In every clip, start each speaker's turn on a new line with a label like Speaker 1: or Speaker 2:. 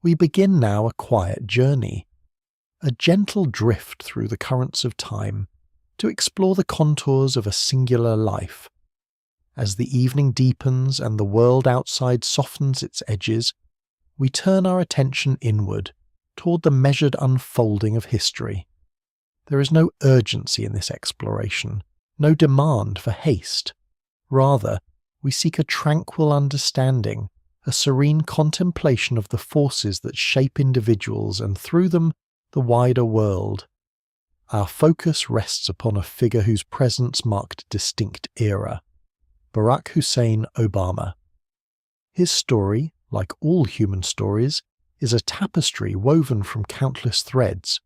Speaker 1: We begin now a quiet journey, a gentle drift through the currents of time to explore the contours of a singular life. As the evening deepens and the world outside softens its edges, we turn our attention inward toward the measured unfolding of history. There is no urgency in this exploration, no demand for haste. Rather, we seek a tranquil understanding, a serene contemplation of the forces that shape individuals and through them the wider world. Our focus rests upon a figure whose presence marked a distinct era, Barack Hussein Obama. His story, like all human stories, is a tapestry woven from countless threads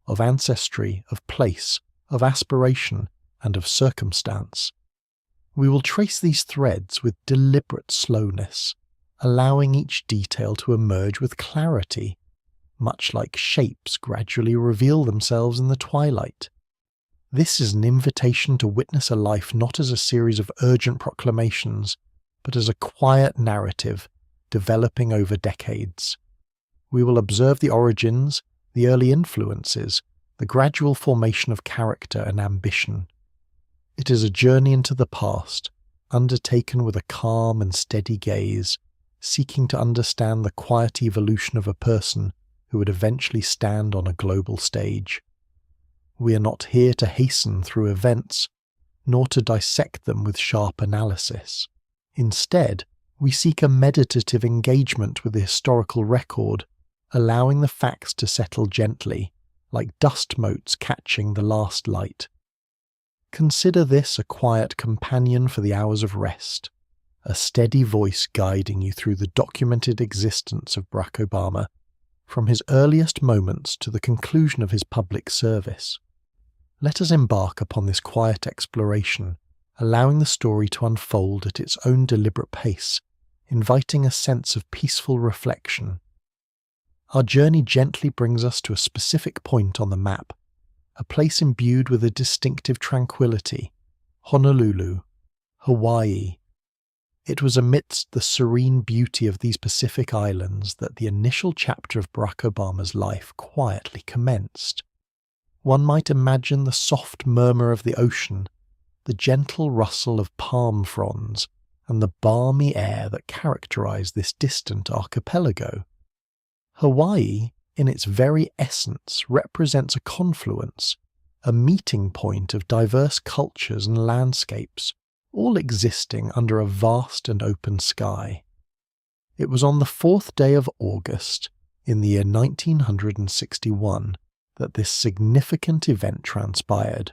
Speaker 1: of ancestry, of place, of aspiration, and of circumstance. We will trace these threads with deliberate slowness, allowing each detail to emerge with clarity, much like shapes gradually reveal themselves in the twilight. This is an invitation to witness a life not as a series of urgent proclamations, but as a quiet narrative developing over decades. We will observe the origins, the early influences, the gradual formation of character and ambition. It is a journey into the past, undertaken with a calm and steady gaze, seeking to understand the quiet evolution of a person who would eventually stand on a global stage. We are not here to hasten through events, nor to dissect them with sharp analysis. Instead, we seek a meditative engagement with the historical record, allowing the facts to settle gently, like dust motes catching the last light. Consider this a quiet companion for the hours of rest, a steady voice guiding you through the documented existence of Barack Obama, from his earliest moments to the conclusion of his public service. Let us embark upon this quiet exploration, allowing the story to unfold at its own deliberate pace, inviting a sense of peaceful reflection. Our journey gently brings us to a specific point on the map, a place imbued with a distinctive tranquility, Honolulu, Hawaii. It was amidst the serene beauty of these Pacific islands that the initial chapter of Barack Obama's life quietly commenced. One might imagine the soft murmur of the ocean, the gentle rustle of palm fronds, and the balmy air that characterized this distant archipelago. Hawaii, in its very essence, represents a confluence, a meeting point of diverse cultures and landscapes, all existing under a vast and open sky. It was on the 4th day of August, in the year 1961, that this significant event transpired.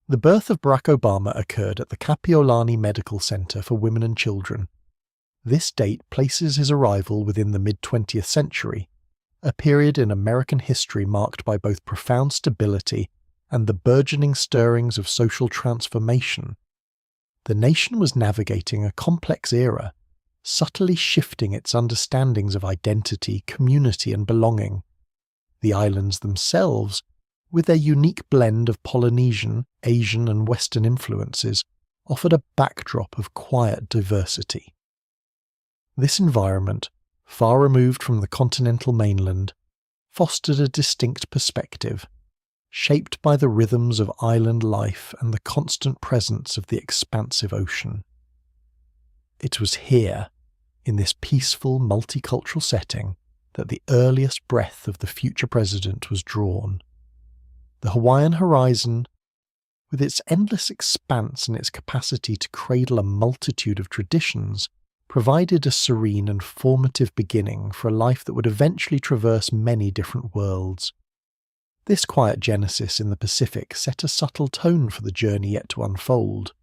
Speaker 1: The birth of Barack Obama occurred at the Kapiolani Medical Center for Women and Children. This date places his arrival within the mid-20th century, a period in American history marked by both profound stability and the burgeoning stirrings of social transformation. The nation was navigating a complex era, subtly shifting its understandings of identity, community, and belonging. The islands themselves, with their unique blend of Polynesian, Asian, and Western influences, offered a backdrop of quiet diversity. This environment, far removed from the continental mainland, fostered a distinct perspective, shaped by the rhythms of island life and the constant presence of the expansive ocean. It was here, in this peaceful, multicultural setting, that the earliest breath of the future president was drawn. The Hawaiian horizon, with its endless expanse and its capacity to cradle a multitude of traditions, provided a serene and formative beginning for a life that would eventually traverse many different worlds. This quiet genesis in the Pacific set a subtle tone for the journey yet to unfold.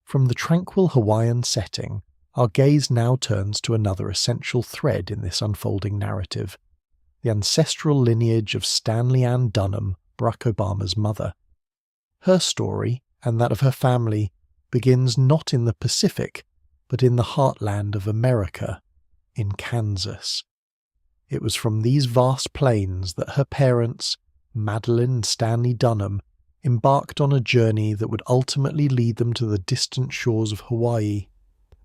Speaker 1: From the tranquil Hawaiian setting, our gaze now turns to another essential thread in this unfolding narrative, the ancestral lineage of Stanley Ann Dunham, Barack Obama's mother. Her story, and that of her family, begins not in the Pacific, but in the heartland of America, in Kansas. It was from these vast plains that her parents, Madeline and Stanley Dunham, embarked on a journey that would ultimately lead them to the distant shores of Hawaii.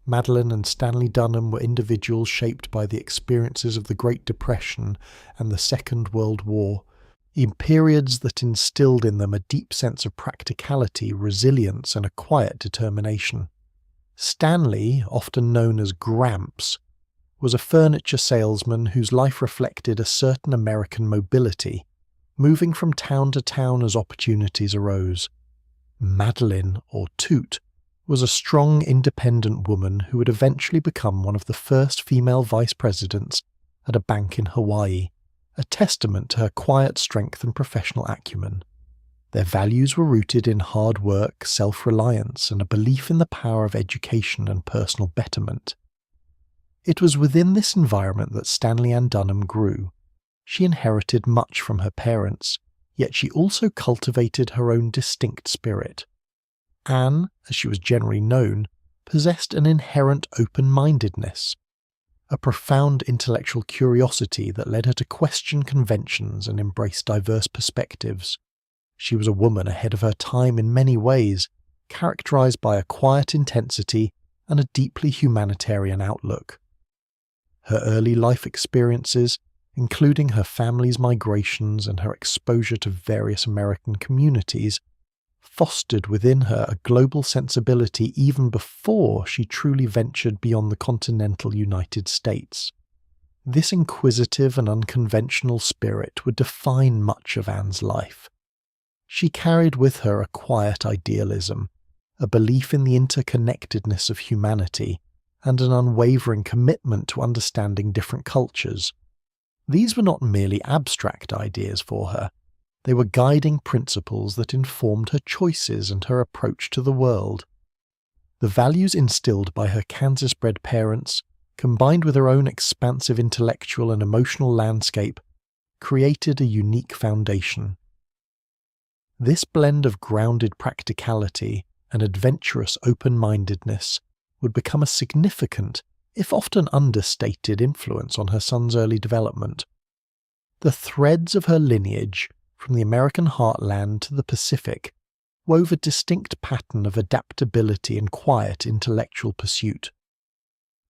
Speaker 1: Madeline and Stanley Dunham were individuals shaped by the experiences of the Great Depression and the Second World War, in periods that instilled in them a deep sense of practicality, resilience, and a quiet determination. Stanley, often known as Gramps, was a furniture salesman whose life reflected a certain American mobility, moving from town to town as opportunities arose. Madeline, or Toot, was a strong, independent woman who would eventually become one of the first female vice presidents at a bank in Hawaii, a testament to her quiet strength and professional acumen. Their values were rooted in hard work, self-reliance, and a belief in the power of education and personal betterment. It was within this environment that Stanley Ann Dunham grew. She inherited much from her parents, yet she also cultivated her own distinct spirit. Anne, as she was generally known, possessed an inherent open-mindedness, a profound intellectual curiosity that led her to question conventions and embrace diverse perspectives. She was a woman ahead of her time in many ways, characterized by a quiet intensity and a deeply humanitarian outlook. Her early life experiences, including her family's migrations and her exposure to various American communities, fostered within her a global sensibility even before she truly ventured beyond the continental United States. This inquisitive and unconventional spirit would define much of Anne's life. She carried with her a quiet idealism, a belief in the interconnectedness of humanity, and an unwavering commitment to understanding different cultures. These were not merely abstract ideas for her. They were guiding principles that informed her choices and her approach to the world. The values instilled by her Kansas-bred parents, combined with her own expansive intellectual and emotional landscape, created a unique foundation. This blend of grounded practicality and adventurous open-mindedness would become a significant, if often understated, influence on her son's early development. The threads of her lineage, from the American heartland to the Pacific, wove a distinct pattern of adaptability and quiet intellectual pursuit.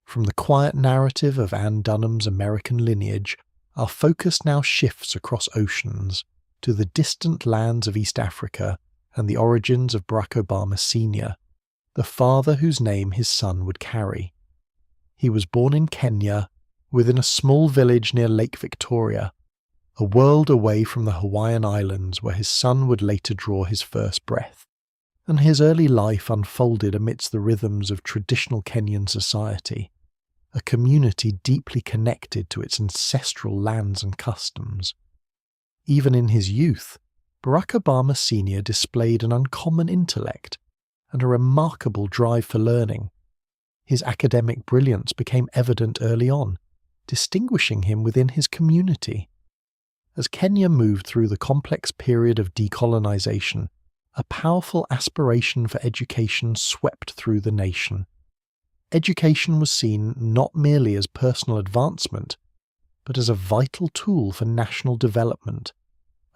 Speaker 1: From the quiet narrative of Anne Dunham's American lineage, our focus now shifts across oceans to the distant lands of East Africa and the origins of Barack Obama Sr., the father whose name his son would carry. He was born in Kenya, within a small village near Lake Victoria, a world away from the Hawaiian Islands where his son would later draw his first breath, and his early life unfolded amidst the rhythms of traditional Kenyan society, a community deeply connected to its ancestral lands and customs. Even in his youth, Barack Obama Sr. displayed an uncommon intellect and a remarkable drive for learning. His academic brilliance became evident early on, distinguishing him within his community. As Kenya moved through the complex period of decolonization, a powerful aspiration for education swept through the nation. Education was seen not merely as personal advancement, but as a vital tool for national development,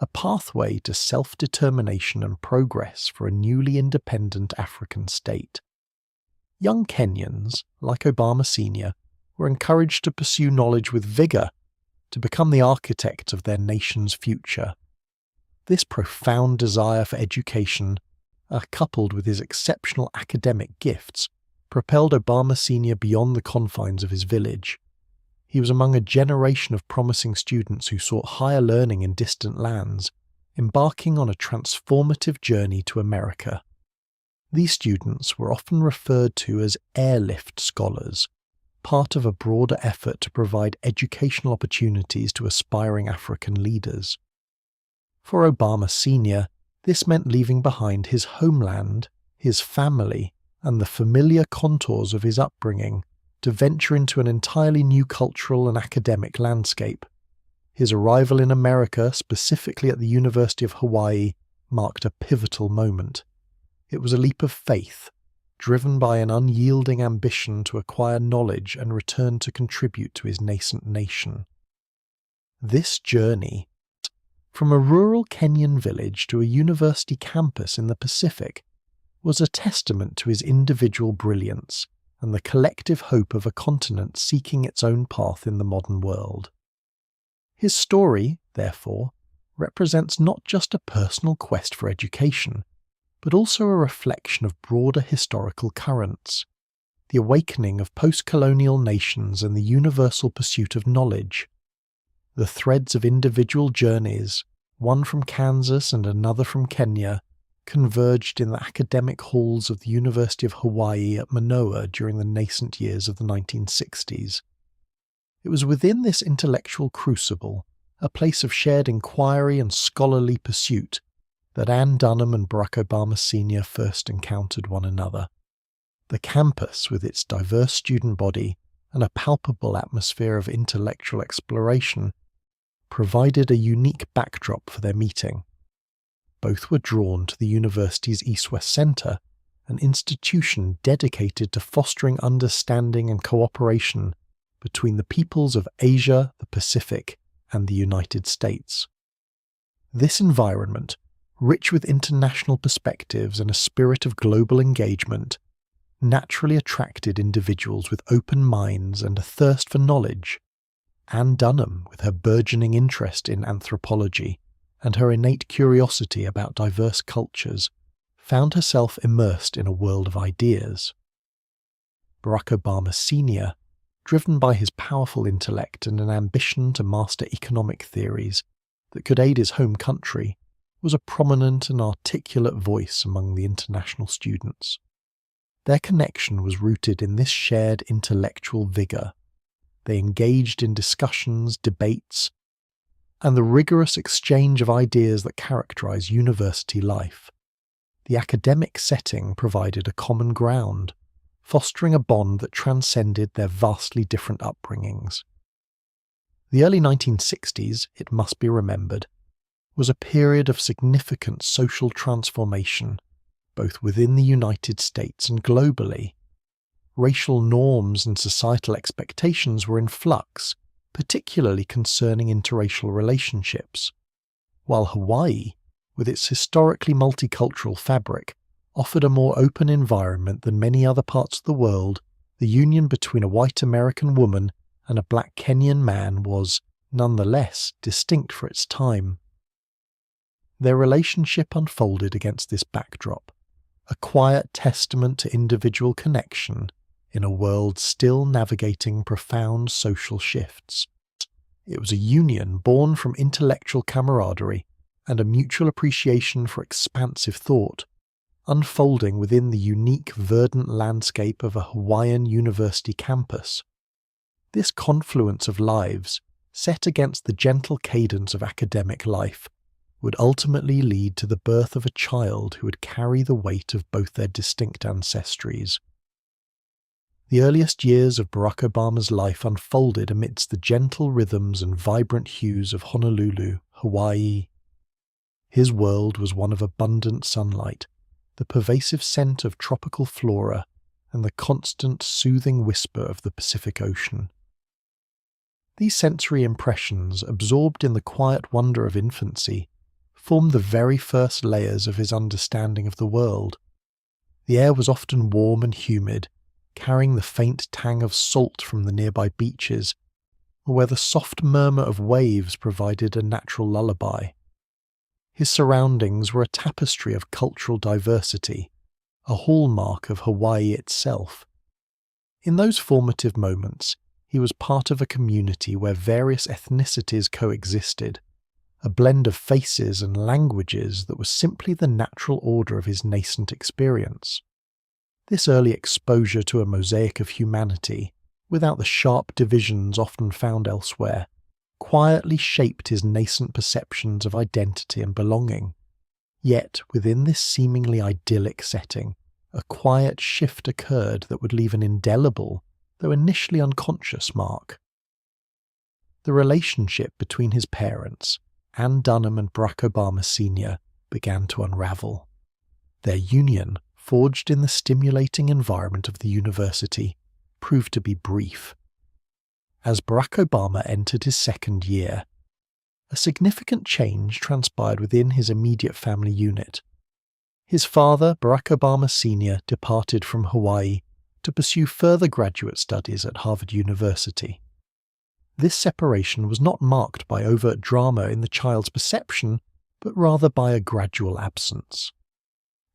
Speaker 1: a pathway to self-determination and progress for a newly independent African state. Young Kenyans, like Obama Sr., were encouraged to pursue knowledge with vigor, to become the architects of their nation's future. This profound desire for education, coupled with his exceptional academic gifts, propelled Obama Sr. beyond the confines of his village. He was among a generation of promising students who sought higher learning in distant lands, embarking on a transformative journey to America. These students were often referred to as airlift scholars, part of a broader effort to provide educational opportunities to aspiring African leaders. For Obama Sr., this meant leaving behind his homeland, his family, and the familiar contours of his upbringing to venture into an entirely new cultural and academic landscape. His arrival in America, specifically at the University of Hawaii, marked a pivotal moment. It was a leap of faith, driven by an unyielding ambition to acquire knowledge and return to contribute to his nascent nation. This journey, from a rural Kenyan village to a university campus in the Pacific, was a testament to his individual brilliance and the collective hope of a continent seeking its own path in the modern world. His story, therefore, represents not just a personal quest for education, but also a reflection of broader historical currents, the awakening of post-colonial nations and the universal pursuit of knowledge. The threads of individual journeys, one from Kansas and another from Kenya, converged in the academic halls of the University of Hawaii at Manoa during the nascent years of the 1960s. It was within this intellectual crucible, a place of shared inquiry and scholarly pursuit, that Ann Dunham and Barack Obama Sr. first encountered one another. The campus, with its diverse student body and a palpable atmosphere of intellectual exploration, provided a unique backdrop for their meeting. Both were drawn to the university's East-West Center, an institution dedicated to fostering understanding and cooperation between the peoples of Asia, the Pacific, and the United States. This environment, rich with international perspectives and a spirit of global engagement, naturally attracted individuals with open minds and a thirst for knowledge. Ann Dunham, with her burgeoning interest in anthropology and her innate curiosity about diverse cultures, found herself immersed in a world of ideas. Barack Obama Sr., driven by his powerful intellect and an ambition to master economic theories that could aid his home country, was a prominent and articulate voice among the international students. Their connection was rooted in this shared intellectual vigour. They engaged in discussions, debates, and the rigorous exchange of ideas that characterise university life. The academic setting provided a common ground, fostering a bond that transcended their vastly different upbringings. The early 1960s, it must be remembered, was a period of significant social transformation, both within the United States and globally. Racial norms and societal expectations were in flux, particularly concerning interracial relationships, while Hawaii, with its historically multicultural fabric, offered a more open environment than many other parts of the world. The union between a white American woman and a black Kenyan man was, nonetheless, distinct for its time. Their relationship unfolded against this backdrop, a quiet testament to individual connection in a world still navigating profound social shifts. It was a union born from intellectual camaraderie and a mutual appreciation for expansive thought, unfolding within the unique verdant landscape of a Hawaiian university campus. This confluence of lives, set against the gentle cadence of academic life, would ultimately lead to the birth of a child who would carry the weight of both their distinct ancestries. The earliest years of Barack Obama's life unfolded amidst the gentle rhythms and vibrant hues of Honolulu, Hawaii. His world was one of abundant sunlight, the pervasive scent of tropical flora, and the constant soothing whisper of the Pacific Ocean. These sensory impressions, absorbed in the quiet wonder of infancy, formed the very first layers of his understanding of the world. The air was often warm and humid, carrying the faint tang of salt from the nearby beaches, or where the soft murmur of waves provided a natural lullaby. His surroundings were a tapestry of cultural diversity, a hallmark of Hawaii itself. In those formative moments, he was part of a community where various ethnicities coexisted, a blend of faces and languages that was simply the natural order of his nascent experience. This early exposure to a mosaic of humanity, without the sharp divisions often found elsewhere, quietly shaped his nascent perceptions of identity and belonging. Yet, within this seemingly idyllic setting, a quiet shift occurred that would leave an indelible, though initially unconscious, mark. The relationship between his parents, Ann Dunham and Barack Obama Sr., began to unravel. Their union, forged in the stimulating environment of the university, proved to be brief. As Barack Obama entered his second year, a significant change transpired within his immediate family unit. His father, Barack Obama Sr., departed from Hawaii to pursue further graduate studies at Harvard University. This separation was not marked by overt drama in the child's perception, but rather by a gradual absence.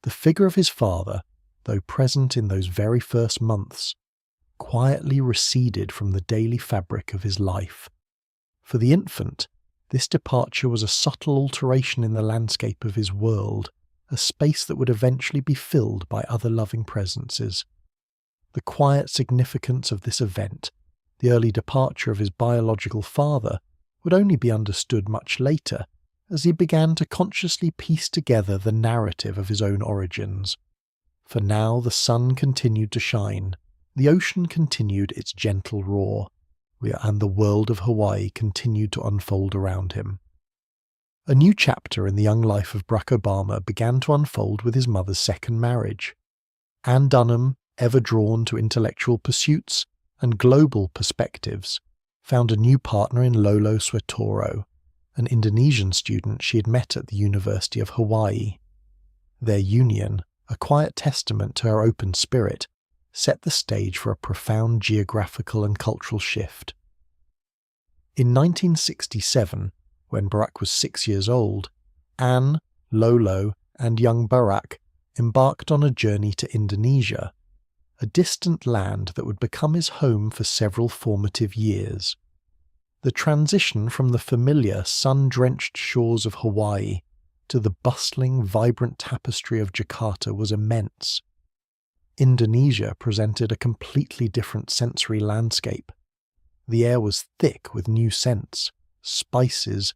Speaker 1: The figure of his father, though present in those very first months, quietly receded from the daily fabric of his life. For the infant, this departure was a subtle alteration in the landscape of his world, a space that would eventually be filled by other loving presences. The quiet significance of this event, the early departure of his biological father, would only be understood much later, as he began to consciously piece together the narrative of his own origins. For now the sun continued to shine, the ocean continued its gentle roar, and the world of Hawaii continued to unfold around him. A new chapter in the young life of Barack Obama began to unfold with his mother's second marriage. Ann Dunham, ever drawn to intellectual pursuits and global perspectives, found a new partner in Lolo Suetoro, an Indonesian student she had met at the University of Hawaii. Their union, a quiet testament to her open spirit, set the stage for a profound geographical and cultural shift. In 1967, when Barack was 6 years old, Anne, Lolo, and young Barack embarked on a journey to Indonesia, a distant land that would become his home for several formative years. The transition from the familiar, sun-drenched shores of Hawaii to the bustling, vibrant tapestry of Jakarta was immense. Indonesia presented a completely different sensory landscape. The air was thick with new scents, spices,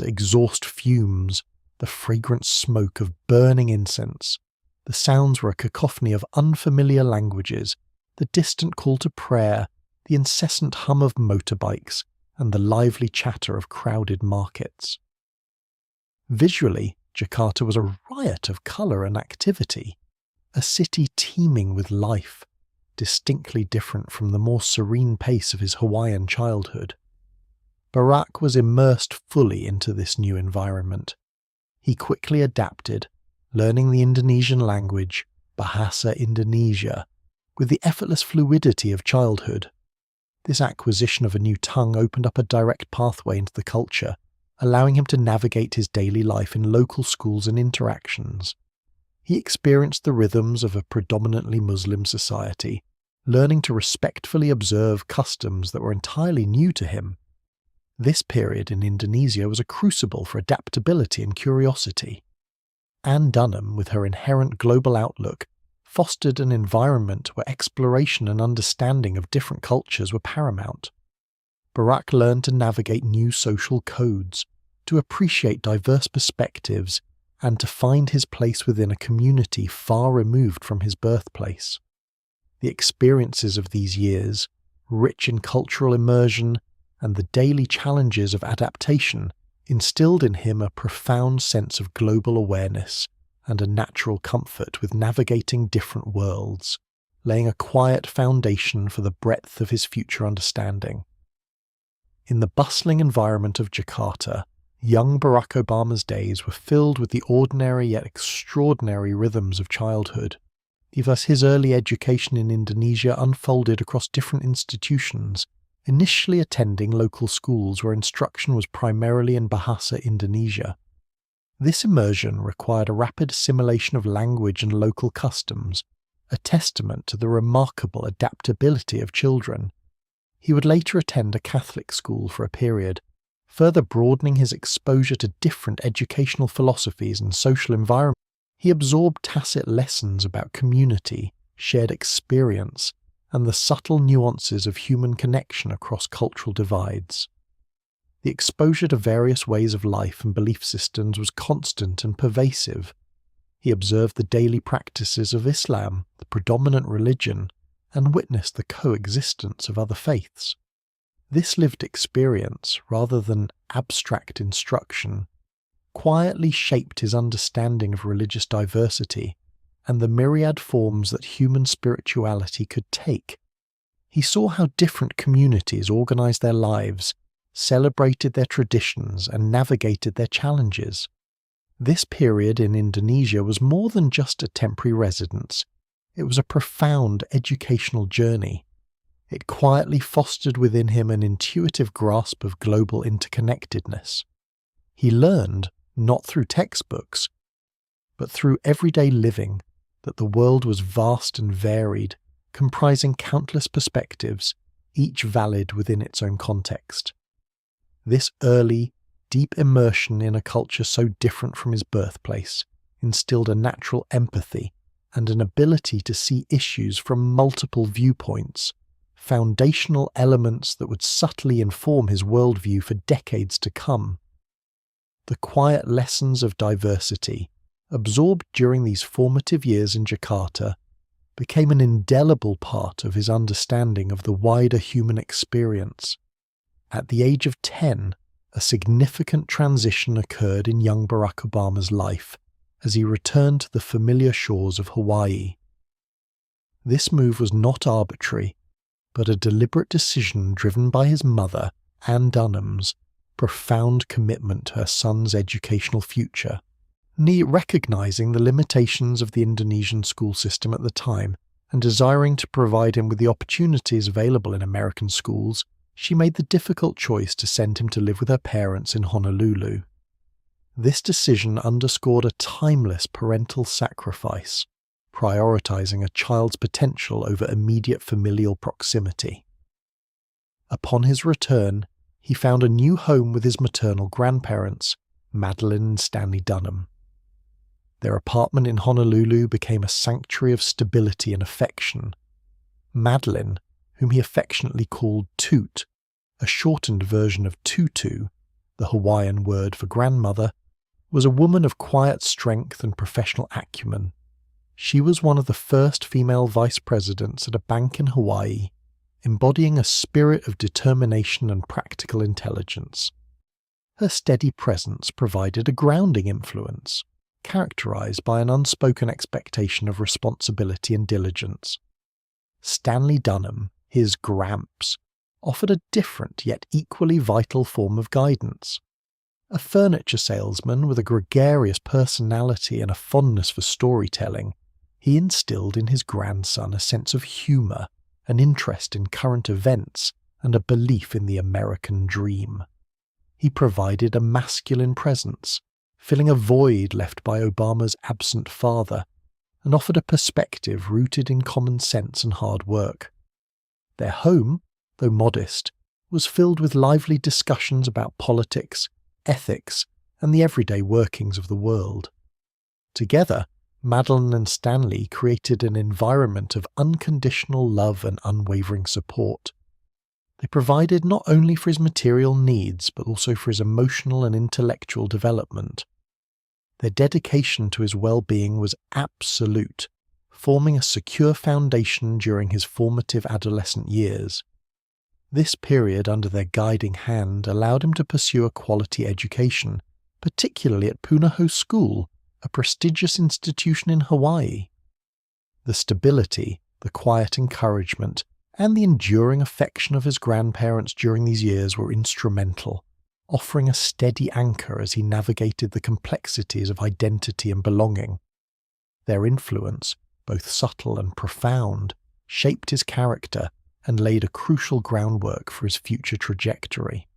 Speaker 1: exhaust fumes, the fragrant smoke of burning incense. The sounds were a cacophony of unfamiliar languages, the distant call to prayer, the incessant hum of motorbikes, and the lively chatter of crowded markets. Visually, Jakarta was a riot of colour and activity, a city teeming with life, distinctly different from the more serene pace of his Hawaiian childhood. Barack was immersed fully into this new environment. He quickly adapted, learning the Indonesian language, Bahasa Indonesia, with the effortless fluidity of childhood. This acquisition of a new tongue opened up a direct pathway into the culture, allowing him to navigate his daily life in local schools and interactions. He experienced the rhythms of a predominantly Muslim society, learning to respectfully observe customs that were entirely new to him. This period in Indonesia was a crucible for adaptability and curiosity. Ann Dunham, with her inherent global outlook, fostered an environment where exploration and understanding of different cultures were paramount. Barack learned to navigate new social codes, to appreciate diverse perspectives, and to find his place within a community far removed from his birthplace. The experiences of these years, rich in cultural immersion, and the daily challenges of adaptation instilled in him a profound sense of global awareness and a natural comfort with navigating different worlds, laying a quiet foundation for the breadth of his future understanding. In the bustling environment of Jakarta, young Barack Obama's days were filled with the ordinary yet extraordinary rhythms of childhood. Thus, his early education in Indonesia unfolded across different institutions, initially attending local schools where instruction was primarily in Bahasa Indonesia. This immersion required a rapid assimilation of language and local customs, a testament to the remarkable adaptability of children. He would later attend a Catholic school for a period, further broadening his exposure to different educational philosophies and social environments. He absorbed tacit lessons about community, shared experience, and the subtle nuances of human connection across cultural divides. The exposure to various ways of life and belief systems was constant and pervasive. He observed the daily practices of Islam, the predominant religion, and witnessed the coexistence of other faiths. This lived experience, rather than abstract instruction, quietly shaped his understanding of religious diversity and the myriad forms that human spirituality could take. He saw how different communities organized their lives, celebrated their traditions, and navigated their challenges. This period in Indonesia was more than just a temporary residence. it was a profound educational journey. It quietly fostered within him an intuitive grasp of global interconnectedness. He learned, not through textbooks, but through everyday living, that the world was vast and varied, comprising countless perspectives, each valid within its own context. This early, deep immersion in a culture so different from his birthplace instilled a natural empathy and an ability to see issues from multiple viewpoints, foundational elements that would subtly inform his worldview for decades to come. The quiet lessons of diversity, absorbed during these formative years in Jakarta, became an indelible part of his understanding of the wider human experience. At the age of 10, a significant transition occurred in young Barack Obama's life as he returned to the familiar shores of Hawaii. This move was not arbitrary, but a deliberate decision driven by his mother, Ann Dunham's, profound commitment to her son's educational future. Recognizing the limitations of the Indonesian school system at the time and desiring to provide him with the opportunities available in American schools, she made the difficult choice to send him to live with her parents in Honolulu. This decision underscored a timeless parental sacrifice, prioritizing a child's potential over immediate familial proximity. Upon his return, he found a new home with his maternal grandparents, Madeline and Stanley Dunham. Their apartment in Honolulu became a sanctuary of stability and affection. Madeline, whom he affectionately called Toot, a shortened version of Tutu, the Hawaiian word for grandmother, was a woman of quiet strength and professional acumen. She was one of the first female vice presidents at a bank in Hawaii, embodying a spirit of determination and practical intelligence. Her steady presence provided a grounding influence, characterized by an unspoken expectation of responsibility and diligence. Stanley Dunham, his Gramps, offered a different yet equally vital form of guidance. A furniture salesman with a gregarious personality and a fondness for storytelling, he instilled in his grandson a sense of humor, an interest in current events, and a belief in the American dream. He provided a masculine presence, filling a void left by Obama's absent father, and offered a perspective rooted in common sense and hard work. Their home, though modest, was filled with lively discussions about politics, ethics, and the everyday workings of the world. Together, Madeline and Stanley created an environment of unconditional love and unwavering support. They provided not only for his material needs, but also for his emotional and intellectual development. Their dedication to his well-being was absolute, forming a secure foundation during his formative adolescent years. This period under their guiding hand allowed him to pursue a quality education, particularly at Punahou School, a prestigious institution in Hawaii. The stability, the quiet encouragement, and the enduring affection of his grandparents during these years were instrumental, offering a steady anchor as he navigated the complexities of identity and belonging. Their influence, both subtle and profound, shaped his character and laid a crucial groundwork for his future trajectory.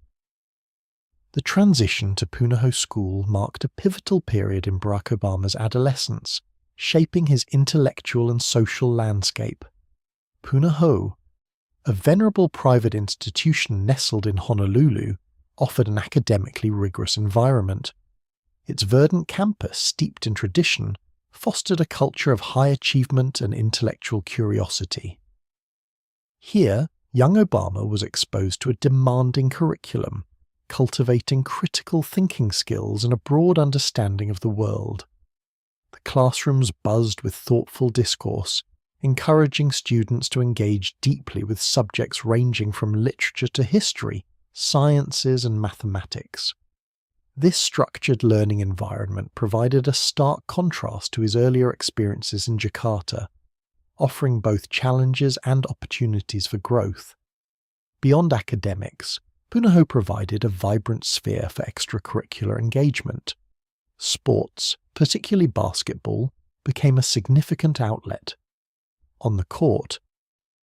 Speaker 1: The transition to Punahou School marked a pivotal period in Barack Obama's adolescence, shaping his intellectual and social landscape. Punahou, a venerable private institution nestled in Honolulu, offered an academically rigorous environment. Its verdant campus, steeped in tradition, fostered a culture of high achievement and intellectual curiosity. Here, young Obama was exposed to a demanding curriculum, cultivating critical thinking skills and a broad understanding of the world. The classrooms buzzed with thoughtful discourse, encouraging students to engage deeply with subjects ranging from literature to history, sciences, and mathematics. This structured learning environment provided a stark contrast to his earlier experiences in Jakarta, offering both challenges and opportunities for growth. Beyond academics, Punahou provided a vibrant sphere for extracurricular engagement. Sports, particularly basketball, became a significant outlet. On the court,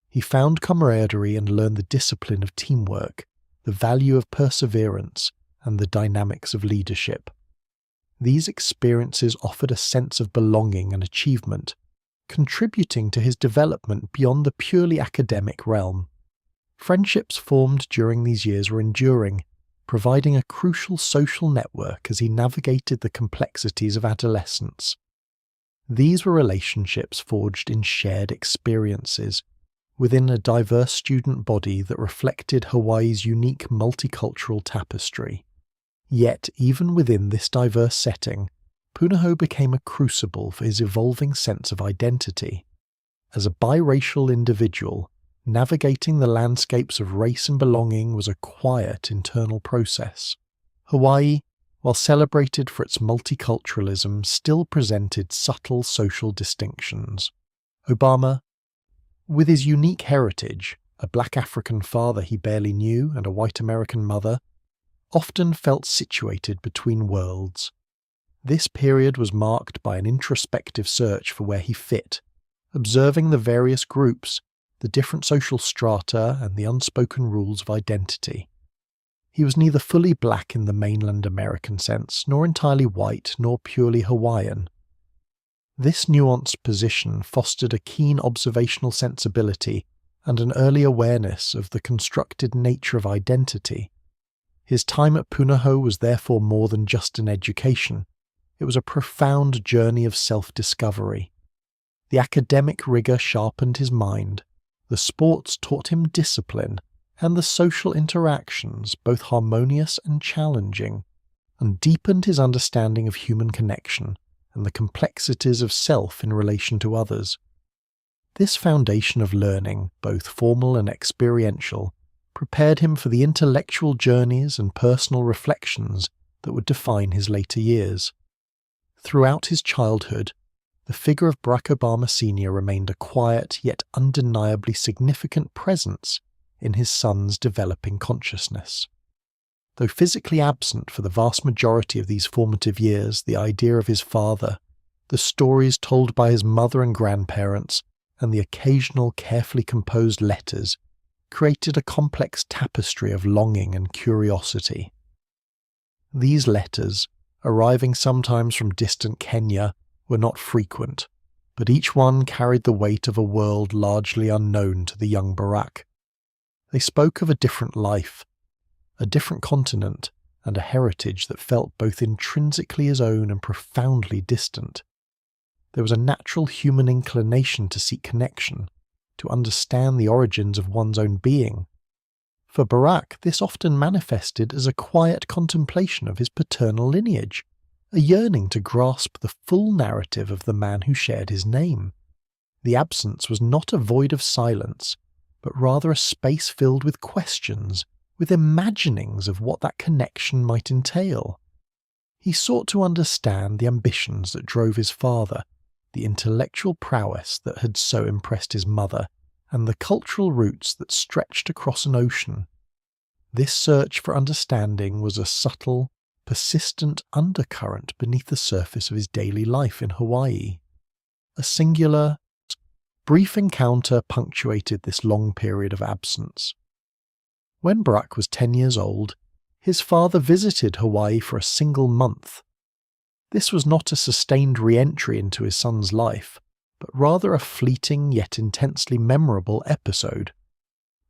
Speaker 1: he found camaraderie and learned the discipline of teamwork, the value of perseverance, and the dynamics of leadership. These experiences offered a sense of belonging and achievement, contributing to his development beyond the purely academic realm. Friendships formed during these years were enduring, providing a crucial social network as he navigated the complexities of adolescence. These were relationships forged in shared experiences, within a diverse student body that reflected Hawaii's unique multicultural tapestry. Yet, even within this diverse setting, Punahou became a crucible for his evolving sense of identity. As a biracial individual, navigating the landscapes of race and belonging was a quiet internal process. Hawaii, while celebrated for its multiculturalism, still presented subtle social distinctions. Obama, with his unique heritage, a black African father he barely knew and a white American mother, often felt situated between worlds. This period was marked by an introspective search for where he fit, observing the various groups, the different social strata, and the unspoken rules of identity. He was neither fully black in the mainland American sense, nor entirely white, nor purely Hawaiian. This nuanced position fostered a keen observational sensibility and an early awareness of the constructed nature of identity. His time at Punahou was therefore more than just an education. It was a profound journey of self-discovery. The academic rigour sharpened his mind, the sports taught him discipline, and the social interactions, both harmonious and challenging, and deepened his understanding of human connection and the complexities of self in relation to others. This foundation of learning, both formal and experiential, prepared him for the intellectual journeys and personal reflections that would define his later years. Throughout his childhood, the figure of Barack Obama Sr. remained a quiet yet undeniably significant presence in his son's developing consciousness. Though physically absent for the vast majority of these formative years, the idea of his father, the stories told by his mother and grandparents, and the occasional carefully composed letters created a complex tapestry of longing and curiosity. These letters, arriving sometimes from distant Kenya, were not frequent, but each one carried the weight of a world largely unknown to the young Barack. They spoke of a different life, a different continent, and a heritage that felt both intrinsically his own and profoundly distant. There was a natural human inclination to seek connection, to understand the origins of one's own being. For Barack, this often manifested as a quiet contemplation of his paternal lineage, a yearning to grasp the full narrative of the man who shared his name. The absence was not a void of silence, but rather a space filled with questions, with imaginings of what that connection might entail. He sought to understand the ambitions that drove his father, the intellectual prowess that had so impressed his mother, and the cultural roots that stretched across an ocean. This search for understanding was a subtle, persistent undercurrent beneath the surface of his daily life in Hawaii. A singular, brief encounter punctuated this long period of absence. When Barack was 10 years old, his father visited Hawaii for a single month. This was not a sustained re-entry into his son's life, but rather a fleeting yet intensely memorable episode.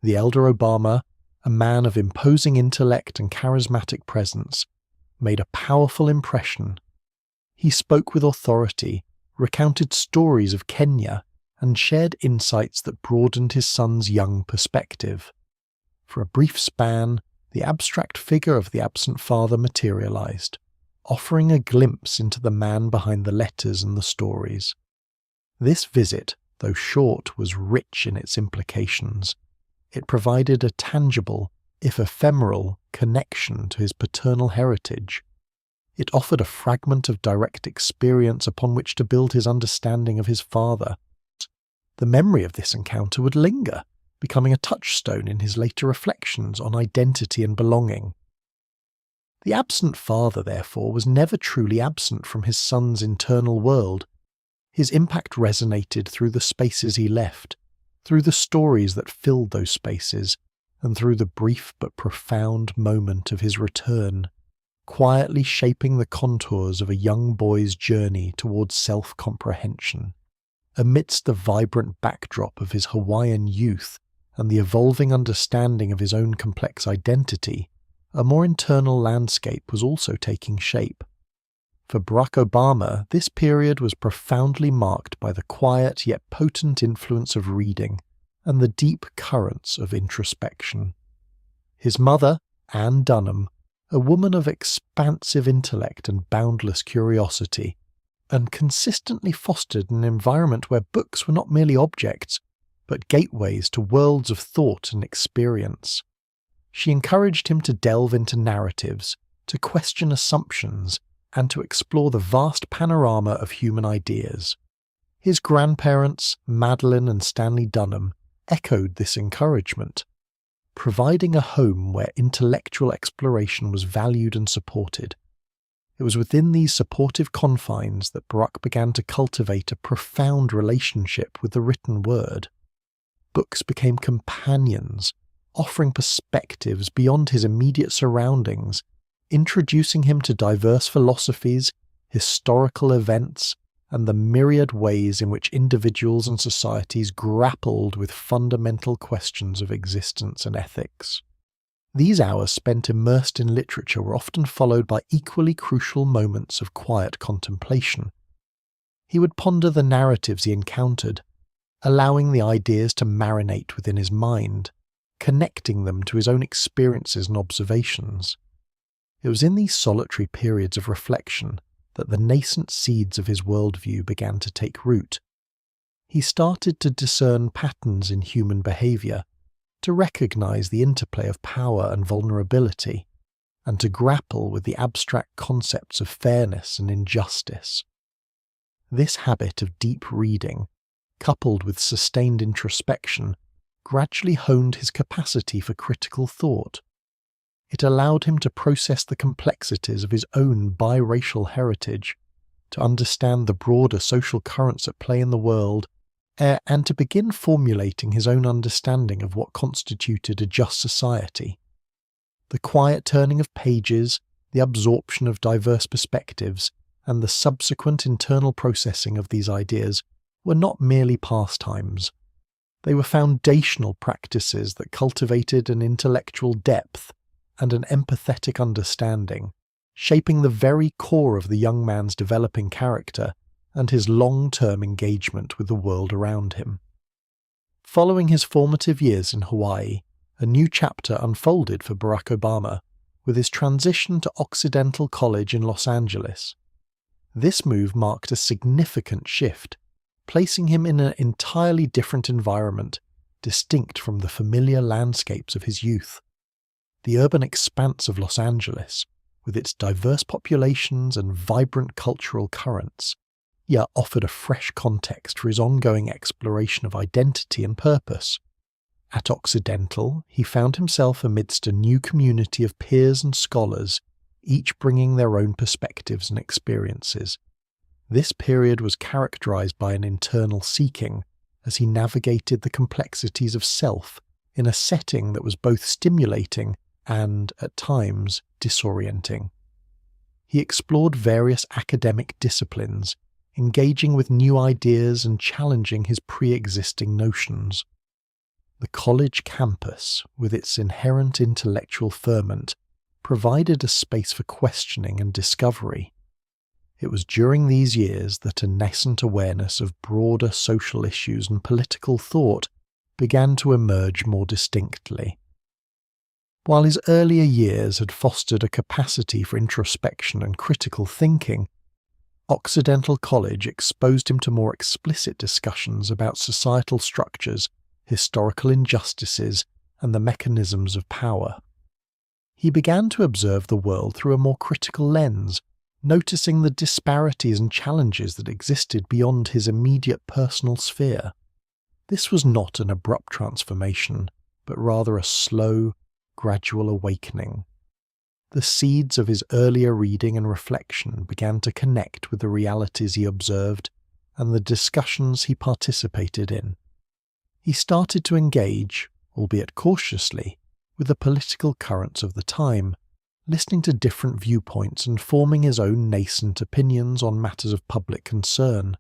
Speaker 1: The elder Obama, a man of imposing intellect and charismatic presence, made a powerful impression. He spoke with authority, recounted stories of Kenya, and shared insights that broadened his son's young perspective. For a brief span, the abstract figure of the absent father materialized, offering a glimpse into the man behind the letters and the stories. This visit, though short, was rich in its implications. It provided a tangible, if ephemeral, connection to his paternal heritage. It offered a fragment of direct experience upon which to build his understanding of his father. The memory of this encounter would linger, becoming a touchstone in his later reflections on identity and belonging. The absent father, therefore, was never truly absent from his son's internal world. His impact resonated through the spaces he left, through the stories that filled those spaces, and through the brief but profound moment of his return, quietly shaping the contours of a young boy's journey towards self-comprehension. Amidst the vibrant backdrop of his Hawaiian youth and the evolving understanding of his own complex identity, a more internal landscape was also taking shape. For Barack Obama, this period was profoundly marked by the quiet yet potent influence of reading and the deep currents of introspection. His mother, Anne Dunham, a woman of expansive intellect and boundless curiosity, and consistently fostered an environment where books were not merely objects, but gateways to worlds of thought and experience. She encouraged him to delve into narratives, to question assumptions, and to explore the vast panorama of human ideas. His grandparents, Madeline and Stanley Dunham, echoed this encouragement, providing a home where intellectual exploration was valued and supported. It was within these supportive confines that Barack began to cultivate a profound relationship with the written word. Books became companions, offering perspectives beyond his immediate surroundings, introducing him to diverse philosophies, historical events, and the myriad ways in which individuals and societies grappled with fundamental questions of existence and ethics. These hours spent immersed in literature were often followed by equally crucial moments of quiet contemplation. He would ponder the narratives he encountered, allowing the ideas to marinate within his mind, connecting them to his own experiences and observations. It was in these solitary periods of reflection that the nascent seeds of his worldview began to take root. He started to discern patterns in human behaviour, to recognize the interplay of power and vulnerability, and to grapple with the abstract concepts of fairness and injustice. This habit of deep reading, coupled with sustained introspection, gradually honed his capacity for critical thought. It allowed him to process the complexities of his own biracial heritage, to understand the broader social currents at play in the world, and to begin formulating his own understanding of what constituted a just society. The quiet turning of pages, the absorption of diverse perspectives, and the subsequent internal processing of these ideas were not merely pastimes. They were foundational practices that cultivated an intellectual depth and an empathetic understanding, shaping the very core of the young man's developing character and his long-term engagement with the world around him. Following his formative years in Hawaii, a new chapter unfolded for Barack Obama with his transition to Occidental College in Los Angeles. This move marked a significant shift, placing him in an entirely different environment, distinct from the familiar landscapes of his youth. The urban expanse of Los Angeles, with its diverse populations and vibrant cultural currents, offered a fresh context for his ongoing exploration of identity and purpose. At Occidental, he found himself amidst a new community of peers and scholars, each bringing their own perspectives and experiences. This period was characterized by an internal seeking, as he navigated the complexities of self in a setting that was both stimulating and, at times, disorienting. He explored various academic disciplines, engaging with new ideas and challenging his pre-existing notions. The college campus, with its inherent intellectual ferment, provided a space for questioning and discovery. It was during these years that a nascent awareness of broader social issues and political thought began to emerge more distinctly. While his earlier years had fostered a capacity for introspection and critical thinking, Occidental College exposed him to more explicit discussions about societal structures, historical injustices, and the mechanisms of power. He began to observe the world through a more critical lens, noticing the disparities and challenges that existed beyond his immediate personal sphere. This was not an abrupt transformation, but rather a slow, gradual awakening. The seeds of his earlier reading and reflection began to connect with the realities he observed, and the discussions he participated in. He started to engage, albeit cautiously, with the political currents of the time, listening to different viewpoints and forming his own nascent opinions on matters of public concern.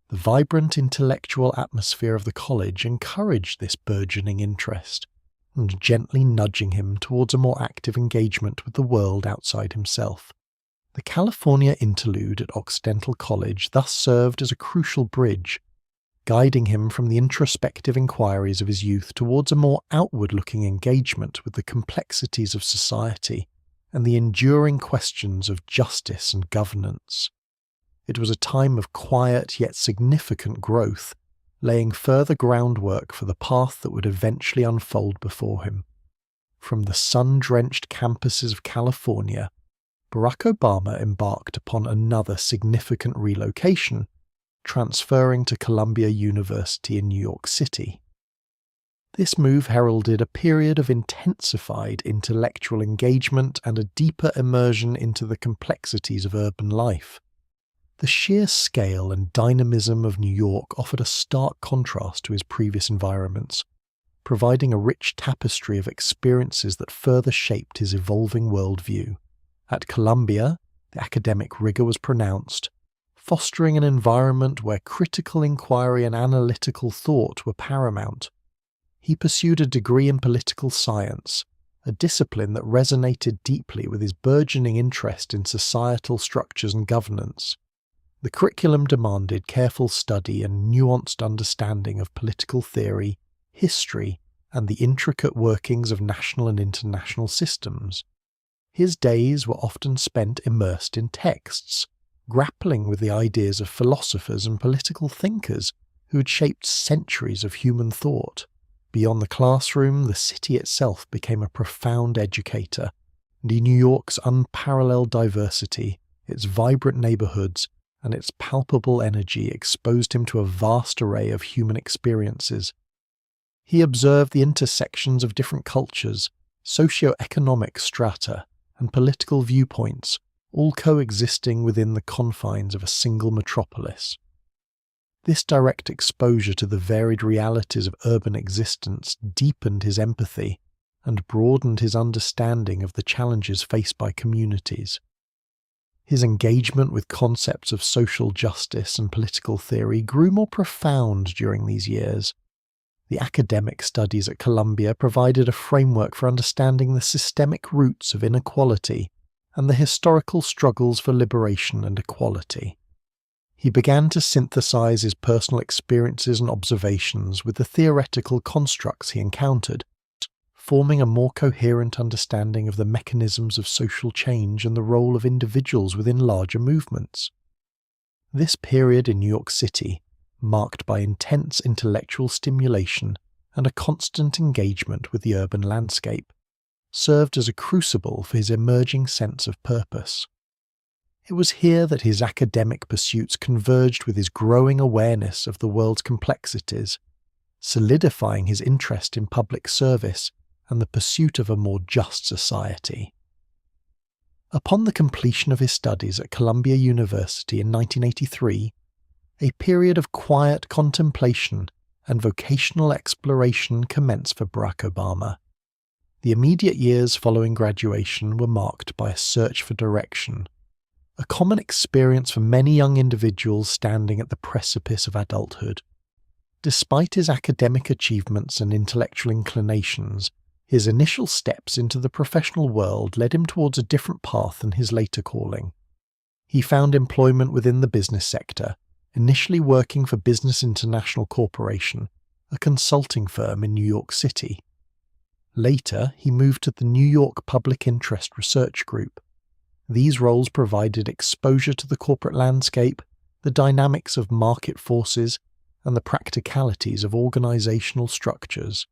Speaker 1: The vibrant intellectual atmosphere of the college encouraged this burgeoning interest, and gently nudging him towards a more active engagement with the world outside himself. The California interlude at Occidental College thus served as a crucial bridge, guiding him from the introspective inquiries of his youth towards a more outward-looking engagement with the complexities of society and the enduring questions of justice and governance. It was a time of quiet yet significant growth, laying further groundwork for the path that would eventually unfold before him. From the sun-drenched campuses of California, Barack Obama embarked upon another significant relocation, transferring to Columbia University in New York City. This move heralded a period of intensified intellectual engagement and a deeper immersion into the complexities of urban life. The sheer scale and dynamism of New York offered a stark contrast to his previous environments, providing a rich tapestry of experiences that further shaped his evolving worldview. At Columbia, the academic rigor was pronounced, fostering an environment where critical inquiry and analytical thought were paramount. He pursued a degree in political science, a discipline that resonated deeply with his burgeoning interest in societal structures and governance. The curriculum demanded careful study and nuanced understanding of political theory, history, and the intricate workings of national and international systems. His days were often spent immersed in texts, grappling with the ideas of philosophers and political thinkers who had shaped centuries of human thought. Beyond the classroom, the city itself became a profound educator, and New York's unparalleled diversity, its vibrant neighborhoods, and its palpable energy exposed him to a vast array of human experiences. He observed the intersections of different cultures, socio-economic strata, and political viewpoints, all coexisting within the confines of a single metropolis. This direct exposure to the varied realities of urban existence deepened his empathy and broadened his understanding of the challenges faced by communities. His engagement with concepts of social justice and political theory grew more profound during these years. The academic studies at Columbia provided a framework for understanding the systemic roots of inequality and the historical struggles for liberation and equality. He began to synthesize his personal experiences and observations with the theoretical constructs he encountered, forming a more coherent understanding of the mechanisms of social change and the role of individuals within larger movements. This period in New York City, marked by intense intellectual stimulation and a constant engagement with the urban landscape, served as a crucible for his emerging sense of purpose. It was here that his academic pursuits converged with his growing awareness of the world's complexities, solidifying his interest in public service and the pursuit of a more just society. Upon the completion of his studies at Columbia University in 1983, a period of quiet contemplation and vocational exploration commenced for Barack Obama. The immediate years following graduation were marked by a search for direction, a common experience for many young individuals standing at the precipice of adulthood. Despite his academic achievements and intellectual inclinations, his initial steps into the professional world led him towards a different path than his later calling. He found employment within the business sector, initially working for Business International Corporation, a consulting firm in New York City. Later, he moved to the New York Public Interest Research Group. These roles provided exposure to the corporate landscape, the dynamics of market forces, and the practicalities of organizational structures.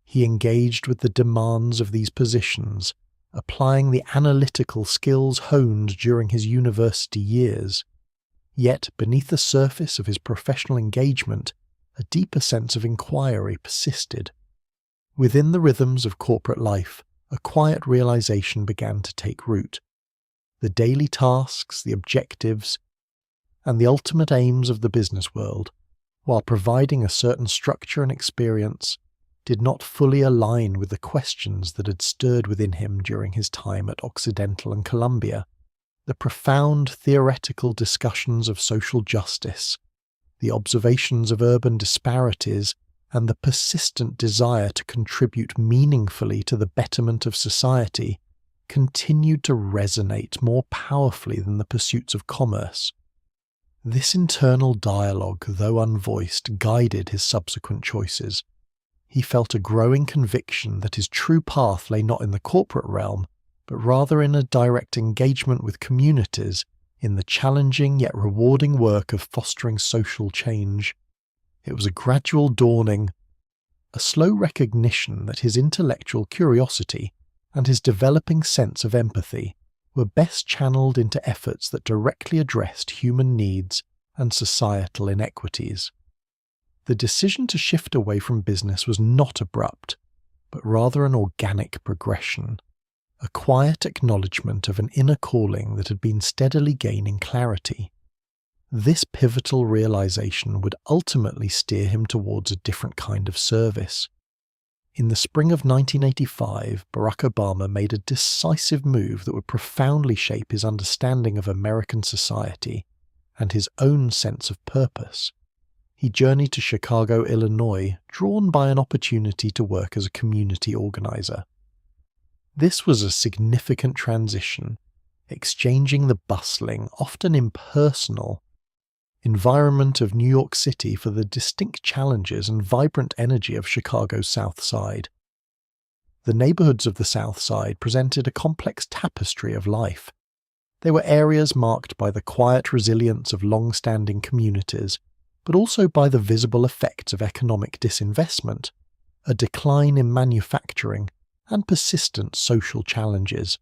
Speaker 1: He engaged with the demands of these positions, applying the analytical skills honed during his university years. Yet, beneath the surface of his professional engagement, a deeper sense of inquiry persisted. Within the rhythms of corporate life, a quiet realization began to take root. The daily tasks, the objectives, and the ultimate aims of the business world, while providing a certain structure and experience, did not fully align with the questions that had stirred within him during his time at Occidental and Columbia. The profound theoretical discussions of social justice, the observations of urban disparities, and the persistent desire to contribute meaningfully to the betterment of society continued to resonate more powerfully than the pursuits of commerce. This internal dialogue, though unvoiced, guided his subsequent choices. He felt a growing conviction that his true path lay not in the corporate realm, but rather in a direct engagement with communities in the challenging yet rewarding work of fostering social change. It was a gradual dawning, a slow recognition that his intellectual curiosity and his developing sense of empathy were best channeled into efforts that directly addressed human needs and societal inequities. The decision to shift away from business was not abrupt, but rather an organic progression, a quiet acknowledgement of an inner calling that had been steadily gaining clarity. This pivotal realization would ultimately steer him towards a different kind of service. In the spring of 1985, Barack Obama made a decisive move that would profoundly shape his understanding of American society and his own sense of purpose. He journeyed to Chicago, Illinois, drawn by an opportunity to work as a community organizer. This was a significant transition, exchanging the bustling, often impersonal, environment of New York City for the distinct challenges and vibrant energy of Chicago's South Side. The neighborhoods of the South Side presented a complex tapestry of life. They were areas marked by the quiet resilience of long-standing communities, but also by the visible effects of economic disinvestment, a decline in manufacturing, and persistent social challenges.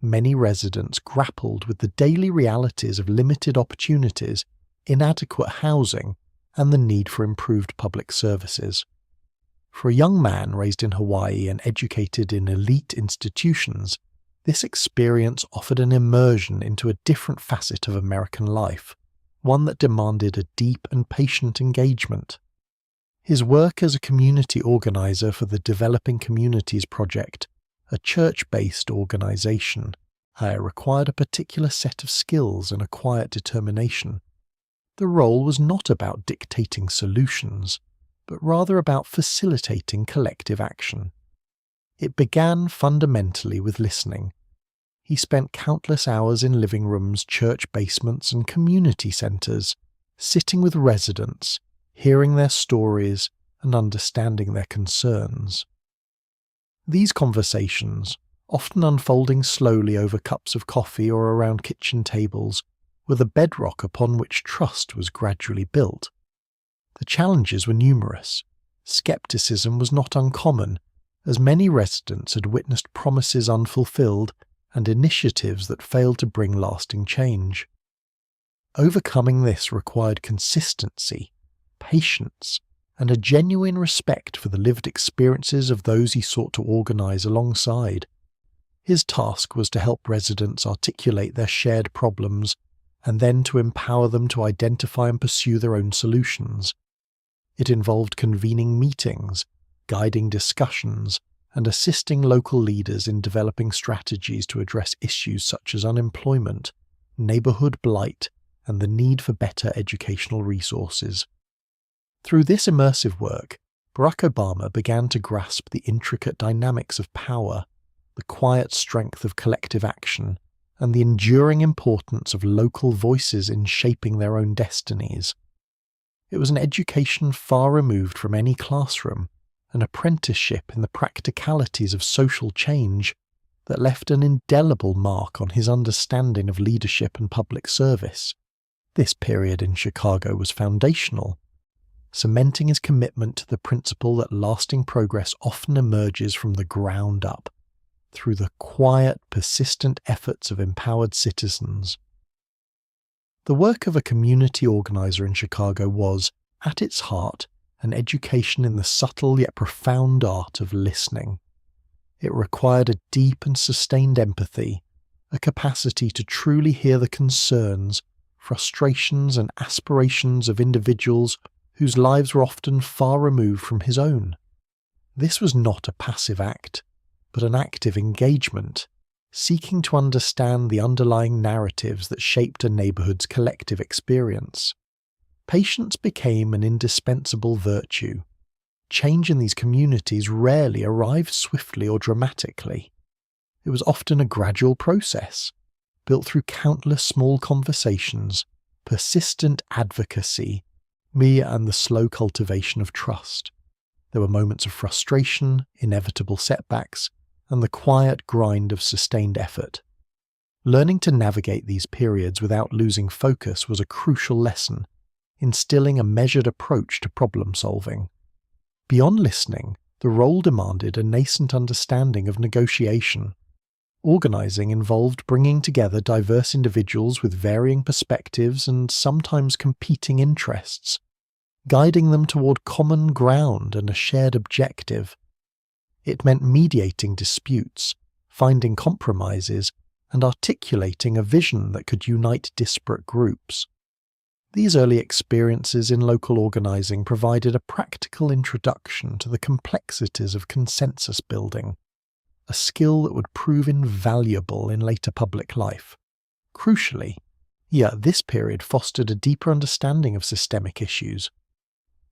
Speaker 1: Many residents grappled with the daily realities of limited opportunities, inadequate housing, and the need for improved public services. For a young man raised in Hawaii and educated in elite institutions, this experience offered an immersion into a different facet of American life, one that demanded a deep and patient engagement. His work as a community organizer for the Developing Communities Project, a church-based organization, required a particular set of skills and a quiet determination. The role was not about dictating solutions, but rather about facilitating collective action. It began fundamentally with listening. He spent countless hours in living rooms, church basements, and community centers, sitting with residents, hearing their stories, and understanding their concerns. These conversations, often unfolding slowly over cups of coffee or around kitchen tables, were the bedrock upon which trust was gradually built. The challenges were numerous. Skepticism was not uncommon, as many residents had witnessed promises unfulfilled and initiatives that failed to bring lasting change. Overcoming this required consistency, patience, and a genuine respect for the lived experiences of those he sought to organize alongside. His task was to help residents articulate their shared problems and then to empower them to identify and pursue their own solutions. It involved convening meetings, guiding discussions, and assisting local leaders in developing strategies to address issues such as unemployment, neighborhood blight, and the need for better educational resources. Through this immersive work, Barack Obama began to grasp the intricate dynamics of power, the quiet strength of collective action, and the enduring importance of local voices in shaping their own destinies. It was an education far removed from any classroom, an apprenticeship in the practicalities of social change that left an indelible mark on his understanding of leadership and public service. This period in Chicago was foundational, cementing his commitment to the principle that lasting progress often emerges from the ground up, through the quiet, persistent efforts of empowered citizens. The work of a community organizer in Chicago was, at its heart, an education in the subtle yet profound art of listening. It required a deep and sustained empathy, a capacity to truly hear the concerns, frustrations and aspirations of individuals whose lives were often far removed from his own. This was not a passive act, but an active engagement, seeking to understand the underlying narratives that shaped a neighbourhood's collective experience. Patience became an indispensable virtue. Change in these communities rarely arrived swiftly or dramatically. It was often a gradual process, built through countless small conversations, persistent advocacy, and the slow cultivation of trust. There were moments of frustration, inevitable setbacks, and the quiet grind of sustained effort. Learning to navigate these periods without losing focus was a crucial lesson, instilling a measured approach to problem solving. Beyond listening, the role demanded a nascent understanding of negotiation. Organizing involved bringing together diverse individuals with varying perspectives and sometimes competing interests, guiding them toward common ground and a shared objective. It meant mediating disputes, finding compromises, and articulating a vision that could unite disparate groups. These early experiences in local organizing provided a practical introduction to the complexities of consensus building, a skill that would prove invaluable in later public life. Crucially, this period fostered a deeper understanding of systemic issues.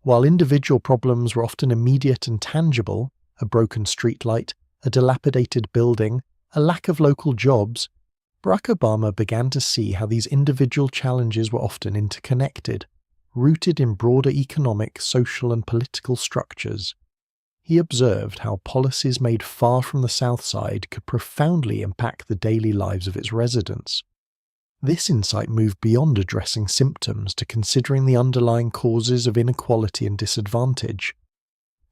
Speaker 1: While individual problems were often immediate and tangible, a broken streetlight, a dilapidated building, a lack of local jobs, Barack Obama began to see how these individual challenges were often interconnected, rooted in broader economic, social, and political structures. He observed how policies made far from the South Side could profoundly impact the daily lives of its residents. This insight moved beyond addressing symptoms to considering the underlying causes of inequality and disadvantage.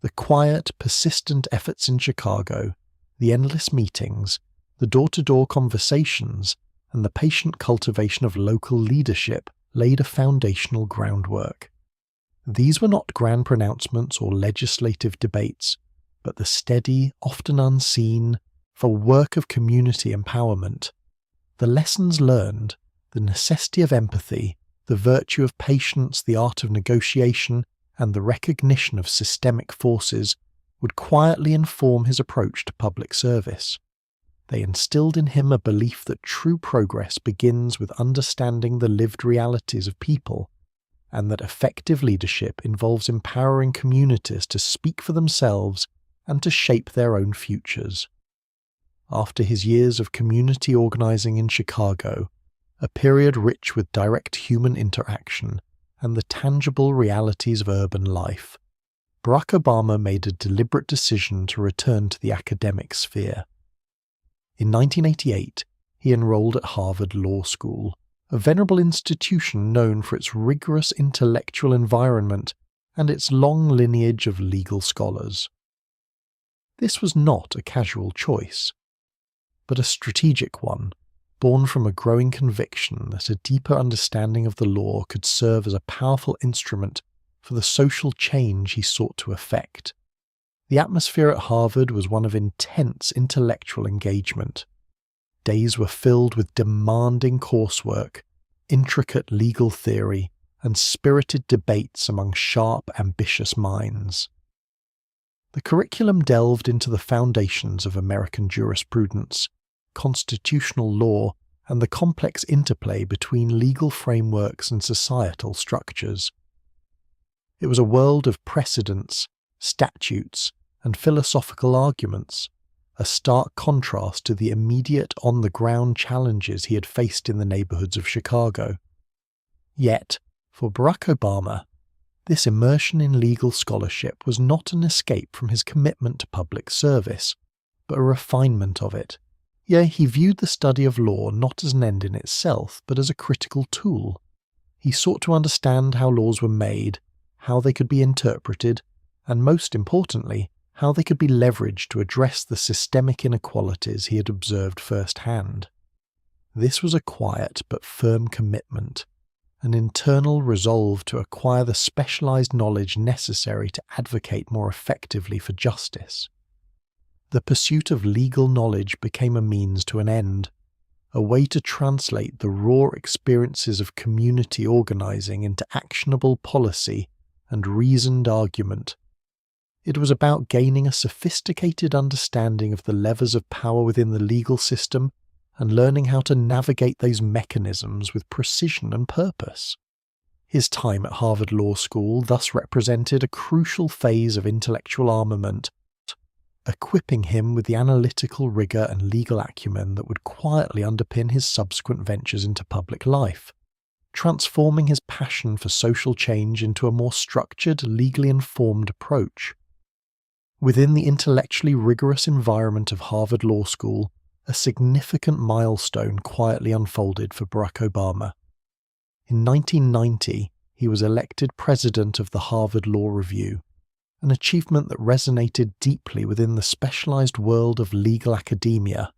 Speaker 1: The quiet, persistent efforts in Chicago, the endless meetings, the door-to-door conversations, and the patient cultivation of local leadership laid a foundational groundwork. These were not grand pronouncements or legislative debates, but the steady, often unseen, work of community empowerment. The lessons learned, the necessity of empathy, the virtue of patience, the art of negotiation, and the recognition of systemic forces would quietly inform his approach to public service. They instilled in him a belief that true progress begins with understanding the lived realities of people, and that effective leadership involves empowering communities to speak for themselves and to shape their own futures. After his years of community organizing in Chicago, a period rich with direct human interaction and the tangible realities of urban life, Barack Obama made a deliberate decision to return to the academic sphere. In 1988, he enrolled at Harvard Law School, a venerable institution known for its rigorous intellectual environment and its long lineage of legal scholars. This was not a casual choice, but a strategic one, born from a growing conviction that a deeper understanding of the law could serve as a powerful instrument for the social change he sought to effect. The atmosphere at Harvard was one of intense intellectual engagement. Days were filled with demanding coursework, intricate legal theory, and spirited debates among sharp, ambitious minds. The curriculum delved into the foundations of American jurisprudence, constitutional law, and the complex interplay between legal frameworks and societal structures. It was a world of precedents, statutes, and philosophical arguments, a stark contrast to the immediate on-the-ground challenges he had faced in the neighborhoods of Chicago. Yet, for Barack Obama, this immersion in legal scholarship was not an escape from his commitment to public service, but a refinement of it. He viewed the study of law not as an end in itself, but as a critical tool. He sought to understand how laws were made, how they could be interpreted, and most importantly, how they could be leveraged to address the systemic inequalities he had observed firsthand. This was a quiet but firm commitment, an internal resolve to acquire the specialized knowledge necessary to advocate more effectively for justice. The pursuit of legal knowledge became a means to an end, a way to translate the raw experiences of community organizing into actionable policy and reasoned argument. It was about gaining a sophisticated understanding of the levers of power within the legal system and learning how to navigate those mechanisms with precision and purpose. His time at Harvard Law School thus represented a crucial phase of intellectual armament, equipping him with the analytical rigour and legal acumen that would quietly underpin his subsequent ventures into public life, transforming his passion for social change into a more structured, legally informed approach. Within the intellectually rigorous environment of Harvard Law School, a significant milestone quietly unfolded for Barack Obama. In 1990, he was elected president of the Harvard Law Review, an achievement that resonated deeply within the specialized world of legal academia.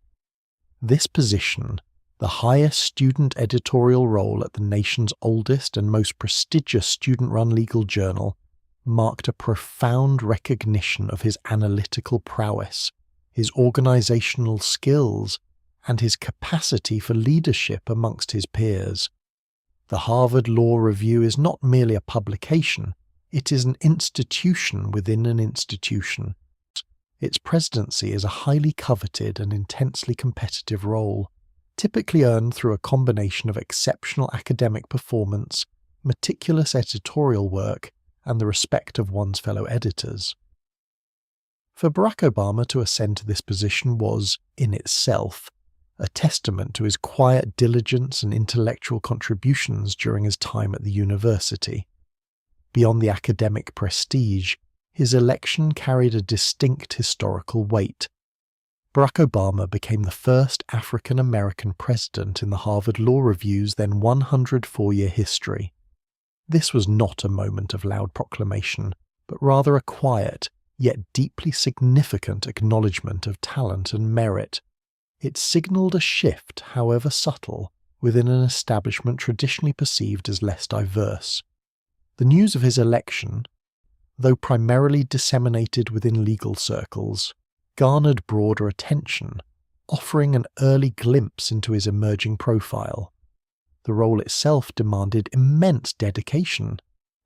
Speaker 1: This position, the highest student editorial role at the nation's oldest and most prestigious student-run legal journal, marked a profound recognition of his analytical prowess, his organizational skills, and his capacity for leadership amongst his peers. The Harvard Law Review is not merely a publication, it is an institution within an institution. Its presidency is a highly coveted and intensely competitive role, typically earned through a combination of exceptional academic performance, meticulous editorial work, and the respect of one's fellow editors. For Barack Obama to ascend to this position was, in itself, a testament to his quiet diligence and intellectual contributions during his time at the university. Beyond the academic prestige, his election carried a distinct historical weight. Barack Obama became the first African-American president in the Harvard Law Review's then 104-year history. This was not a moment of loud proclamation, but rather a quiet, yet deeply significant acknowledgement of talent and merit. It signalled a shift, however subtle, within an establishment traditionally perceived as less diverse. The news of his election, though primarily disseminated within legal circles, garnered broader attention, offering an early glimpse into his emerging profile. The role itself demanded immense dedication,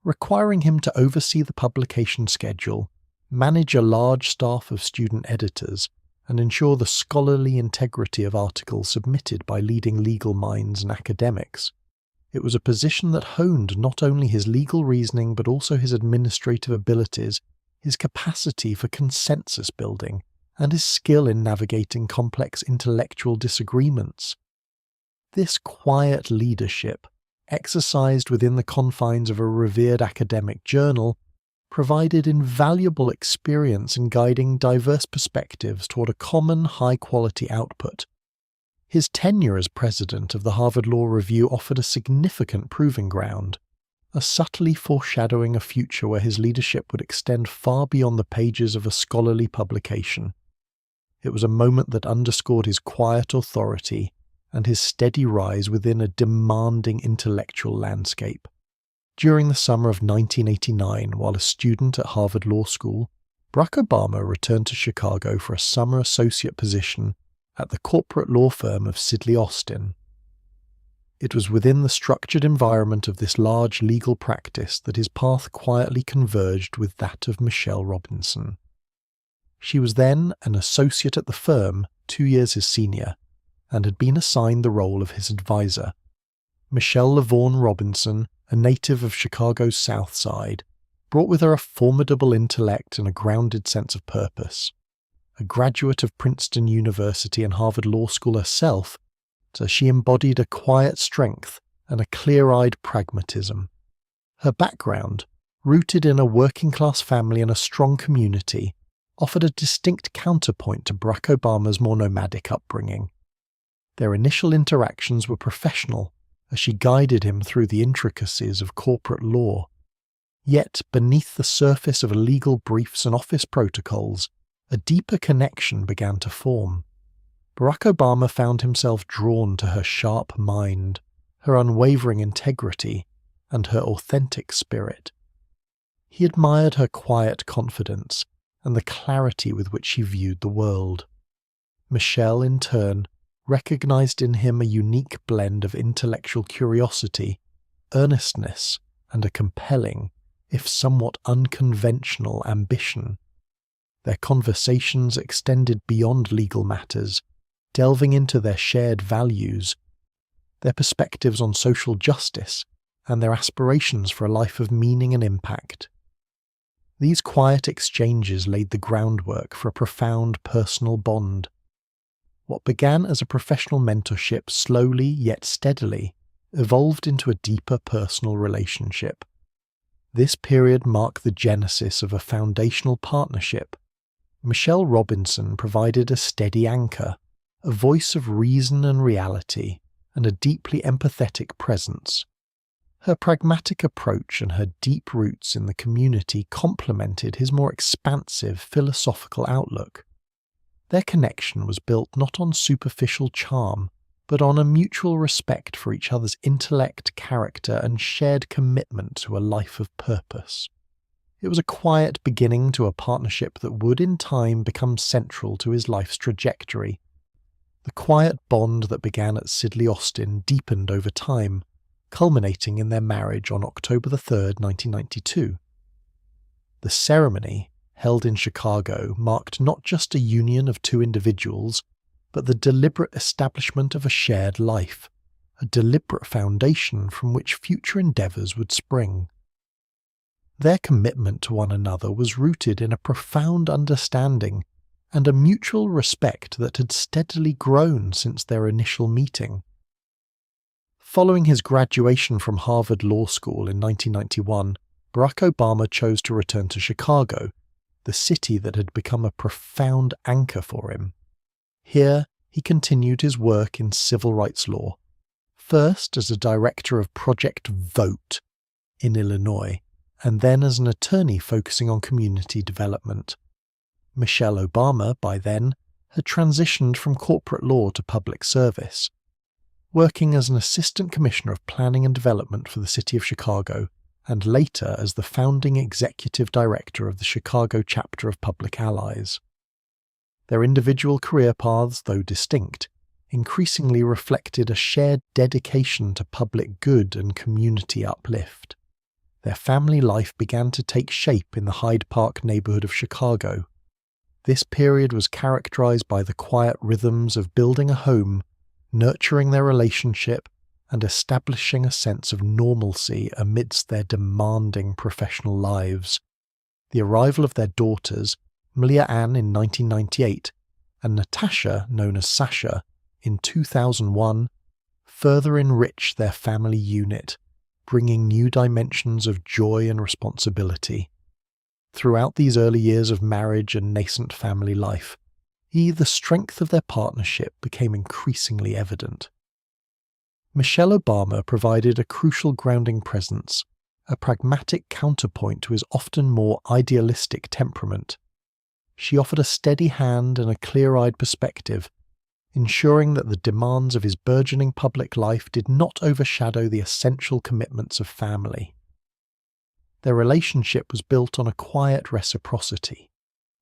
Speaker 1: requiring him to oversee the publication schedule, manage a large staff of student editors, and ensure the scholarly integrity of articles submitted by leading legal minds and academics. It was a position that honed not only his legal reasoning but also his administrative abilities, his capacity for consensus building, and his skill in navigating complex intellectual disagreements. This quiet leadership, exercised within the confines of a revered academic journal, provided invaluable experience in guiding diverse perspectives toward a common high-quality output. His tenure as president of the Harvard Law Review offered a significant proving ground, a subtly foreshadowing a future where his leadership would extend far beyond the pages of a scholarly publication. It was a moment that underscored his quiet authority and his steady rise within a demanding intellectual landscape. During the summer of 1989, while a student at Harvard Law School, Barack Obama returned to Chicago for a summer associate position at the corporate law firm of Sidley Austin. It was within the structured environment of this large legal practice that his path quietly converged with that of Michelle Robinson. She was then an associate at the firm, 2 years his senior, and had been assigned the role of his advisor. Michelle LaVaughn Robinson, a native of Chicago's South Side, brought with her a formidable intellect and a grounded sense of purpose. A graduate of Princeton University and Harvard Law School herself, so she embodied a quiet strength and a clear-eyed pragmatism. Her background, rooted in a working-class family and a strong community, offered a distinct counterpoint to Barack Obama's more nomadic upbringing. Their initial interactions were professional, as she guided him through the intricacies of corporate law. Yet, beneath the surface of legal briefs and office protocols, a deeper connection began to form. Barack Obama found himself drawn to her sharp mind, her unwavering integrity, and her authentic spirit. He admired her quiet confidence and the clarity with which she viewed the world. Michelle, in turn, recognized in him a unique blend of intellectual curiosity, earnestness, and a compelling, if somewhat unconventional, ambition. Their conversations extended beyond legal matters, delving into their shared values, their perspectives on social justice, and their aspirations for a life of meaning and impact. These quiet exchanges laid the groundwork for a profound personal bond. What began as a professional mentorship slowly yet steadily evolved into a deeper personal relationship. This period marked the genesis of a foundational partnership. Michelle Robinson provided a steady anchor, a voice of reason and reality, and a deeply empathetic presence. Her pragmatic approach and her deep roots in the community complemented his more expansive philosophical outlook. Their connection was built not on superficial charm, but on a mutual respect for each other's intellect, character, and shared commitment to a life of purpose. It was a quiet beginning to a partnership that would in time become central to his life's trajectory. The quiet bond that began at Sidley Austin deepened over time, culminating in their marriage on October 3, 1992. The ceremony, held in Chicago, marked not just a union of two individuals, but the deliberate establishment of a shared life, a deliberate foundation from which future endeavours would spring. Their commitment to one another was rooted in a profound understanding and a mutual respect that had steadily grown since their initial meeting. Following his graduation from Harvard Law School in 1991, Barack Obama chose to return to Chicago, the city that had become a profound anchor for him. Here, he continued his work in civil rights law, first as a director of Project Vote in Illinois, and then as an attorney focusing on community development. Michelle Obama, by then, had transitioned from corporate law to public service, working as an assistant commissioner of planning and development for the city of Chicago, and later as the founding executive director of the Chicago chapter of Public Allies. Their individual career paths, though distinct, increasingly reflected a shared dedication to public good and community uplift. Their family life began to take shape in the Hyde Park neighborhood of Chicago. This period was characterized by the quiet rhythms of building a home, nurturing their relationship, and establishing a sense of normalcy amidst their demanding professional lives. The arrival of their daughters, Malia Ann in 1998 and Natasha, known as Sasha, in 2001, further enriched their family unit, bringing new dimensions of joy and responsibility. Throughout these early years of marriage and nascent family life, the strength of their partnership became increasingly evident. Michelle Obama provided a crucial grounding presence, a pragmatic counterpoint to his often more idealistic temperament. She offered a steady hand and a clear-eyed perspective, ensuring that the demands of his burgeoning public life did not overshadow the essential commitments of family. Their relationship was built on a quiet reciprocity,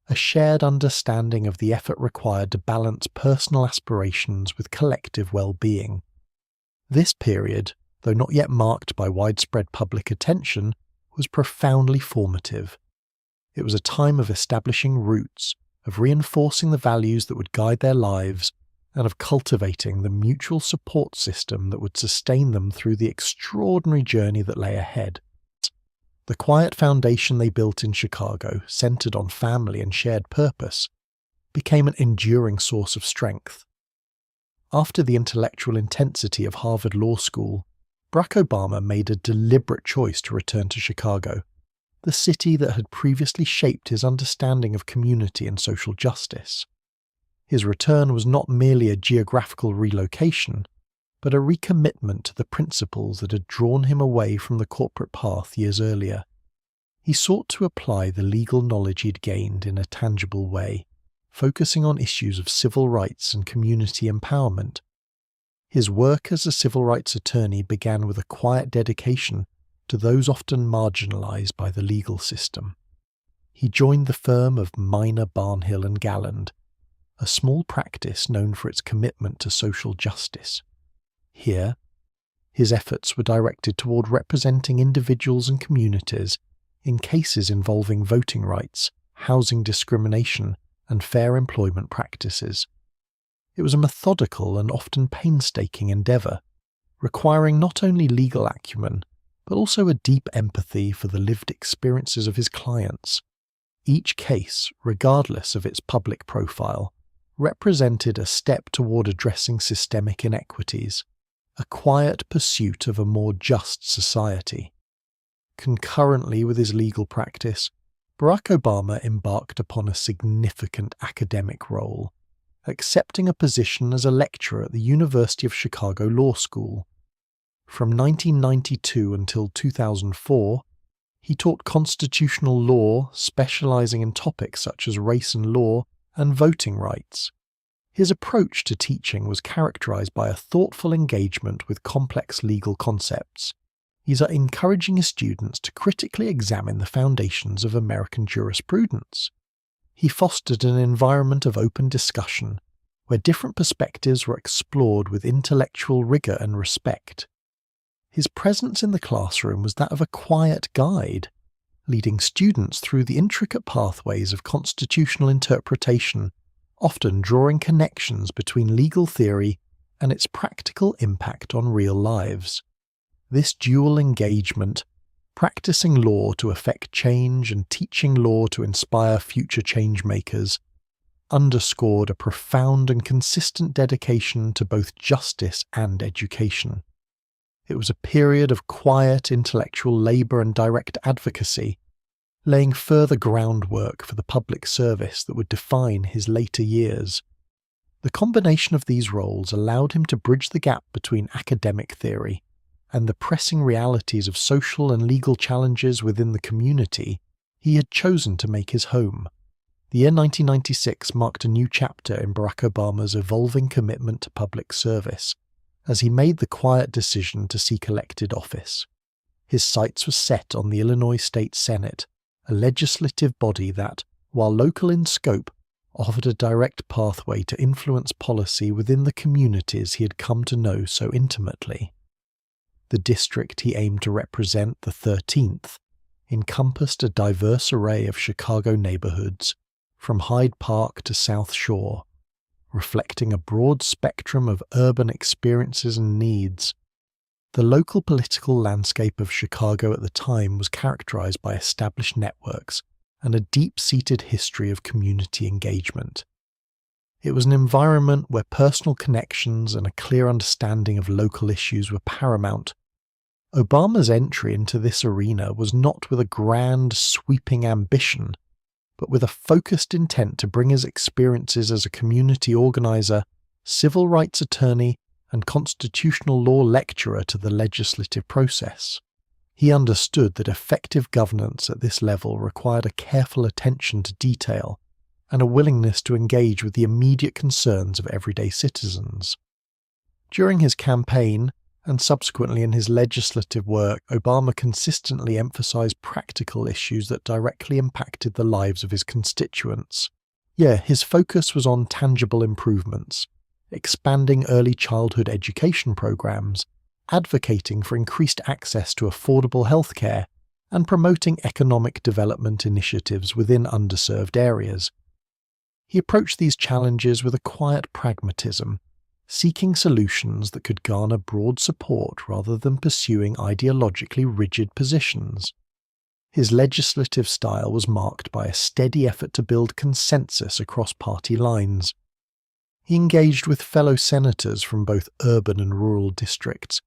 Speaker 1: a shared understanding of the effort required to balance personal aspirations with collective well-being. This period, though not yet marked by widespread public attention, was profoundly formative. It was a time of establishing roots, of reinforcing the values that would guide their lives, and of cultivating the mutual support system that would sustain them through the extraordinary journey that lay ahead. The quiet foundation they built in Chicago, centered on family and shared purpose, became an enduring source of strength. After the intellectual intensity of Harvard Law School, Barack Obama made a deliberate choice to return to Chicago, the city that had previously shaped his understanding of community and social justice. His return was not merely a geographical relocation, but a recommitment to the principles that had drawn him away from the corporate path years earlier. He sought to apply the legal knowledge he'd gained in a tangible way, focusing on issues of civil rights and community empowerment. His work as a civil rights attorney began with a quiet dedication to those often marginalized by the legal system. He joined the firm of Minor, Barnhill and Galland, a small practice known for its commitment to social justice. Here, his efforts were directed toward representing individuals and communities in cases involving voting rights, housing discrimination, and fair employment practices. It was a methodical and often painstaking endeavour, requiring not only legal acumen, but also a deep empathy for the lived experiences of his clients. Each case, regardless of its public profile, represented a step toward addressing systemic inequities, a quiet pursuit of a more just society. Concurrently with his legal practice, Barack Obama embarked upon a significant academic role, accepting a position as a lecturer at the University of Chicago Law School. From 1992 until 2004, he taught constitutional law, specializing in topics such as race and law and voting rights. His approach to teaching was characterized by a thoughtful engagement with complex legal concepts. He's encouraging his students to critically examine the foundations of American jurisprudence. He fostered an environment of open discussion, where different perspectives were explored with intellectual rigor and respect. His presence in the classroom was that of a quiet guide, leading students through the intricate pathways of constitutional interpretation, often drawing connections between legal theory and its practical impact on real lives. This dual engagement, practicing law to effect change and teaching law to inspire future change-makers, underscored a profound and consistent dedication to both justice and education. It was a period of quiet intellectual labour and direct advocacy, laying further groundwork for the public service that would define his later years. The combination of these roles allowed him to bridge the gap between academic theory and the pressing realities of social and legal challenges within the community he had chosen to make his home. The year 1996 marked a new chapter in Barack Obama's evolving commitment to public service, as he made the quiet decision to seek elected office. His sights were set on the Illinois State Senate, a legislative body that, while local in scope, offered a direct pathway to influence policy within the communities he had come to know so intimately. The district he aimed to represent, the 13th, encompassed a diverse array of Chicago neighborhoods, from Hyde Park to South Shore, reflecting a broad spectrum of urban experiences and needs. The local political landscape of Chicago at the time was characterized by established networks and a deep-seated history of community engagement. It was an environment where personal connections and a clear understanding of local issues were paramount. Obama's entry into this arena was not with a grand, sweeping ambition, but with a focused intent to bring his experiences as a community organizer, civil rights attorney, and constitutional law lecturer to the legislative process. He understood that effective governance at this level required a careful attention to detail and a willingness to engage with the immediate concerns of everyday citizens. During his campaign, and subsequently in his legislative work, Obama consistently emphasized practical issues that directly impacted the lives of his constituents. His focus was on tangible improvements, expanding early childhood education programs, advocating for increased access to affordable healthcare, and promoting economic development initiatives within underserved areas. He approached these challenges with a quiet pragmatism, seeking solutions that could garner broad support rather than pursuing ideologically rigid positions. His legislative style was marked by a steady effort to build consensus across party lines. He engaged with fellow senators from both urban and rural districts,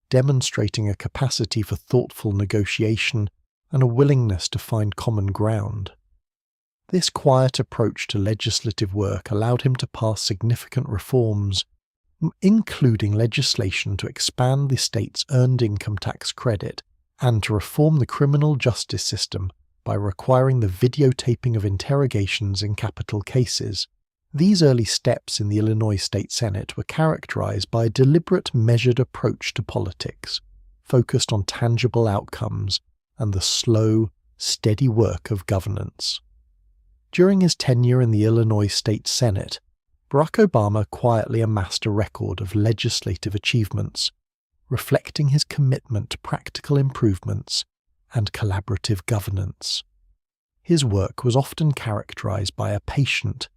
Speaker 1: demonstrating a capacity for thoughtful negotiation and a willingness to find common ground. This quiet approach to legislative work allowed him to pass significant reforms, including legislation to expand the state's earned income tax credit and to reform the criminal justice system by requiring the videotaping of interrogations in capital cases. These early steps in the Illinois State Senate were characterized by a deliberate, measured approach to politics, focused on tangible outcomes and the slow, steady work of governance. During his tenure in the Illinois State Senate, Barack Obama quietly amassed a record of legislative achievements, reflecting his commitment to practical improvements and collaborative governance. His work was often characterized by a patient,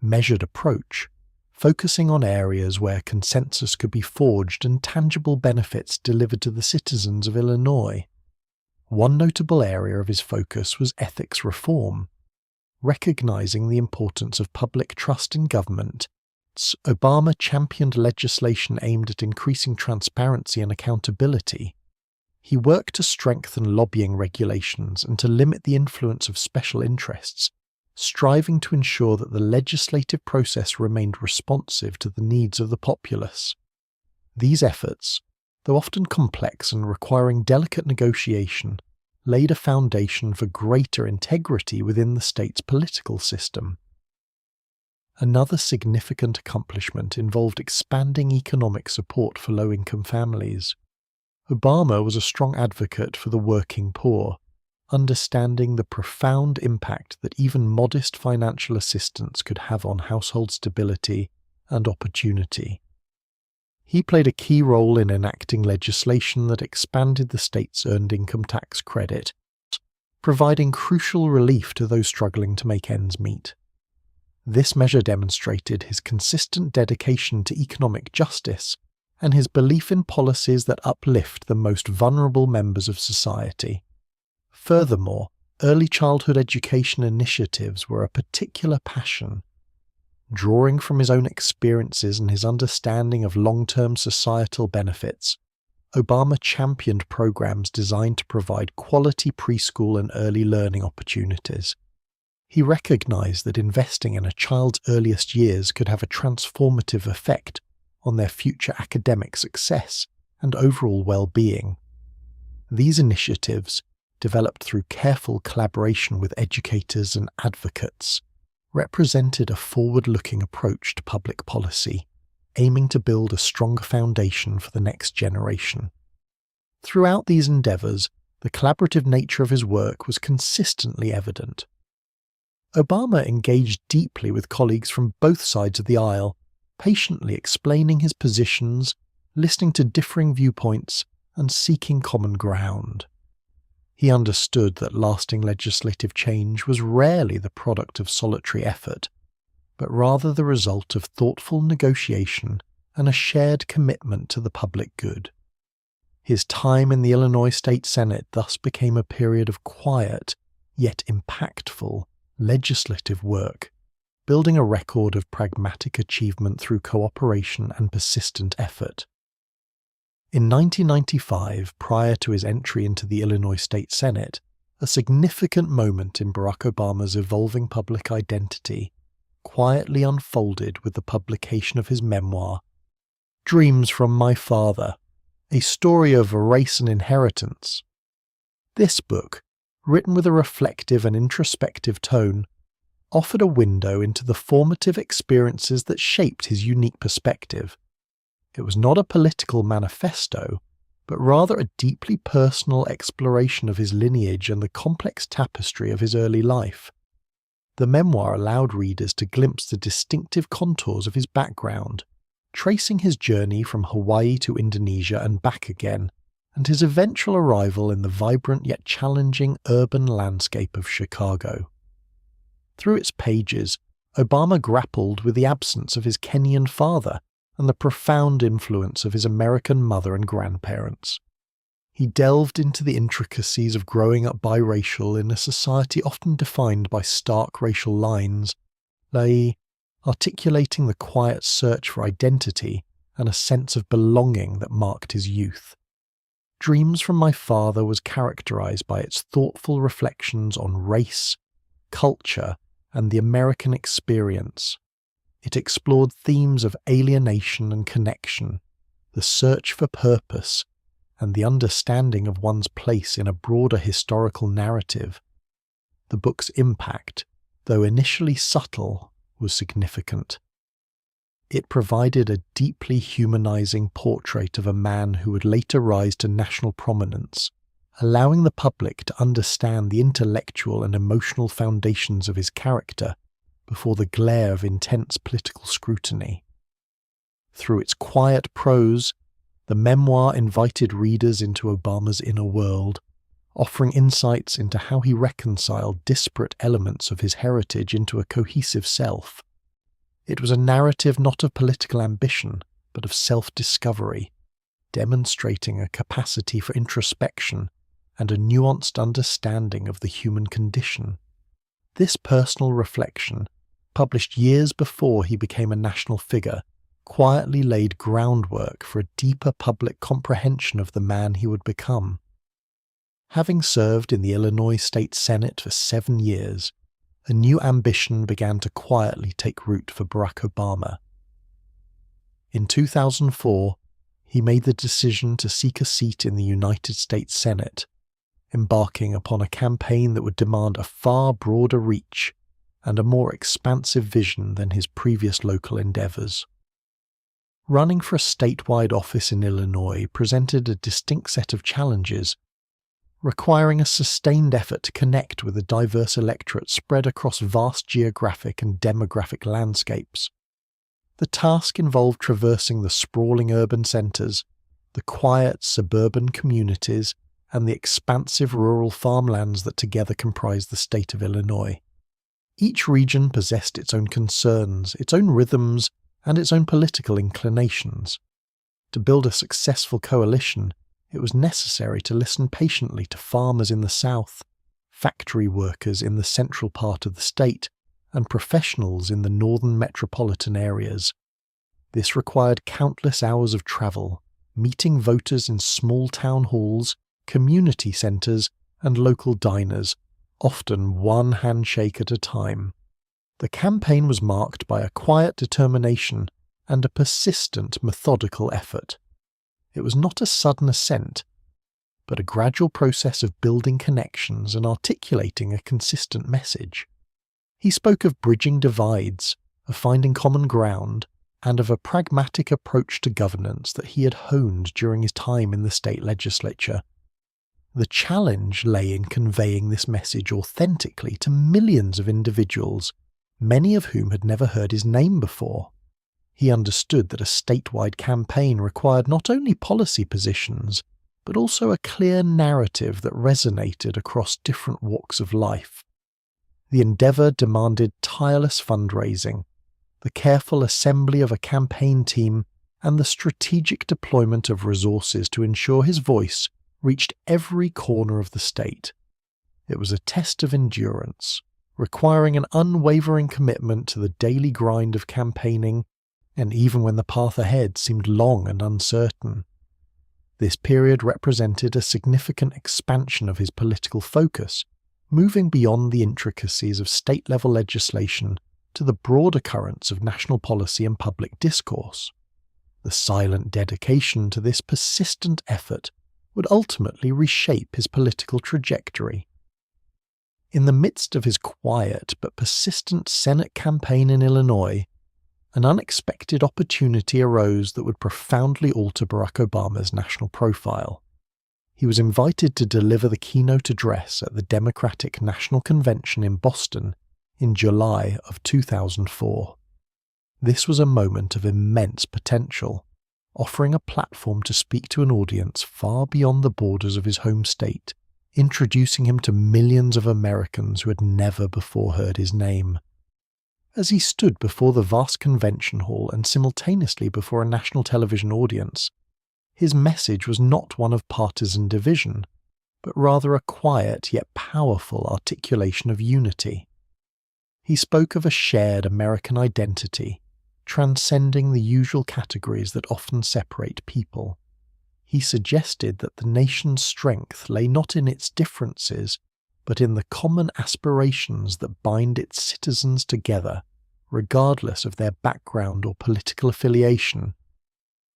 Speaker 1: measured approach, focusing on areas where consensus could be forged and tangible benefits delivered to the citizens of Illinois. One notable area of his focus was ethics reform. Recognizing the importance of public trust in government, Obama championed legislation aimed at increasing transparency and accountability. He worked to strengthen lobbying regulations and to limit the influence of special interests, striving to ensure that the legislative process remained responsive to the needs of the populace. These efforts, though often complex and requiring delicate negotiation, laid a foundation for greater integrity within the state's political system. Another significant accomplishment involved expanding economic support for low-income families. Obama was a strong advocate for the working poor, understanding the profound impact that even modest financial assistance could have on household stability and opportunity. He played a key role in enacting legislation that expanded the state's earned income tax credit, providing crucial relief to those struggling to make ends meet. This measure demonstrated his consistent dedication to economic justice and his belief in policies that uplift the most vulnerable members of society. Furthermore, early childhood education initiatives were a particular passion. Drawing from his own experiences and his understanding of long-term societal benefits, Obama championed programs designed to provide quality preschool and early learning opportunities. He recognized that investing in a child's earliest years could have a transformative effect on their future academic success and overall well-being. These initiatives, developed through careful collaboration with educators and advocates, represented a forward-looking approach to public policy, aiming to build a stronger foundation for the next generation. Throughout these endeavors, the collaborative nature of his work was consistently evident. Obama engaged deeply with colleagues from both sides of the aisle, patiently explaining his positions, listening to differing viewpoints, and seeking common ground. He understood that lasting legislative change was rarely the product of solitary effort, but rather the result of thoughtful negotiation and a shared commitment to the public good. His time in the Illinois State Senate thus became a period of quiet, yet impactful, legislative work, building a record of pragmatic achievement through cooperation and persistent effort. In 1995, prior to his entry into the Illinois State Senate, a significant moment in Barack Obama's evolving public identity quietly unfolded with the publication of his memoir, Dreams from My Father, A Story of Race and Inheritance. This book, written with a reflective and introspective tone, offered a window into the formative experiences that shaped his unique perspective. It was not a political manifesto, but rather a deeply personal exploration of his lineage and the complex tapestry of his early life. The memoir allowed readers to glimpse the distinctive contours of his background, tracing his journey from Hawaii to Indonesia and back again, and his eventual arrival in the vibrant yet challenging urban landscape of Chicago. Through its pages, Obama grappled with the absence of his Kenyan father and the profound influence of his American mother and grandparents. He delved into the intricacies of growing up biracial in a society often defined by stark racial lines, articulating the quiet search for identity and a sense of belonging that marked his youth. Dreams from My Father was characterized by its thoughtful reflections on race, culture, and the American experience. It explored themes of alienation and connection, the search for purpose, and the understanding of one's place in a broader historical narrative. The book's impact, though initially subtle, was significant. It provided a deeply humanizing portrait of a man who would later rise to national prominence, allowing the public to understand the intellectual and emotional foundations of his character before the glare of intense political scrutiny. Through its quiet prose, the memoir invited readers into Obama's inner world, offering insights into how he reconciled disparate elements of his heritage into a cohesive self. It was a narrative not of political ambition, but of self-discovery, demonstrating a capacity for introspection and a nuanced understanding of the human condition. This personal reflection, published years before he became a national figure, quietly laid groundwork for a deeper public comprehension of the man he would become. Having served in the Illinois State Senate for 7 years, a new ambition began to quietly take root for Barack Obama. In 2004, he made the decision to seek a seat in the United States Senate, embarking upon a campaign that would demand a far broader reach and a more expansive vision than his previous local endeavours. Running for a statewide office in Illinois presented a distinct set of challenges, requiring a sustained effort to connect with a diverse electorate spread across vast geographic and demographic landscapes. The task involved traversing the sprawling urban centres, the quiet suburban communities, and the expansive rural farmlands that together comprise the state of Illinois. Each region possessed its own concerns, its own rhythms, and its own political inclinations. To build a successful coalition, it was necessary to listen patiently to farmers in the south, factory workers in the central part of the state, and professionals in the northern metropolitan areas. This required countless hours of travel, meeting voters in small town halls, community centres, and local diners, often one handshake at a time. The campaign was marked by a quiet determination and a persistent, methodical effort. It was not a sudden ascent, but a gradual process of building connections and articulating a consistent message. He spoke of bridging divides, of finding common ground, and of a pragmatic approach to governance that he had honed during his time in the state legislature. The challenge lay in conveying this message authentically to millions of individuals, many of whom had never heard his name before. He understood that a statewide campaign required not only policy positions, but also a clear narrative that resonated across different walks of life. The endeavour demanded tireless fundraising, the careful assembly of a campaign team, and the strategic deployment of resources to ensure his voice reached every corner of the state. It was a test of endurance, requiring an unwavering commitment to the daily grind of campaigning, and even when the path ahead seemed long and uncertain. This period represented a significant expansion of his political focus, moving beyond the intricacies of state-level legislation to the broader currents of national policy and public discourse. The silent dedication to this persistent effort would ultimately reshape his political trajectory. In the midst of his quiet but persistent Senate campaign in Illinois, an unexpected opportunity arose that would profoundly alter Barack Obama's national profile. He was invited to deliver the keynote address at the Democratic National Convention in Boston in July of 2004. This was a moment of immense potential, offering a platform to speak to an audience far beyond the borders of his home state, introducing him to millions of Americans who had never before heard his name. As he stood before the vast convention hall and simultaneously before a national television audience, his message was not one of partisan division, but rather a quiet yet powerful articulation of unity. He spoke of a shared American identity, transcending the usual categories that often separate people. He suggested that the nation's strength lay not in its differences, but in the common aspirations that bind its citizens together, regardless of their background or political affiliation.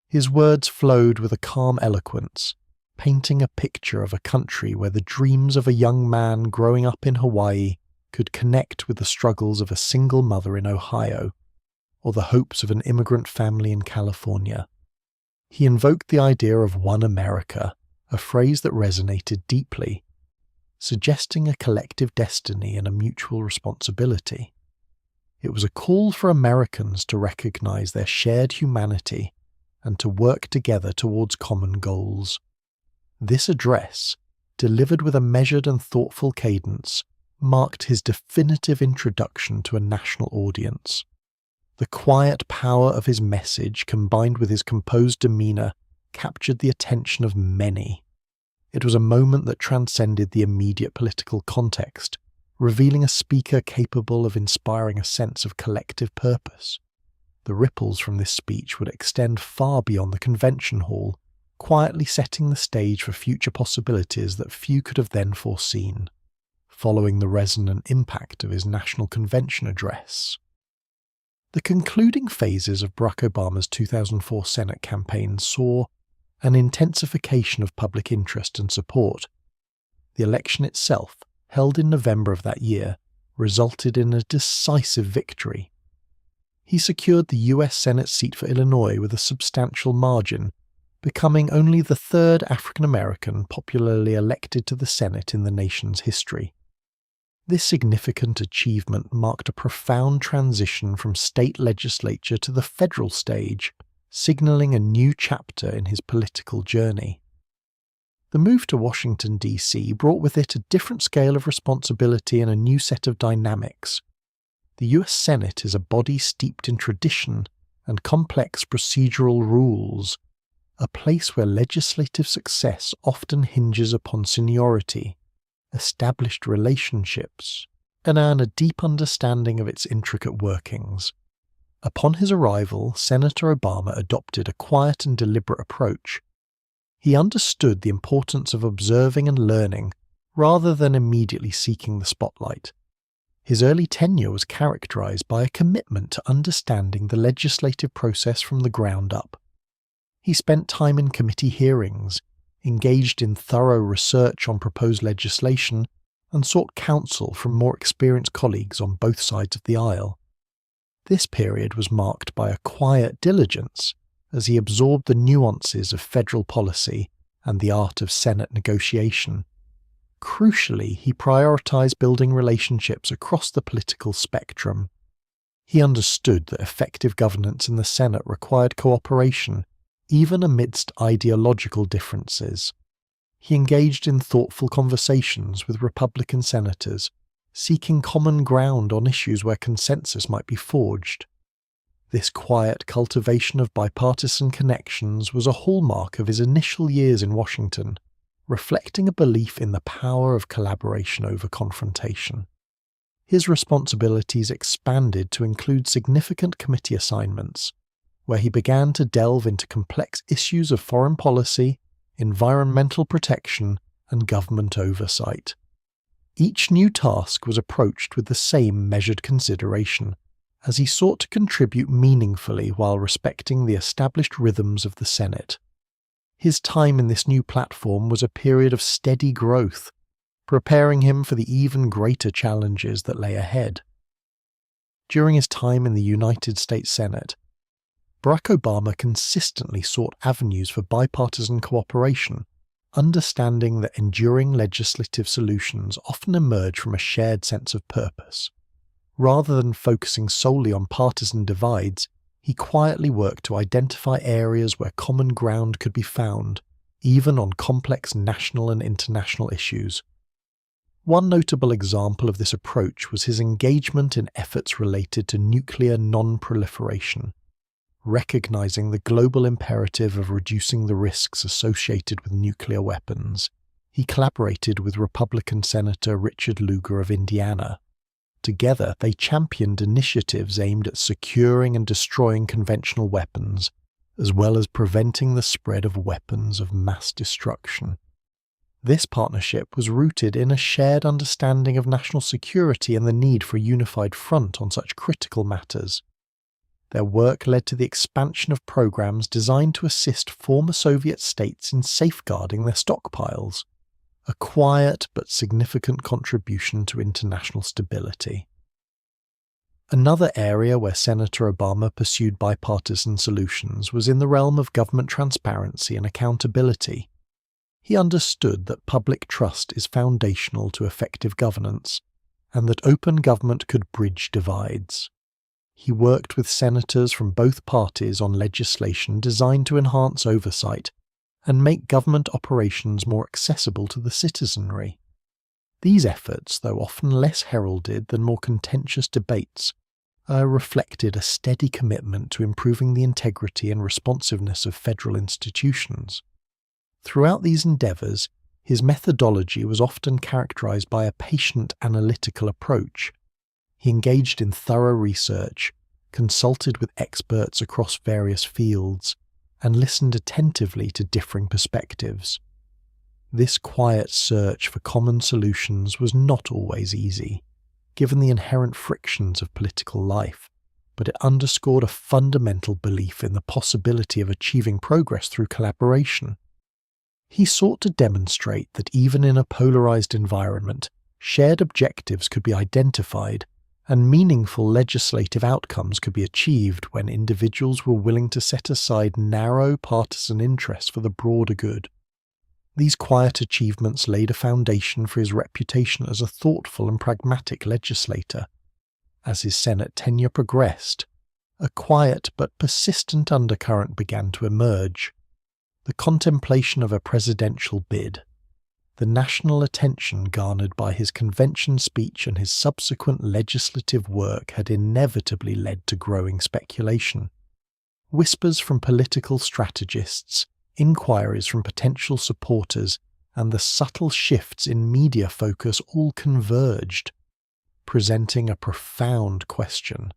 Speaker 1: His words flowed with a calm eloquence, painting a picture of a country where the dreams of a young man growing up in Hawaii could connect with the struggles of a single mother in Ohio, or the hopes of an immigrant family in California. He invoked the idea of one America, a phrase that resonated deeply, suggesting a collective destiny and a mutual responsibility. It was a call for Americans to recognize their shared humanity and to work together towards common goals. This address, delivered with a measured and thoughtful cadence, marked his definitive introduction to a national audience. The quiet power of his message, combined with his composed demeanor, captured the attention of many. It was a moment that transcended the immediate political context, revealing a speaker capable of inspiring a sense of collective purpose. The ripples from this speech would extend far beyond the convention hall, quietly setting the stage for future possibilities that few could have then foreseen, following the resonant impact of his national convention address. The concluding phases of Barack Obama's 2004 Senate campaign saw an intensification of public interest and support. The election itself, held in November of that year, resulted in a decisive victory. He secured the U.S. Senate seat for Illinois with a substantial margin, becoming only the third African American popularly elected to the Senate in the nation's history. This significant achievement marked a profound transition from state legislature to the federal stage, signaling a new chapter in his political journey. The move to Washington, D.C. brought with it a different scale of responsibility and a new set of dynamics. The U.S. Senate is a body steeped in tradition and complex procedural rules, a place where legislative success often hinges upon seniority, established relationships, and a deep understanding of its intricate workings. Upon his arrival, Senator Obama adopted a quiet and deliberate approach. He understood the importance of observing and learning, rather than immediately seeking the spotlight. His early tenure was characterized by a commitment to understanding the legislative process from the ground up. He spent time in committee hearings, engaged in thorough research on proposed legislation, and sought counsel from more experienced colleagues on both sides of the aisle. This period was marked by a quiet diligence as he absorbed the nuances of federal policy and the art of Senate negotiation. Crucially, he prioritized building relationships across the political spectrum. He understood that effective governance in the Senate required cooperation, even amidst ideological differences. He engaged in thoughtful conversations with Republican senators, seeking common ground on issues where consensus might be forged. This quiet cultivation of bipartisan connections was a hallmark of his initial years in Washington, reflecting a belief in the power of collaboration over confrontation. His responsibilities expanded to include significant committee assignments, where he began to delve into complex issues of foreign policy, environmental protection, and government oversight. Each new task was approached with the same measured consideration, as he sought to contribute meaningfully while respecting the established rhythms of the Senate. His time in this new platform was a period of steady growth, preparing him for the even greater challenges that lay ahead. During his time in the United States Senate, Barack Obama consistently sought avenues for bipartisan cooperation, understanding that enduring legislative solutions often emerge from a shared sense of purpose. Rather than focusing solely on partisan divides, he quietly worked to identify areas where common ground could be found, even on complex national and international issues. One notable example of this approach was his engagement in efforts related to nuclear non-proliferation. Recognizing the global imperative of reducing the risks associated with nuclear weapons, he collaborated with Republican Senator Richard Lugar of Indiana. Together, they championed initiatives aimed at securing and destroying conventional weapons, as well as preventing the spread of weapons of mass destruction. This partnership was rooted in a shared understanding of national security and the need for a unified front on such critical matters. Their work led to the expansion of programs designed to assist former Soviet states in safeguarding their stockpiles, a quiet but significant contribution to international stability. Another area where Senator Obama pursued bipartisan solutions was in the realm of government transparency and accountability. He understood that public trust is foundational to effective governance, and that open government could bridge divides. He worked with senators from both parties on legislation designed to enhance oversight and make government operations more accessible to the citizenry. These efforts, though often less heralded than more contentious debates, reflected a steady commitment to improving the integrity and responsiveness of federal institutions. Throughout these endeavours, his methodology was often characterised by a patient analytical approach. He engaged in thorough research, consulted with experts across various fields, and listened attentively to differing perspectives. This quiet search for common solutions was not always easy, given the inherent frictions of political life, but it underscored a fundamental belief in the possibility of achieving progress through collaboration. He sought to demonstrate that even in a polarized environment, shared objectives could be identified and meaningful legislative outcomes could be achieved when individuals were willing to set aside narrow partisan interests for the broader good. These quiet achievements laid a foundation for his reputation as a thoughtful and pragmatic legislator. As his Senate tenure progressed, a quiet but persistent undercurrent began to emerge. The contemplation of a presidential bid, the national attention garnered by his convention speech and his subsequent legislative work had inevitably led to growing speculation. Whispers from political strategists, inquiries from potential supporters, and the subtle shifts in media focus all converged, presenting a profound question.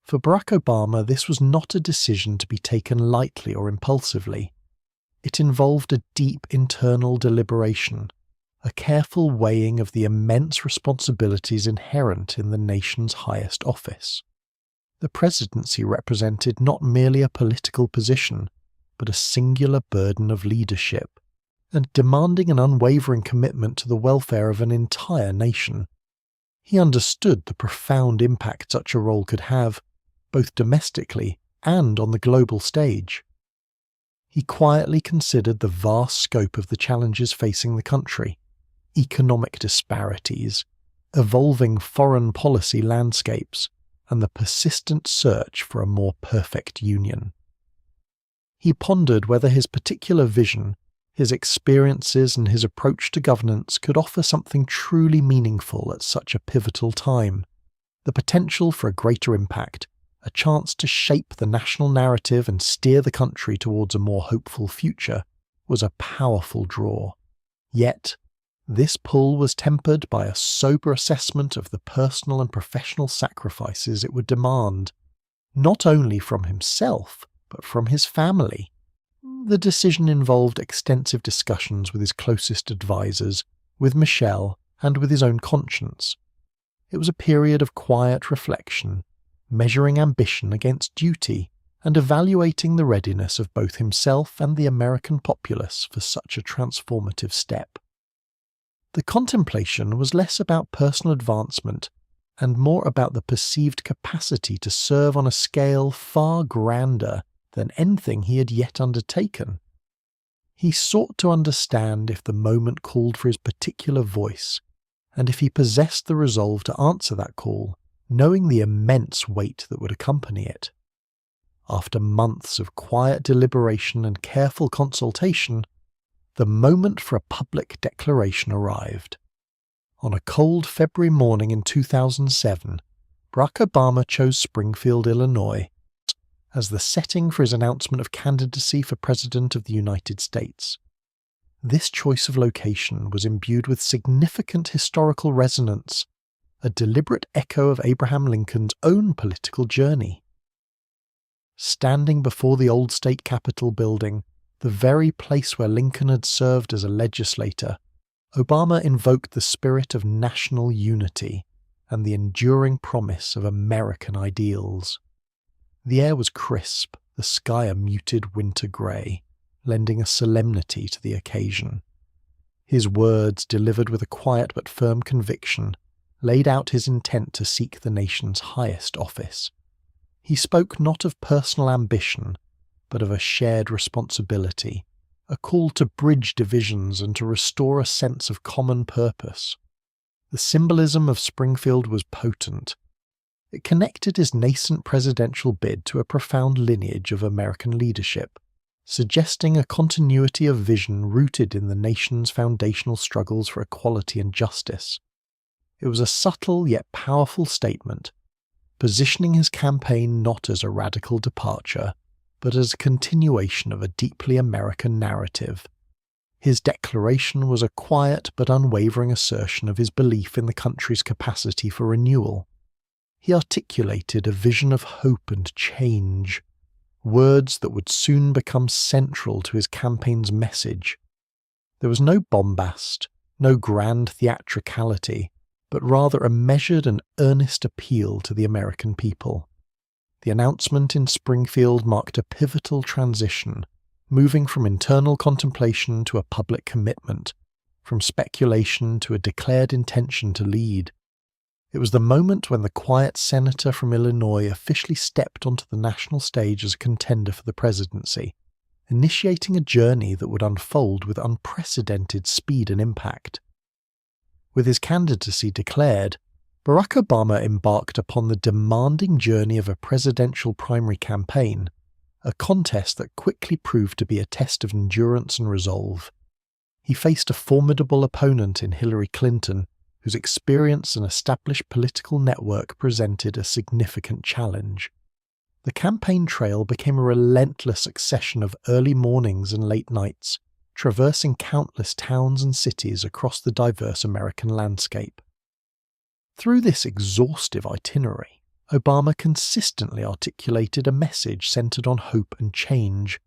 Speaker 1: For Barack Obama, this was not a decision to be taken lightly or impulsively. It involved a deep internal deliberation, a careful weighing of the immense responsibilities inherent in the nation's highest office. The presidency represented not merely a political position, but a singular burden of leadership, and demanding an unwavering commitment to the welfare of an entire nation. He understood the profound impact such a role could have, both domestically and on the global stage. He quietly considered the vast scope of the challenges facing the country: economic disparities, evolving foreign policy landscapes, and the persistent search for a more perfect union. He pondered whether his particular vision, his experiences, and his approach to governance could offer something truly meaningful at such a pivotal time. The potential for a greater impact, a chance to shape the national narrative and steer the country towards a more hopeful future, was a powerful draw. Yet, this pull was tempered by a sober assessment of the personal and professional sacrifices it would demand, not only from himself, but from his family. The decision involved extensive discussions with his closest advisors, with Michelle, and with his own conscience. It was a period of quiet reflection, measuring ambition against duty, and evaluating the readiness of both himself and the American populace for such a transformative step. The contemplation was less about personal advancement and more about the perceived capacity to serve on a scale far grander than anything he had yet undertaken. He sought to understand if the moment called for his particular voice, and if he possessed the resolve to answer that call, knowing the immense weight that would accompany it. After months of quiet deliberation and careful consultation, the moment for a public declaration arrived. On a cold February morning in 2007, Barack Obama chose Springfield, Illinois, as the setting for his announcement of candidacy for President of the United States. This choice of location was imbued with significant historical resonance, a deliberate echo of Abraham Lincoln's own political journey. Standing before the old state capitol building, the very place where Lincoln had served as a legislator, Obama invoked the spirit of national unity and the enduring promise of American ideals. The air was crisp, the sky a muted winter grey, lending a solemnity to the occasion. His words, delivered with a quiet but firm conviction, laid out his intent to seek the nation's highest office. He spoke not of personal ambition, but of a shared responsibility, a call to bridge divisions and to restore a sense of common purpose. The symbolism of Springfield was potent. It connected his nascent presidential bid to a profound lineage of American leadership, suggesting a continuity of vision rooted in the nation's foundational struggles for equality and justice. It was a subtle yet powerful statement, positioning his campaign not as a radical departure, but as a continuation of a deeply American narrative. His declaration was a quiet but unwavering assertion of his belief in the country's capacity for renewal. He articulated a vision of hope and change, words that would soon become central to his campaign's message. There was no bombast, no grand theatricality, but rather a measured and earnest appeal to the American people. The announcement in Springfield marked a pivotal transition, moving from internal contemplation to a public commitment, from speculation to a declared intention to lead. It was the moment when the quiet senator from Illinois officially stepped onto the national stage as a contender for the presidency, initiating a journey that would unfold with unprecedented speed and impact. With his candidacy declared, Barack Obama embarked upon the demanding journey of a presidential primary campaign, a contest that quickly proved to be a test of endurance and resolve. He faced a formidable opponent in Hillary Clinton, whose experience and established political network presented a significant challenge. The campaign trail became a relentless succession of early mornings and late nights, traversing countless towns and cities across the diverse American landscape. Through this exhaustive itinerary, Obama consistently articulated a message centered on hope and change,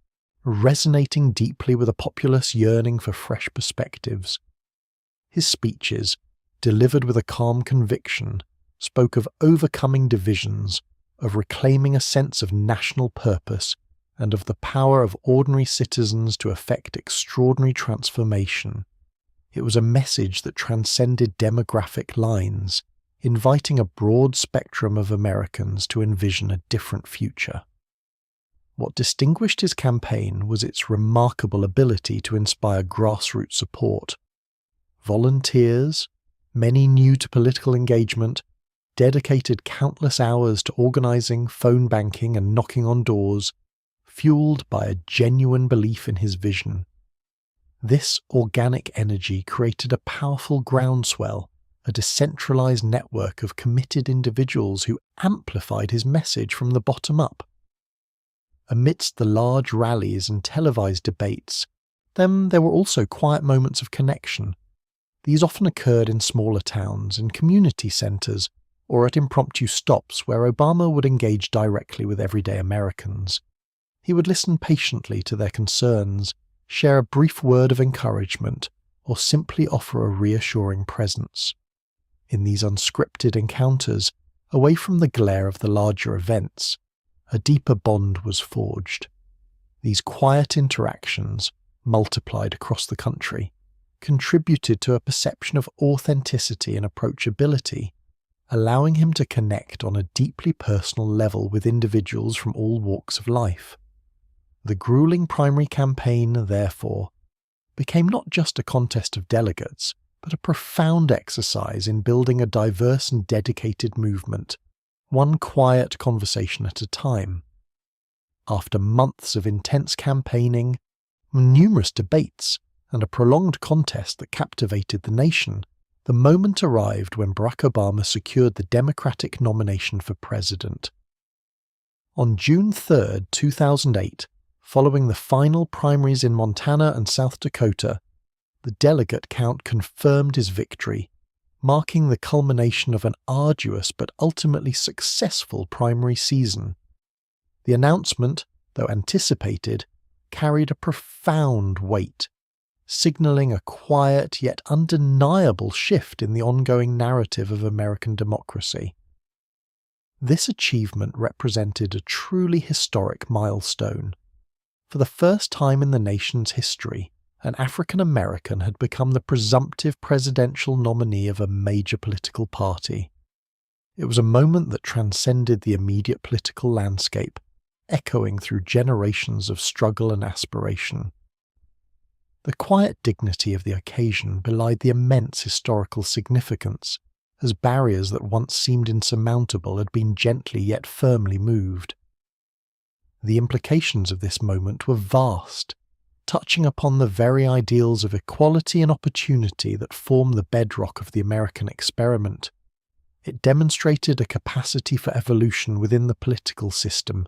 Speaker 1: resonating deeply with a populace yearning for fresh perspectives. His speeches, delivered with a calm conviction, spoke of overcoming divisions, of reclaiming a sense of national purpose, and of the power of ordinary citizens to effect extraordinary transformation. It was a message that transcended demographic lines, inviting a broad spectrum of Americans to envision a different future. What distinguished his campaign was its remarkable ability to inspire grassroots support. Volunteers, many new to political engagement, dedicated countless hours to organizing, phone banking, and knocking on doors, fueled by a genuine belief in his vision. This organic energy created a powerful groundswell, a decentralized network of committed individuals who amplified his message from the bottom up. Amidst the large rallies and televised debates, then there were also quiet moments of connection. These often occurred in smaller towns, in community centers, or at impromptu stops where Obama would engage directly with everyday Americans. He would listen patiently to their concerns, share a brief word of encouragement, or simply offer a reassuring presence. In these unscripted encounters, away from the glare of the larger events, a deeper bond was forged. These quiet interactions, multiplied across the country, contributed to a perception of authenticity and approachability, allowing him to connect on a deeply personal level with individuals from all walks of life. The grueling primary campaign, therefore, became not just a contest of delegates, but a profound exercise in building a diverse and dedicated movement, one quiet conversation at a time. After months of intense campaigning, numerous debates, and a prolonged contest that captivated the nation, the moment arrived when Barack Obama secured the Democratic nomination for president. On June 3, 2008, following the final primaries in Montana and South Dakota, the delegate count confirmed his victory, marking the culmination of an arduous but ultimately successful primary season. The announcement, though anticipated, carried a profound weight, signaling a quiet yet undeniable shift in the ongoing narrative of American democracy. This achievement represented a truly historic milestone. For the first time in the nation's history, an African American had become the presumptive presidential nominee of a major political party. It was a moment that transcended the immediate political landscape, echoing through generations of struggle and aspiration. The quiet dignity of the occasion belied the immense historical significance, as barriers that once seemed insurmountable had been gently yet firmly moved. The implications of this moment were vast, touching upon the very ideals of equality and opportunity that form the bedrock of the American experiment. It demonstrated a capacity for evolution within the political system,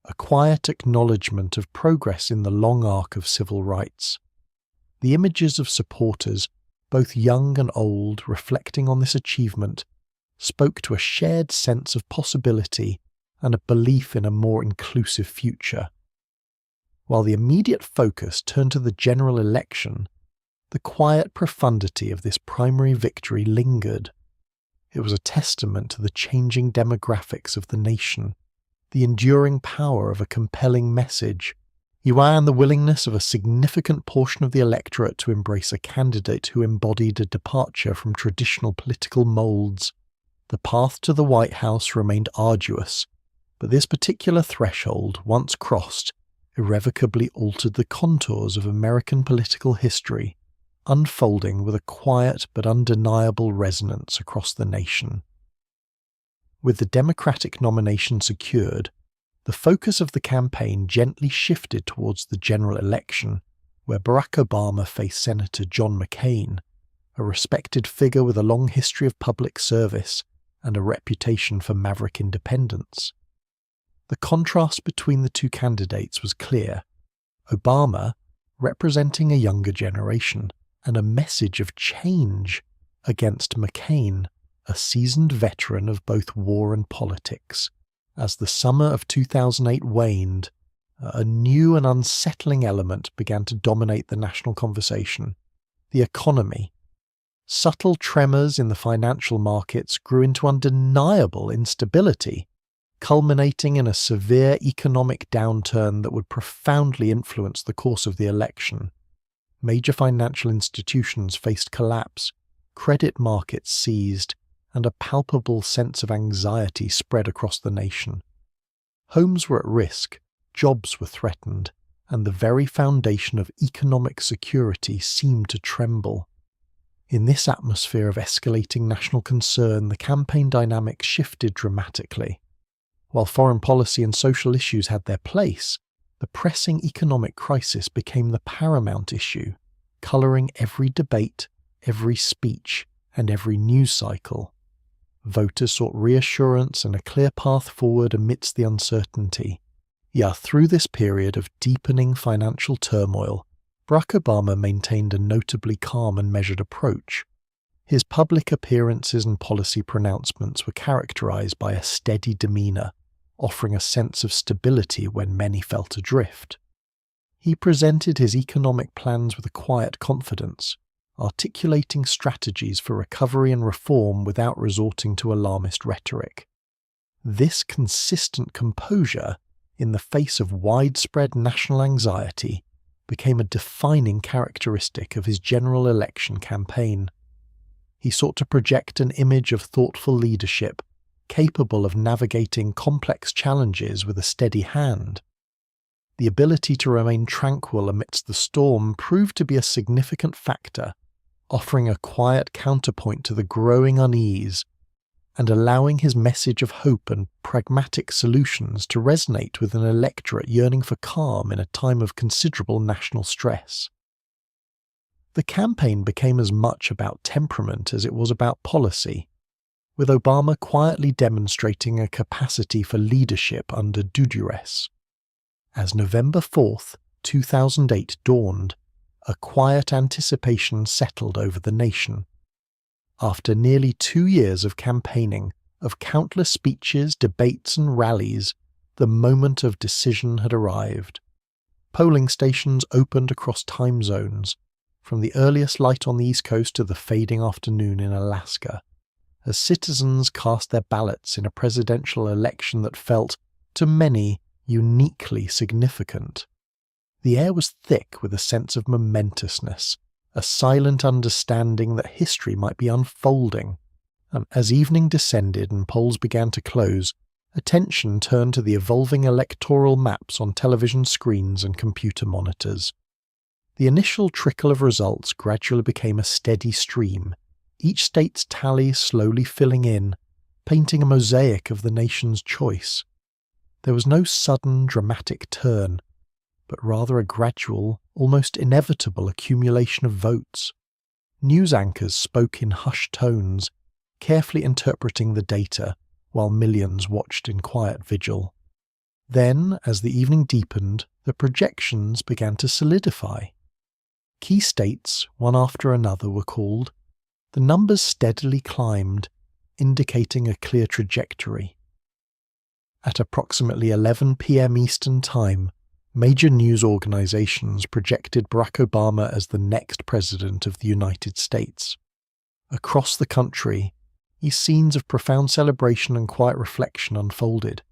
Speaker 1: a quiet acknowledgement of progress in the long arc of civil rights. The images of supporters, both young and old, reflecting on this achievement, spoke to a shared sense of possibility and a belief in a more inclusive future. While the immediate focus turned to the general election, the quiet profundity of this primary victory lingered. It was a testament to the changing demographics of the nation, the enduring power of a compelling message, and the willingness of a significant portion of the electorate to embrace a candidate who embodied a departure from traditional political molds. The path to the White House remained arduous, but this particular threshold, once crossed, irrevocably altered the contours of American political history, unfolding with a quiet but undeniable resonance across the nation. With the Democratic nomination secured, the focus of the campaign gently shifted towards the general election, where Barack Obama faced Senator John McCain, a respected figure with a long history of public service and a reputation for maverick independence. The contrast between the two candidates was clear. Obama, representing a younger generation and a message of change, against McCain, a seasoned veteran of both war and politics. As the summer of 2008 waned, a new and unsettling element began to dominate the national conversation: the economy. Subtle tremors in the financial markets grew into undeniable instability, culminating in a severe economic downturn that would profoundly influence the course of the election. Major financial institutions faced collapse, credit markets seized, and a palpable sense of anxiety spread across the nation. Homes were at risk, jobs were threatened, and the very foundation of economic security seemed to tremble. In this atmosphere of escalating national concern, the campaign dynamic shifted dramatically. While foreign policy and social issues had their place, the pressing economic crisis became the paramount issue, colouring every debate, every speech, and every news cycle. Voters sought reassurance and a clear path forward amidst the uncertainty. Yet through this period of deepening financial turmoil, Barack Obama maintained a notably calm and measured approach. His public appearances and policy pronouncements were characterized by a steady demeanor, offering a sense of stability when many felt adrift. He presented his economic plans with a quiet confidence, articulating strategies for recovery and reform without resorting to alarmist rhetoric. This consistent composure, in the face of widespread national anxiety, became a defining characteristic of his general election campaign. He sought to project an image of thoughtful leadership, capable of navigating complex challenges with a steady hand. The ability to remain tranquil amidst the storm proved to be a significant factor, offering a quiet counterpoint to the growing unease, and allowing his message of hope and pragmatic solutions to resonate with an electorate yearning for calm in a time of considerable national stress. The campaign became as much about temperament as it was about policy, with Obama quietly demonstrating a capacity for leadership under duress. As November 4th, 2008 dawned, a quiet anticipation settled over the nation. After nearly 2 years of campaigning, of countless speeches, debates and rallies, the moment of decision had arrived. Polling stations opened across time zones, from the earliest light on the East Coast to the fading afternoon in Alaska, as citizens cast their ballots in a presidential election that felt, to many, uniquely significant. The air was thick with a sense of momentousness, a silent understanding that history might be unfolding. And as evening descended and polls began to close, attention turned to the evolving electoral maps on television screens and computer monitors. The initial trickle of results gradually became a steady stream, each state's tally slowly filling in, painting a mosaic of the nation's choice. There was no sudden, dramatic turn, but rather a gradual, almost inevitable accumulation of votes. News anchors spoke in hushed tones, carefully interpreting the data, while millions watched in quiet vigil. Then, as the evening deepened, the projections began to solidify. Key states, one after another, were called. The numbers steadily climbed, indicating a clear trajectory. At approximately 11 p.m. Eastern Time, major news organizations projected Barack Obama as the next president of the United States. Across the country, these scenes of profound celebration and quiet reflection unfolded.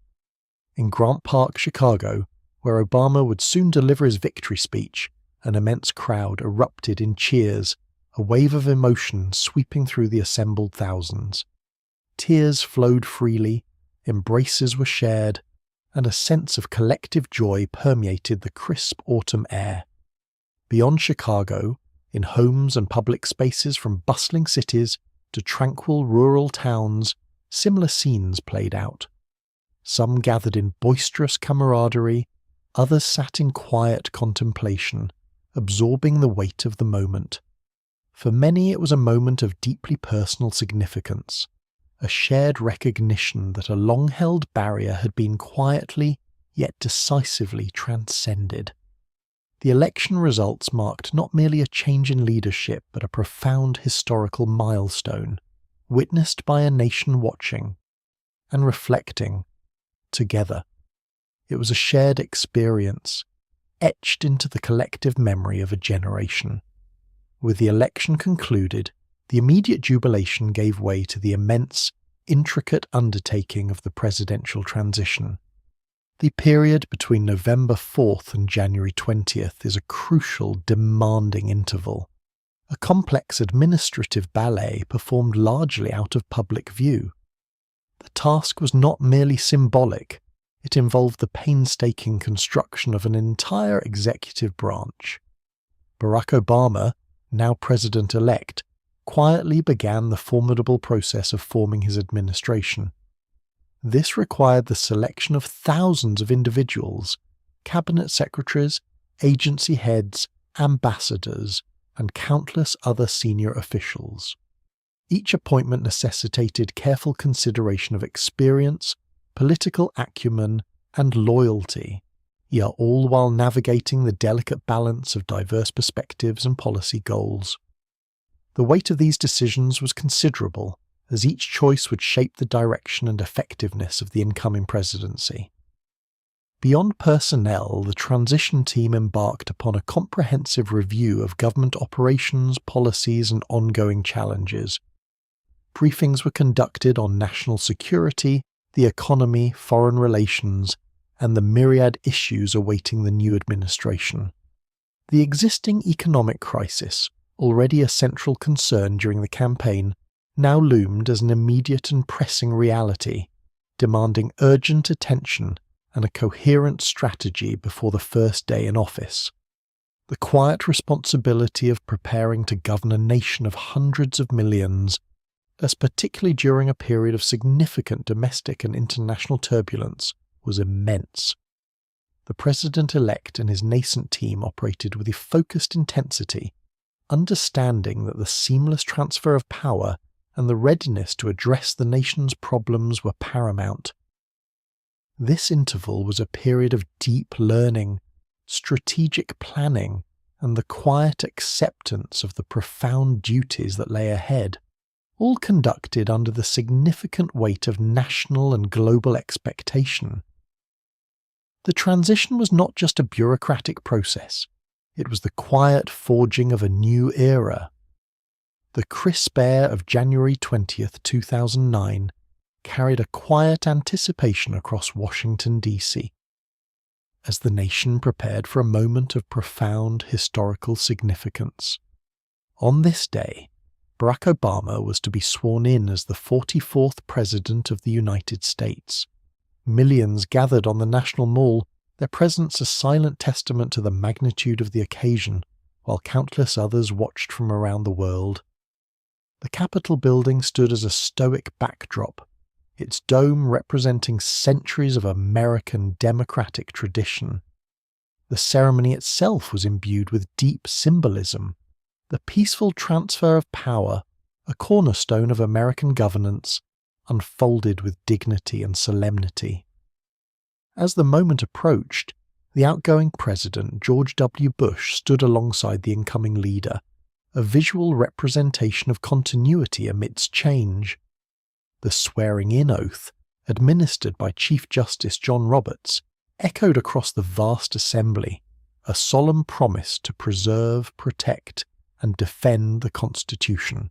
Speaker 1: In Grant Park, Chicago, where Obama would soon deliver his victory speech, an immense crowd erupted in cheers, a wave of emotion sweeping through the assembled thousands. Tears flowed freely, embraces were shared, and a sense of collective joy permeated the crisp autumn air. Beyond Chicago, in homes and public spaces from bustling cities to tranquil rural towns, similar scenes played out. Some gathered in boisterous camaraderie, others sat in quiet contemplation, absorbing the weight of the moment. For many it was a moment of deeply personal significance, a shared recognition that a long-held barrier had been quietly yet decisively transcended. The election results marked not merely a change in leadership but a profound historical milestone, witnessed by a nation watching and reflecting together. It was a shared experience, etched into the collective memory of a generation. With the election concluded, the immediate jubilation gave way to the immense, intricate undertaking of the presidential transition. The period between November 4th and January 20th is a crucial, demanding interval, a complex administrative ballet performed largely out of public view. The task was not merely symbolic, it involved the painstaking construction of an entire executive branch. Barack Obama, now president-elect, quietly began the formidable process of forming his administration. This required the selection of thousands of individuals, cabinet secretaries, agency heads, ambassadors, and countless other senior officials. Each appointment necessitated careful consideration of experience, political acumen, and loyalty, yet all while navigating the delicate balance of diverse perspectives and policy goals. The weight of these decisions was considerable, as each choice would shape the direction and effectiveness of the incoming presidency. Beyond personnel, the transition team embarked upon a comprehensive review of government operations, policies, and ongoing challenges. Briefings were conducted on national security, the economy, foreign relations, and the myriad issues awaiting the new administration. The existing economic crisis, already a central concern during the campaign, now loomed as an immediate and pressing reality, demanding urgent attention and a coherent strategy before the first day in office. The quiet responsibility of preparing to govern a nation of hundreds of millions, as particularly during a period of significant domestic and international turbulence, was immense. The president-elect and his nascent team operated with a focused intensity, understanding that the seamless transfer of power and the readiness to address the nation's problems were paramount. This interval was a period of deep learning, strategic planning, and the quiet acceptance of the profound duties that lay ahead, all conducted under the significant weight of national and global expectation. The transition was not just a bureaucratic process, it was the quiet forging of a new era. The crisp air of January 20th, 2009 carried a quiet anticipation across Washington, D.C. as the nation prepared for a moment of profound historical significance. On this day, Barack Obama was to be sworn in as the 44th President of the United States. Millions gathered on the National Mall, their presence a silent testament to the magnitude of the occasion, while countless others watched from around the world. The Capitol building stood as a stoic backdrop, its dome representing centuries of American democratic tradition. The ceremony itself was imbued with deep symbolism. The peaceful transfer of power, a cornerstone of American governance, unfolded with dignity and solemnity. As the moment approached, the outgoing President, George W. Bush, stood alongside the incoming leader, a visual representation of continuity amidst change. The swearing-in oath, administered by Chief Justice John Roberts, echoed across the vast assembly, a solemn promise to preserve, protect, and defend the Constitution.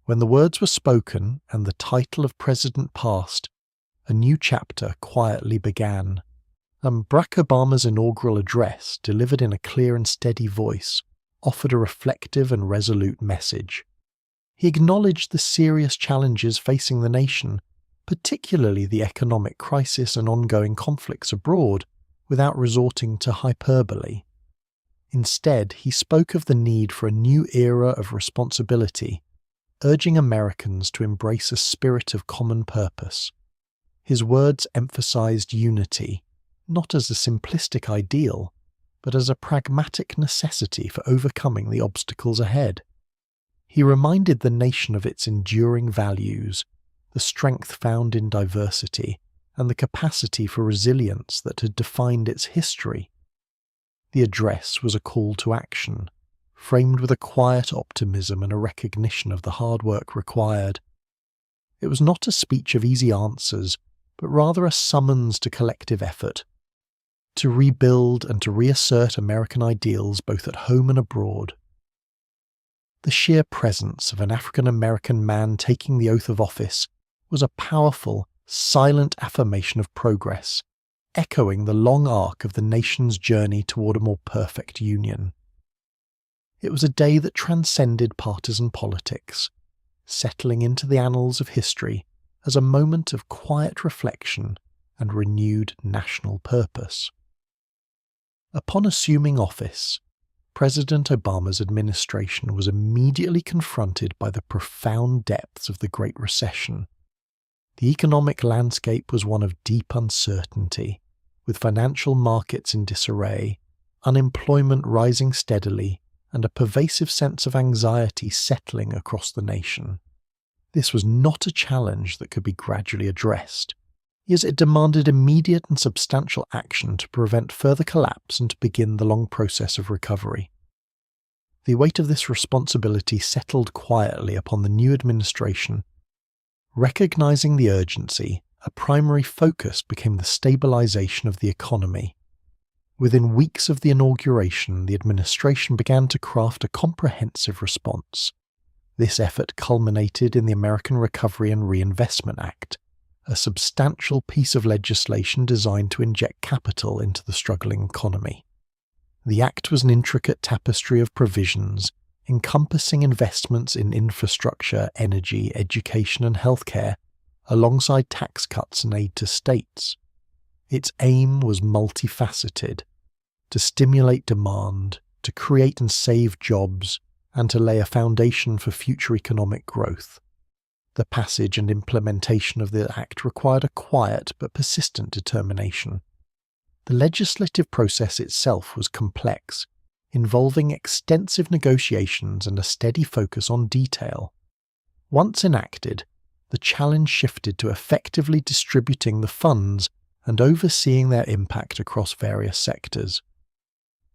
Speaker 1: When the words were spoken and the title of President passed, a new chapter quietly began. Barack Obama's inaugural address, delivered in a clear and steady voice, offered a reflective and resolute message. He acknowledged the serious challenges facing the nation, particularly the economic crisis and ongoing conflicts abroad, without resorting to hyperbole. Instead, he spoke of the need for a new era of responsibility, urging Americans to embrace a spirit of common purpose. His words emphasized unity, not as a simplistic ideal, but as a pragmatic necessity for overcoming the obstacles ahead. He reminded the nation of its enduring values, the strength found in diversity, and the capacity for resilience that had defined its history. The address was a call to action, framed with a quiet optimism and a recognition of the hard work required. It was not a speech of easy answers, but rather a summons to collective effort, to rebuild and to reassert American ideals both at home and abroad. The sheer presence of an African-American man taking the oath of office was a powerful, silent affirmation of progress, echoing the long arc of the nation's journey toward a more perfect union. It was a day that transcended partisan politics, settling into the annals of history as a moment of quiet reflection and renewed national purpose. Upon assuming office, President Obama's administration was immediately confronted by the profound depths of the Great Recession. The economic landscape was one of deep uncertainty, with financial markets in disarray, unemployment rising steadily, and a pervasive sense of anxiety settling across the nation. This was not a challenge that could be gradually addressed, as it demanded immediate and substantial action to prevent further collapse and to begin the long process of recovery. The weight of this responsibility settled quietly upon the new administration. Recognizing the urgency, a primary focus became the stabilization of the economy. Within weeks of the inauguration, the administration began to craft a comprehensive response. This effort culminated in the American Recovery and Reinvestment Act, a substantial piece of legislation designed to inject capital into the struggling economy. The act was an intricate tapestry of provisions, encompassing investments in infrastructure, energy, education and healthcare, alongside tax cuts and aid to states. Its aim was multifaceted: to stimulate demand, to create and save jobs, and to lay a foundation for future economic growth. The passage and implementation of the Act required a quiet but persistent determination. The legislative process itself was complex, involving extensive negotiations and a steady focus on detail. Once enacted, the challenge shifted to effectively distributing the funds and overseeing their impact across various sectors.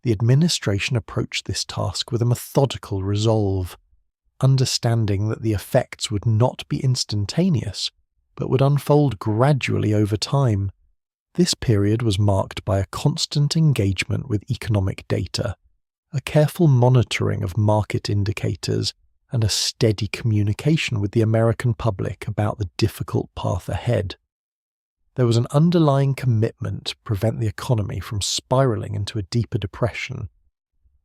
Speaker 1: The administration approached this task with a methodical resolve, understanding that the effects would not be instantaneous, but would unfold gradually over time. This period was marked by a constant engagement with economic data, a careful monitoring of market indicators, and a steady communication with the American public about the difficult path ahead. There was an underlying commitment to prevent the economy from spiraling into a deeper depression,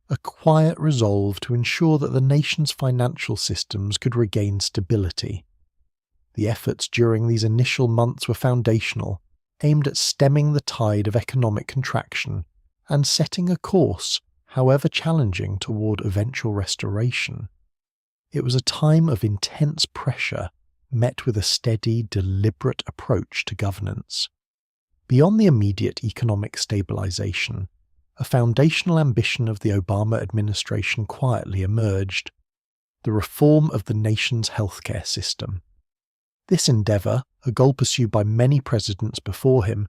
Speaker 1: a quiet resolve to ensure that the nation's financial systems could regain stability. The efforts during these initial months were foundational, aimed at stemming the tide of economic contraction and setting a course, however challenging, toward eventual restoration. It was a time of intense pressure met with a steady, deliberate approach to governance. Beyond the immediate economic stabilization, a foundational ambition of the Obama administration quietly emerged: the reform of the nation's healthcare system. This endeavor, a goal pursued by many presidents before him,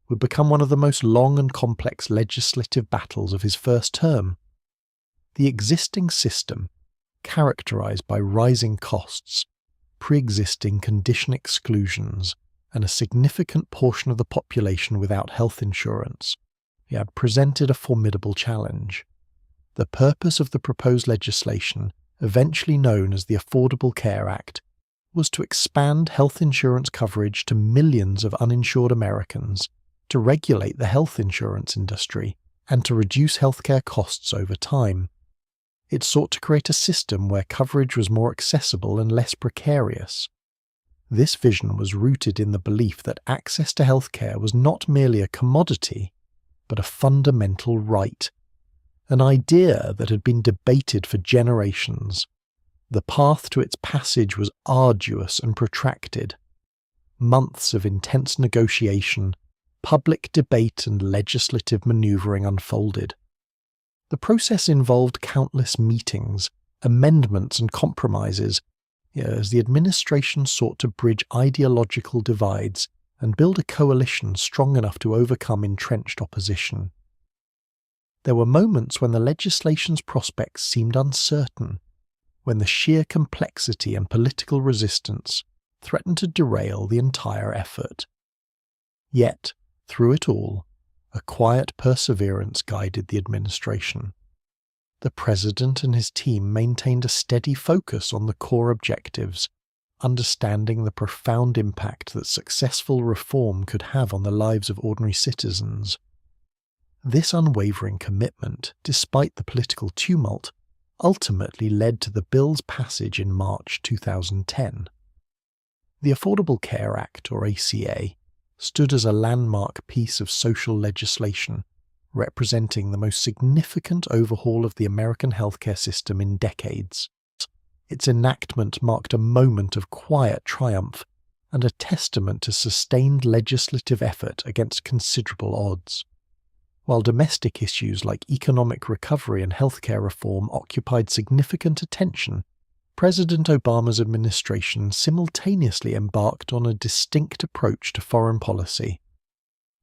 Speaker 1: would become one of the most long and complex legislative battles of his first term. The existing system, characterized by rising costs, pre-existing condition exclusions, and a significant portion of the population without health insurance, had presented a formidable challenge. The purpose of the proposed legislation, eventually known as the Affordable Care Act, was to expand health insurance coverage to millions of uninsured Americans, to regulate the health insurance industry, and to reduce healthcare costs over time. It sought to create a system where coverage was more accessible and less precarious. This vision was rooted in the belief that access to healthcare was not merely a commodity, but a fundamental right, an idea that had been debated for generations. The path to its passage was arduous and protracted. Months of intense negotiation, public debate and legislative maneuvering unfolded. The process involved countless meetings, amendments and compromises, as the administration sought to bridge ideological divides and build a coalition strong enough to overcome entrenched opposition. There were moments when the legislation's prospects seemed uncertain, when the sheer complexity and political resistance threatened to derail the entire effort. Yet, through it all, a quiet perseverance guided the administration. The president and his team maintained a steady focus on the core objectives, understanding the profound impact that successful reform could have on the lives of ordinary citizens. This unwavering commitment, despite the political tumult, ultimately led to the bill's passage in March 2010. The Affordable Care Act, or ACA, stood as a landmark piece of social legislation, representing the most significant overhaul of the American healthcare system in decades. Its enactment marked a moment of quiet triumph and a testament to sustained legislative effort against considerable odds. While domestic issues like economic recovery and healthcare reform occupied significant attention, President Obama's administration simultaneously embarked on a distinct approach to foreign policy.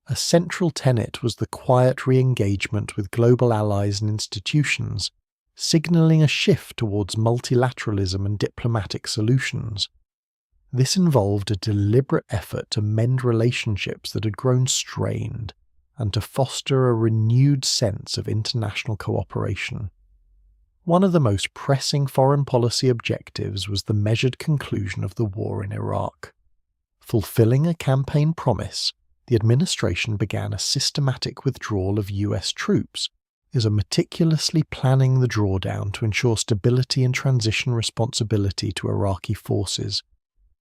Speaker 1: A central tenet was the quiet re-engagement with global allies and institutions, signaling a shift towards multilateralism and diplomatic solutions. This involved a deliberate effort to mend relationships that had grown strained, and to foster a renewed sense of international cooperation. One of the most pressing foreign policy objectives was the measured conclusion of the war in Iraq. Fulfilling a campaign promise, the administration began a systematic withdrawal of US troops, meticulously planning the drawdown to ensure stability and transition responsibility to Iraqi forces.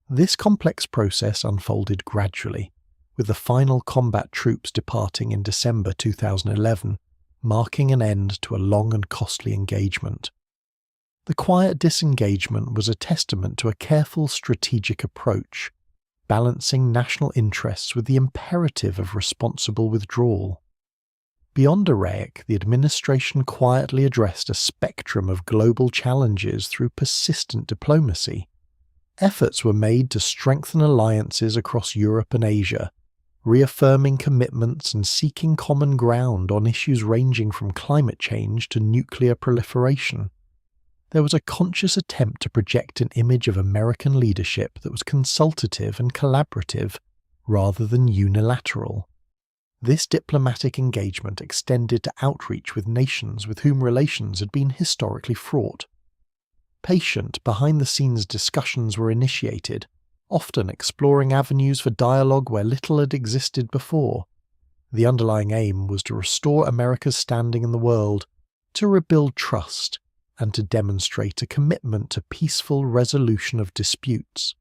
Speaker 1: This complex process unfolded gradually, with the final combat troops departing in December 2011, marking an end to a long and costly engagement. The quiet disengagement was a testament to a careful strategic approach, balancing national interests with the imperative of responsible withdrawal. Beyond Iraq, the administration quietly addressed a spectrum of global challenges through persistent diplomacy. Efforts were made to strengthen alliances across Europe and Asia, reaffirming commitments and seeking common ground on issues ranging from climate change to nuclear proliferation. There was a conscious attempt to project an image of American leadership that was consultative and collaborative, rather than unilateral. This diplomatic engagement extended to outreach with nations with whom relations had been historically fraught. Patient, behind-the-scenes discussions were initiated, often exploring avenues for dialogue where little had existed before. The underlying aim was to restore America's standing in the world, to rebuild trust, and to demonstrate a commitment to peaceful resolution of disputes.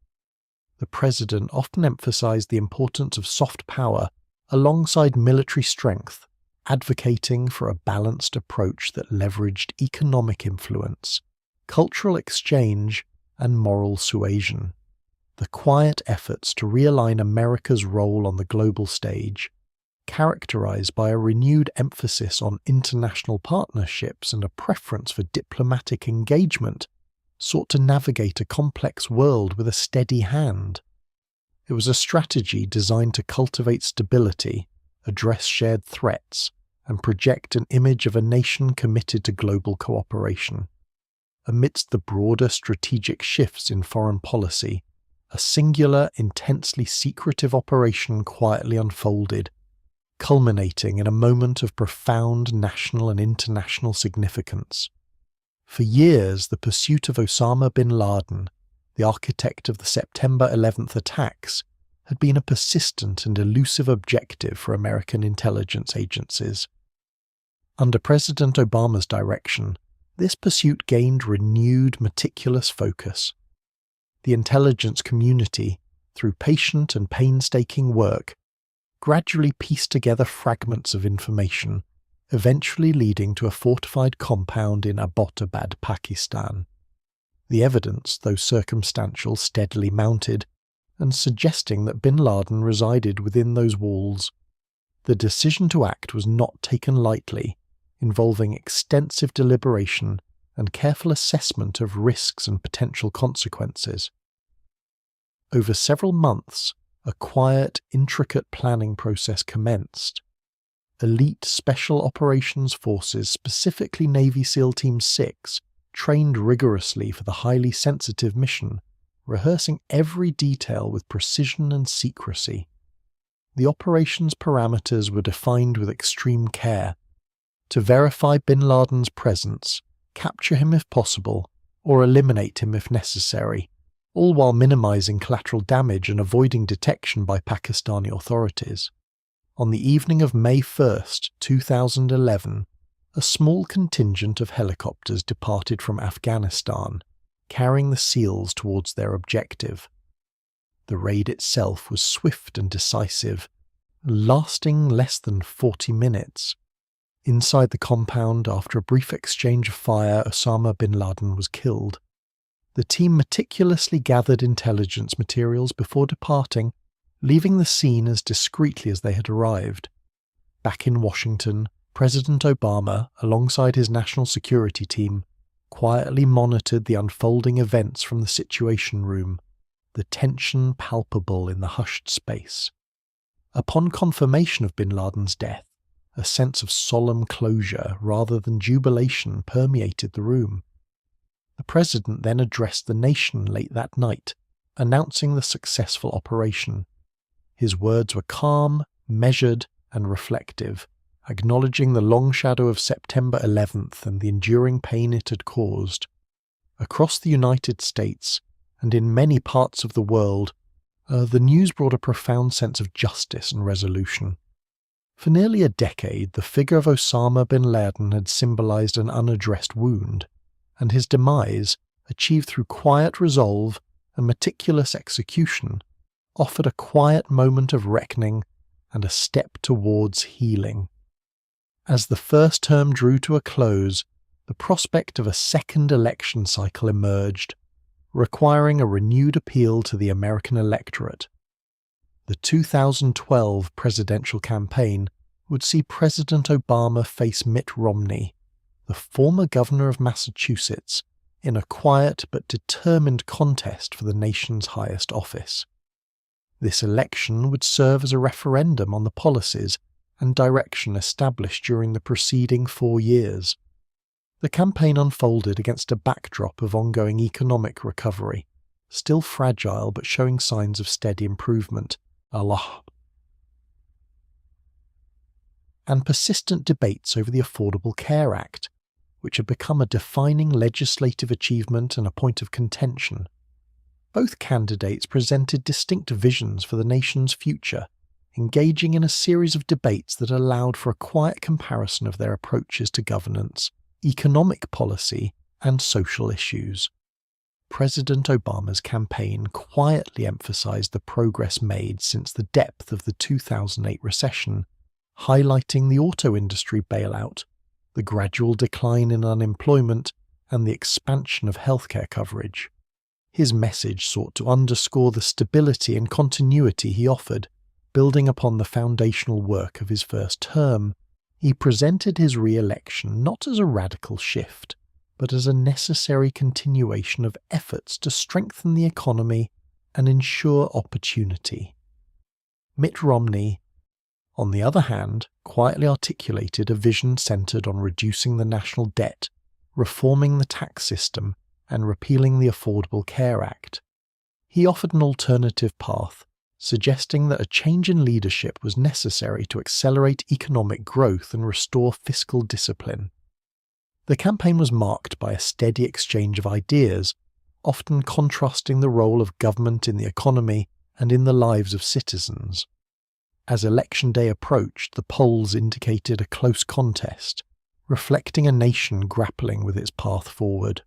Speaker 1: The president often emphasized the importance of soft power alongside military strength, advocating for a balanced approach that leveraged economic influence, cultural exchange, and moral suasion. The quiet efforts to realign America's role on the global stage, characterized by a renewed emphasis on international partnerships and a preference for diplomatic engagement, sought to navigate a complex world with a steady hand. It was a strategy designed to cultivate stability, address shared threats, and project an image of a nation committed to global cooperation. Amidst the broader strategic shifts in foreign policy, a singular, intensely secretive operation quietly unfolded, culminating in a moment of profound national and international significance. For years, the pursuit of Osama bin Laden, the architect of the September 11th attacks, had been a persistent and elusive objective for American intelligence agencies. Under President Obama's direction, this pursuit gained renewed, meticulous focus. The intelligence community, through patient and painstaking work, gradually pieced together fragments of information, eventually leading to a fortified compound in Abbottabad, Pakistan. The evidence, though circumstantial, steadily mounted, and suggesting that bin Laden resided within those walls. The decision to act was not taken lightly, involving extensive deliberation and careful assessment of risks and potential consequences. Over several months, a quiet, intricate planning process commenced. Elite Special Operations Forces, specifically Navy SEAL Team 6, trained rigorously for the highly sensitive mission, rehearsing every detail with precision and secrecy. The operation's parameters were defined with extreme care. To verify bin Laden's presence, capture him if possible, or eliminate him if necessary, all while minimizing collateral damage and avoiding detection by Pakistani authorities. On the evening of May 1, 2011, a small contingent of helicopters departed from Afghanistan, carrying the SEALs towards their objective. The raid itself was swift and decisive, lasting less than 40 minutes. Inside the compound, after a brief exchange of fire, Osama bin Laden was killed. The team meticulously gathered intelligence materials before departing, leaving the scene as discreetly as they had arrived. Back in Washington, President Obama, alongside his national security team, quietly monitored the unfolding events from the Situation Room, the tension palpable in the hushed space. Upon confirmation of bin Laden's death, a sense of solemn closure rather than jubilation permeated the room. The president then addressed the nation late that night, announcing the successful operation. His words were calm, measured, and reflective, acknowledging the long shadow of September 11th and the enduring pain it had caused. Across the United States, and in many parts of the world, the news brought a profound sense of justice and resolution. For nearly a decade, the figure of Osama bin Laden had symbolized an unaddressed wound, and his demise, achieved through quiet resolve and meticulous execution, offered a quiet moment of reckoning and a step towards healing. As the first term drew to a close, the prospect of a second election cycle emerged, requiring a renewed appeal to the American electorate. The 2012 presidential campaign would see President Obama face Mitt Romney, the former governor of Massachusetts, in a quiet but determined contest for the nation's highest office. This election would serve as a referendum on the policies and direction established during the preceding 4 years. The campaign unfolded against a backdrop of ongoing economic recovery, still fragile but showing signs of steady improvement, and persistent debates over the Affordable Care Act, which had become a defining legislative achievement and a point of contention. Both candidates presented distinct visions for the nation's future, engaging in a series of debates that allowed for a quiet comparison of their approaches to governance, economic policy, and social issues. President Obama's campaign quietly emphasized the progress made since the depth of the 2008 recession, highlighting the auto industry bailout, the gradual decline in unemployment, and the expansion of healthcare coverage. His message sought to underscore the stability and continuity he offered, building upon the foundational work of his first term. He presented his re-election not as a radical shift, but as a necessary continuation of efforts to strengthen the economy and ensure opportunity. Mitt Romney, on the other hand, quietly articulated a vision centered on reducing the national debt, reforming the tax system, and repealing the Affordable Care Act. He offered an alternative path, suggesting that a change in leadership was necessary to accelerate economic growth and restore fiscal discipline. The campaign was marked by a steady exchange of ideas, often contrasting the role of government in the economy and in the lives of citizens. As election day approached, the polls indicated a close contest, reflecting a nation grappling with its path forward.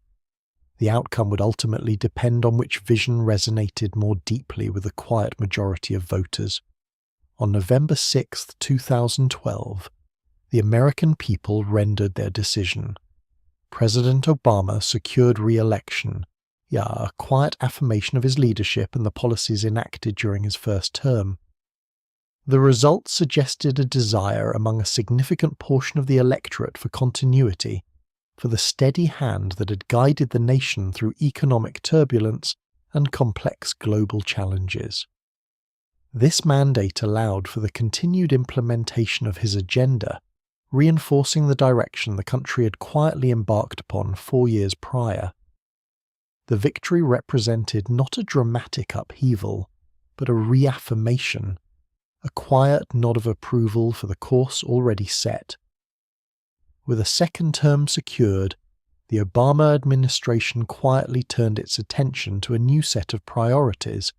Speaker 1: The outcome would ultimately depend on which vision resonated more deeply with the quiet majority of voters. On November 6, 2012, the American people rendered their decision. President Obama secured re-election, a quiet affirmation of his leadership and the policies enacted during his first term. The results suggested a desire among a significant portion of the electorate for continuity, for the steady hand that had guided the nation through economic turbulence and complex global challenges. This mandate allowed for the continued implementation of his agenda, reinforcing the direction the country had quietly embarked upon 4 years prior. The victory represented not a dramatic upheaval, but a reaffirmation, a quiet nod of approval for the course already set. With a second term secured, the Obama administration quietly turned its attention to a new set of priorities,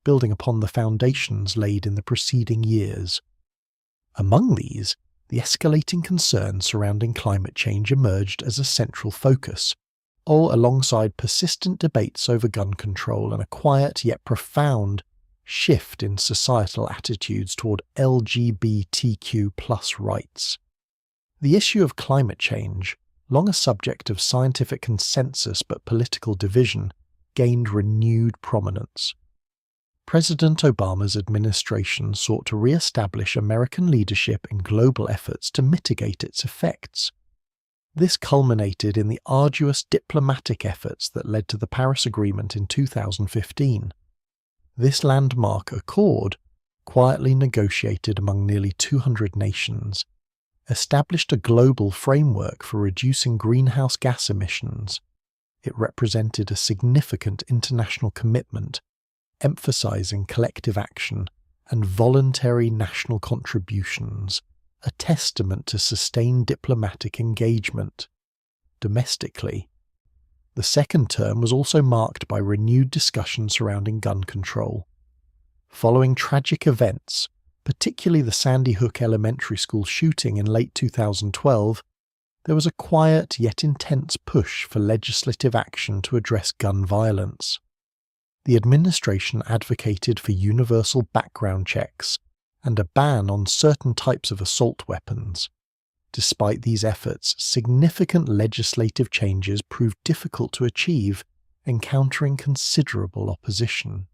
Speaker 1: building upon the foundations laid in the preceding years. Among these, the escalating concerns surrounding climate change emerged as a central focus, all alongside persistent debates over gun control and a quiet yet profound shift in societal attitudes toward LGBTQ+ rights. The issue of climate change, long a subject of scientific consensus but political division, gained renewed prominence. President Obama's administration sought to re-establish American leadership in global efforts to mitigate its effects. This culminated in the arduous diplomatic efforts that led to the Paris Agreement in 2015. This landmark accord, quietly negotiated among nearly 200 nations, established a global framework for reducing greenhouse gas emissions. It represented a significant international commitment, emphasizing collective action and voluntary national contributions, a testament to sustained diplomatic engagement. Domestically, the second term was also marked by renewed discussion surrounding gun control. Following tragic events, particularly the Sandy Hook Elementary School shooting in late 2012, there was a quiet yet intense push for legislative action to address gun violence. The administration advocated for universal background checks and a ban on certain types of assault weapons. Despite these efforts, significant legislative changes proved difficult to achieve, encountering considerable opposition.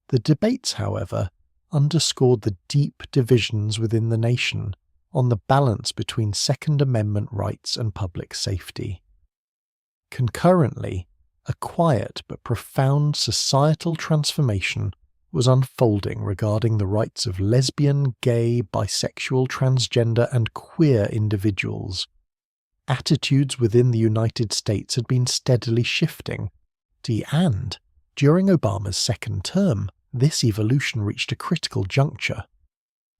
Speaker 1: The debates, however, underscored the deep divisions within the nation on the balance between Second Amendment rights and public safety. Concurrently, a quiet but profound societal transformation was unfolding regarding the rights of lesbian, gay, bisexual, transgender, and queer individuals. Attitudes within the United States had been steadily shifting, and, during Obama's second term, this evolution reached a critical juncture.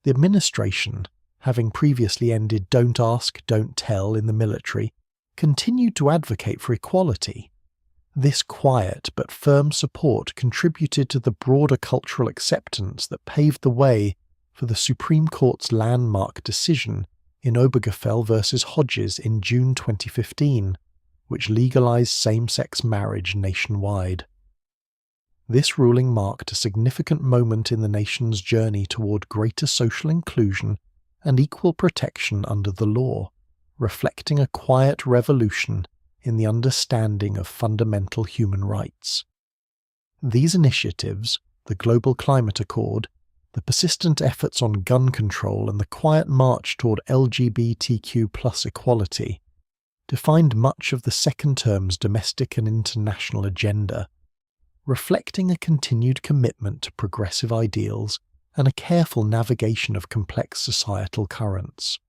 Speaker 1: The administration, having previously ended "don't ask, don't tell" in the military, continued to advocate for equality. This quiet but firm support contributed to the broader cultural acceptance that paved the way for the Supreme Court's landmark decision in Obergefell v. Hodges in June 2015, which legalized same-sex marriage nationwide. This ruling marked a significant moment in the nation's journey toward greater social inclusion and equal protection under the law, reflecting a quiet revolution in the understanding of fundamental human rights. These initiatives, the Global Climate Accord, the persistent efforts on gun control and the quiet march toward LGBTQ+ equality, defined much of the second term's domestic and international agenda, reflecting a continued commitment to progressive ideals and a careful navigation of complex societal currents.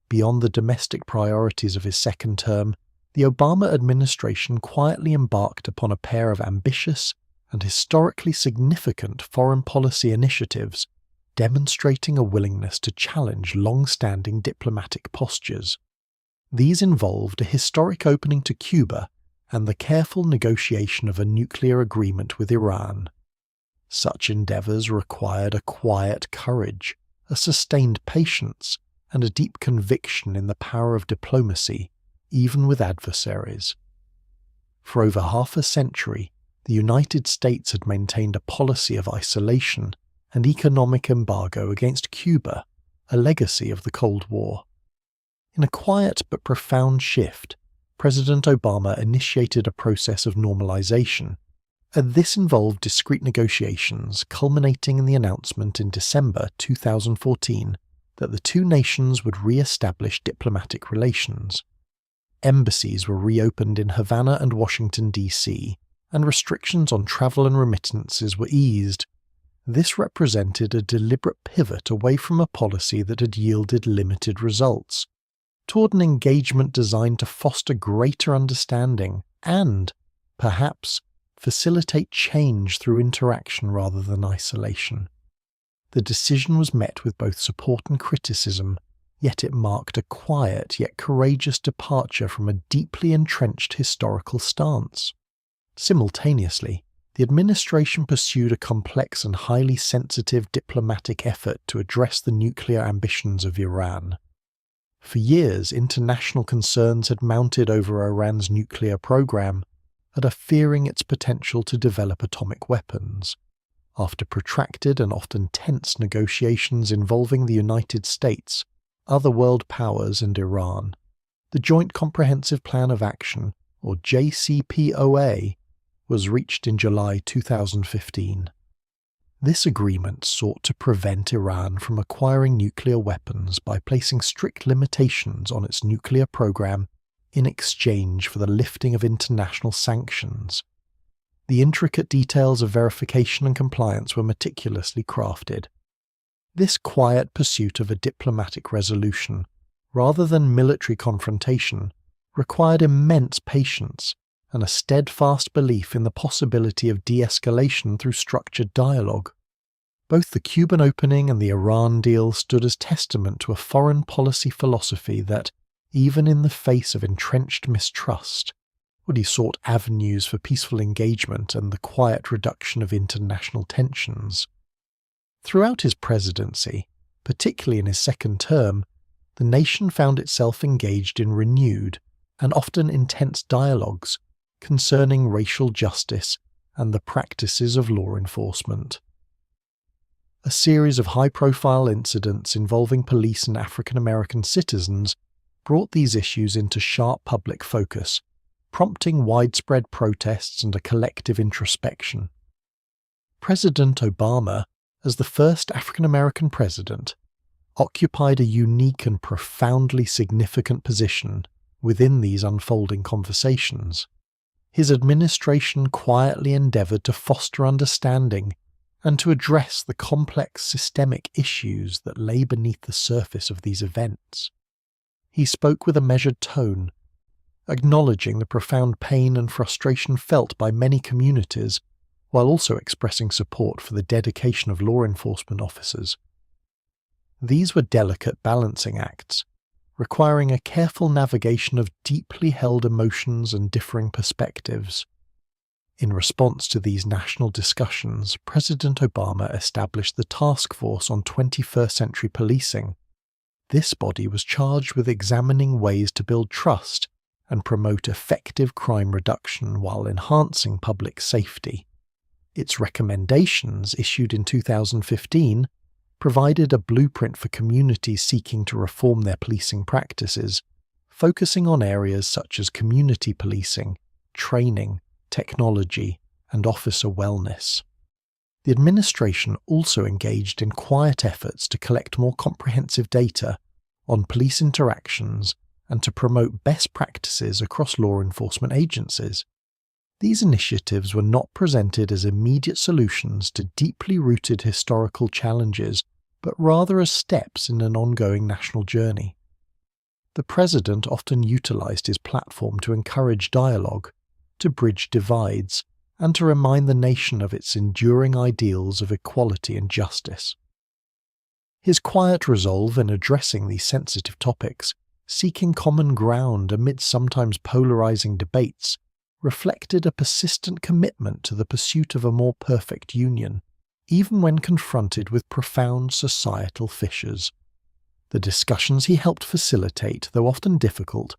Speaker 1: Beyond the domestic priorities of his second term, the Obama administration quietly embarked upon a pair of ambitious and historically significant foreign policy initiatives, demonstrating a willingness to challenge long-standing diplomatic postures. These involved a historic opening to Cuba and the careful negotiation of a nuclear agreement with Iran. Such endeavours required a quiet courage, a sustained patience, and a deep conviction in the power of diplomacy, even with adversaries. For over half a century, the United States had maintained a policy of isolation and economic embargo against Cuba, a legacy of the Cold War. In a quiet but profound shift, President Obama initiated a process of normalization, and this involved discreet negotiations culminating in the announcement in December 2014 that the two nations would re-establish diplomatic relations. Embassies were reopened in Havana and Washington, D.C., and restrictions on travel and remittances were eased. This represented a deliberate pivot away from a policy that had yielded limited results, toward an engagement designed to foster greater understanding and, perhaps, facilitate change through interaction rather than isolation. The decision was met with both support and criticism, yet it marked a quiet yet courageous departure from a deeply entrenched historical stance. Simultaneously, the administration pursued a complex and highly sensitive diplomatic effort to address the nuclear ambitions of Iran. For years, international concerns had mounted over Iran's nuclear program and are fearing its potential to develop atomic weapons. After protracted and often tense negotiations involving the United States, other world powers and Iran, the Joint Comprehensive Plan of Action, or JCPOA, was reached in July 2015. This agreement sought to prevent Iran from acquiring nuclear weapons by placing strict limitations on its nuclear program in exchange for the lifting of international sanctions. The intricate details of verification and compliance were meticulously crafted. This quiet pursuit of a diplomatic resolution, rather than military confrontation, required immense patience and a steadfast belief in the possibility of de-escalation through structured dialogue. Both the Cuban opening and the Iran deal stood as testament to a foreign policy philosophy that, even in the face of entrenched mistrust, Woody sought avenues for peaceful engagement and the quiet reduction of international tensions. Throughout his presidency, particularly in his second term, the nation found itself engaged in renewed and often intense dialogues concerning racial justice and the practices of law enforcement. A series of high-profile incidents involving police and African American citizens brought these issues into sharp public focus, prompting widespread protests and a collective introspection. President Obama, as the first African American president, occupied a unique and profoundly significant position within these unfolding conversations. His administration quietly endeavored to foster understanding and to address the complex systemic issues that lay beneath the surface of these events. He spoke with a measured tone, acknowledging the profound pain and frustration felt by many communities, while also expressing support for the dedication of law enforcement officers. These were delicate balancing acts, requiring a careful navigation of deeply held emotions and differing perspectives. In response to these national discussions, President Obama established the Task Force on 21st Century Policing. This body was charged with examining ways to build trust and promote effective crime reduction while enhancing public safety. Its recommendations, issued in 2015, provided a blueprint for communities seeking to reform their policing practices, focusing on areas such as community policing, training, technology, and officer wellness. The administration also engaged in quiet efforts to collect more comprehensive data on police interactions and to promote best practices across law enforcement agencies. These initiatives were not presented as immediate solutions to deeply rooted historical challenges, but rather as steps in an ongoing national journey. The president often utilized his platform to encourage dialogue, to bridge divides, and to remind the nation of its enduring ideals of equality and justice. His quiet resolve in addressing these sensitive topics, seeking common ground amid sometimes polarizing debates, reflected a persistent commitment to the pursuit of a more perfect union, even when confronted with profound societal fissures. The discussions he helped facilitate, though often difficult,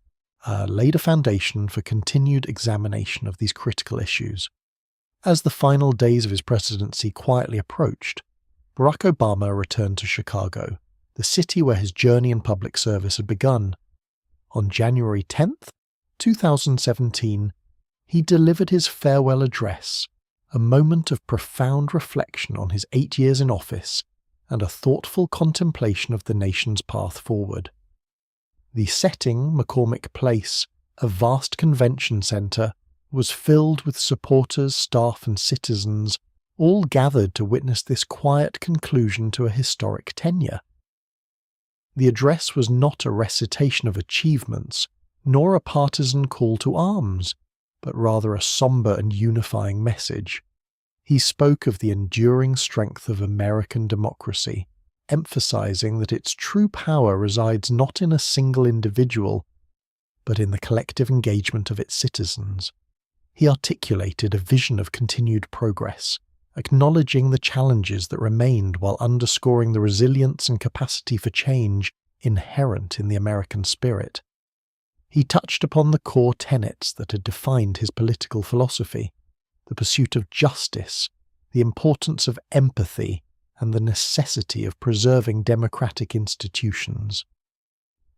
Speaker 1: laid a foundation for continued examination of these critical issues. As the final days of his presidency quietly approached, Barack Obama returned to Chicago, the city where his journey in public service had begun. On January 10th, 2017, he delivered his farewell address, a moment of profound reflection on his 8 years in office and a thoughtful contemplation of the nation's path forward. The setting, McCormick Place, a vast convention centre, was filled with supporters, staff and citizens, all gathered to witness this quiet conclusion to a historic tenure. The address was not a recitation of achievements, nor a partisan call to arms, but rather a sombre and unifying message. He spoke of the enduring strength of American democracy, emphasizing that its true power resides not in a single individual, but in the collective engagement of its citizens. He articulated a vision of continued progress, acknowledging the challenges that remained while underscoring the resilience and capacity for change inherent in the American spirit. He touched upon the core tenets that had defined his political philosophy: the pursuit of justice, the importance of empathy, and the necessity of preserving democratic institutions.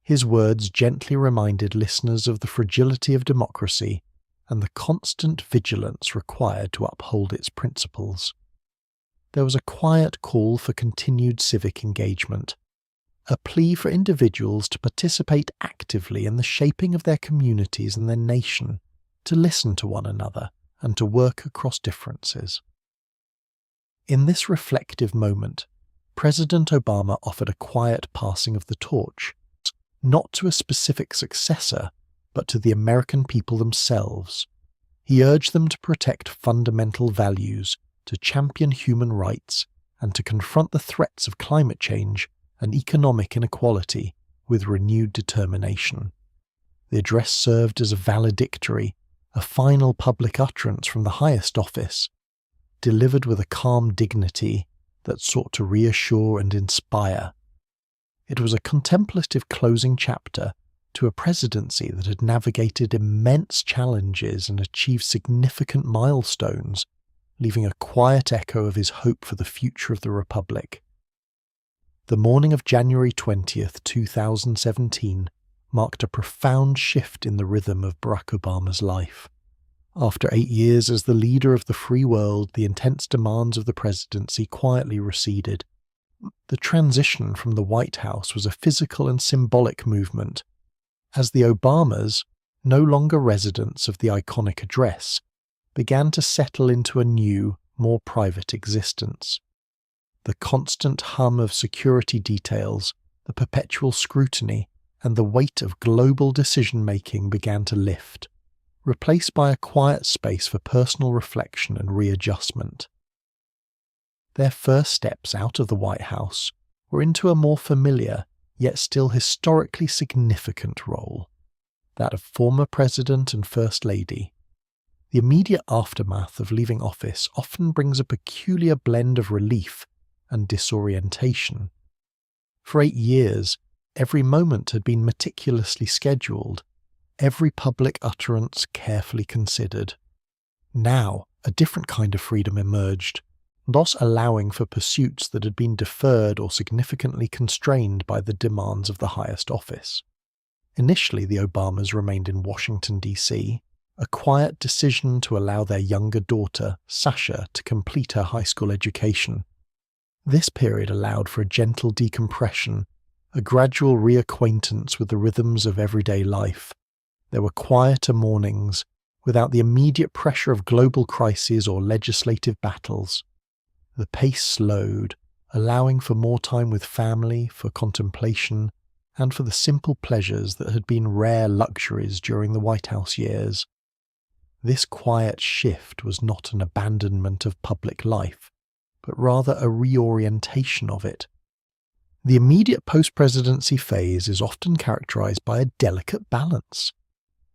Speaker 1: His words gently reminded listeners of the fragility of democracy and the constant vigilance required to uphold its principles. There was a quiet call for continued civic engagement, a plea for individuals to participate actively in the shaping of their communities and their nation, to listen to one another, and to work across differences. In this reflective moment, President Obama offered a quiet passing of the torch, not to a specific successor, but to the American people themselves. He urged them to protect fundamental values, to champion human rights, and to confront the threats of climate change and economic inequality with renewed determination. The address served as a valedictory, a final public utterance from the highest office, delivered with a calm dignity that sought to reassure and inspire. It was a contemplative closing chapter to a presidency that had navigated immense challenges and achieved significant milestones, leaving a quiet echo of his hope for the future of the Republic. The morning of January 20th, 2017, marked a profound shift in the rhythm of Barack Obama's life. After 8 years as the leader of the free world, the intense demands of the presidency quietly receded. The transition from the White House was a physical and symbolic movement, as the Obamas, no longer residents of the iconic address, began to settle into a new, more private existence. The constant hum of security details, the perpetual scrutiny, and the weight of global decision-making began to lift, replaced by a quiet space for personal reflection and readjustment. Their first steps out of the White House were into a more familiar, yet still historically significant role, that of former President and First Lady. The immediate aftermath of leaving office often brings a peculiar blend of relief and disorientation. For 8 years, every moment had been meticulously scheduled, every public utterance carefully considered. Now, a different kind of freedom emerged, thus allowing for pursuits that had been deferred or significantly constrained by the demands of the highest office. Initially, the Obamas remained in Washington, D.C., a quiet decision to allow their younger daughter, Sasha, to complete her high school education. This period allowed for a gentle decompression, a gradual reacquaintance with the rhythms of everyday life. There were quieter mornings, without the immediate pressure of global crises or legislative battles. The pace slowed, allowing for more time with family, for contemplation, and for the simple pleasures that had been rare luxuries during the White House years. This quiet shift was not an abandonment of public life, but rather a reorientation of it. The immediate post-presidency phase is often characterized by a delicate balance,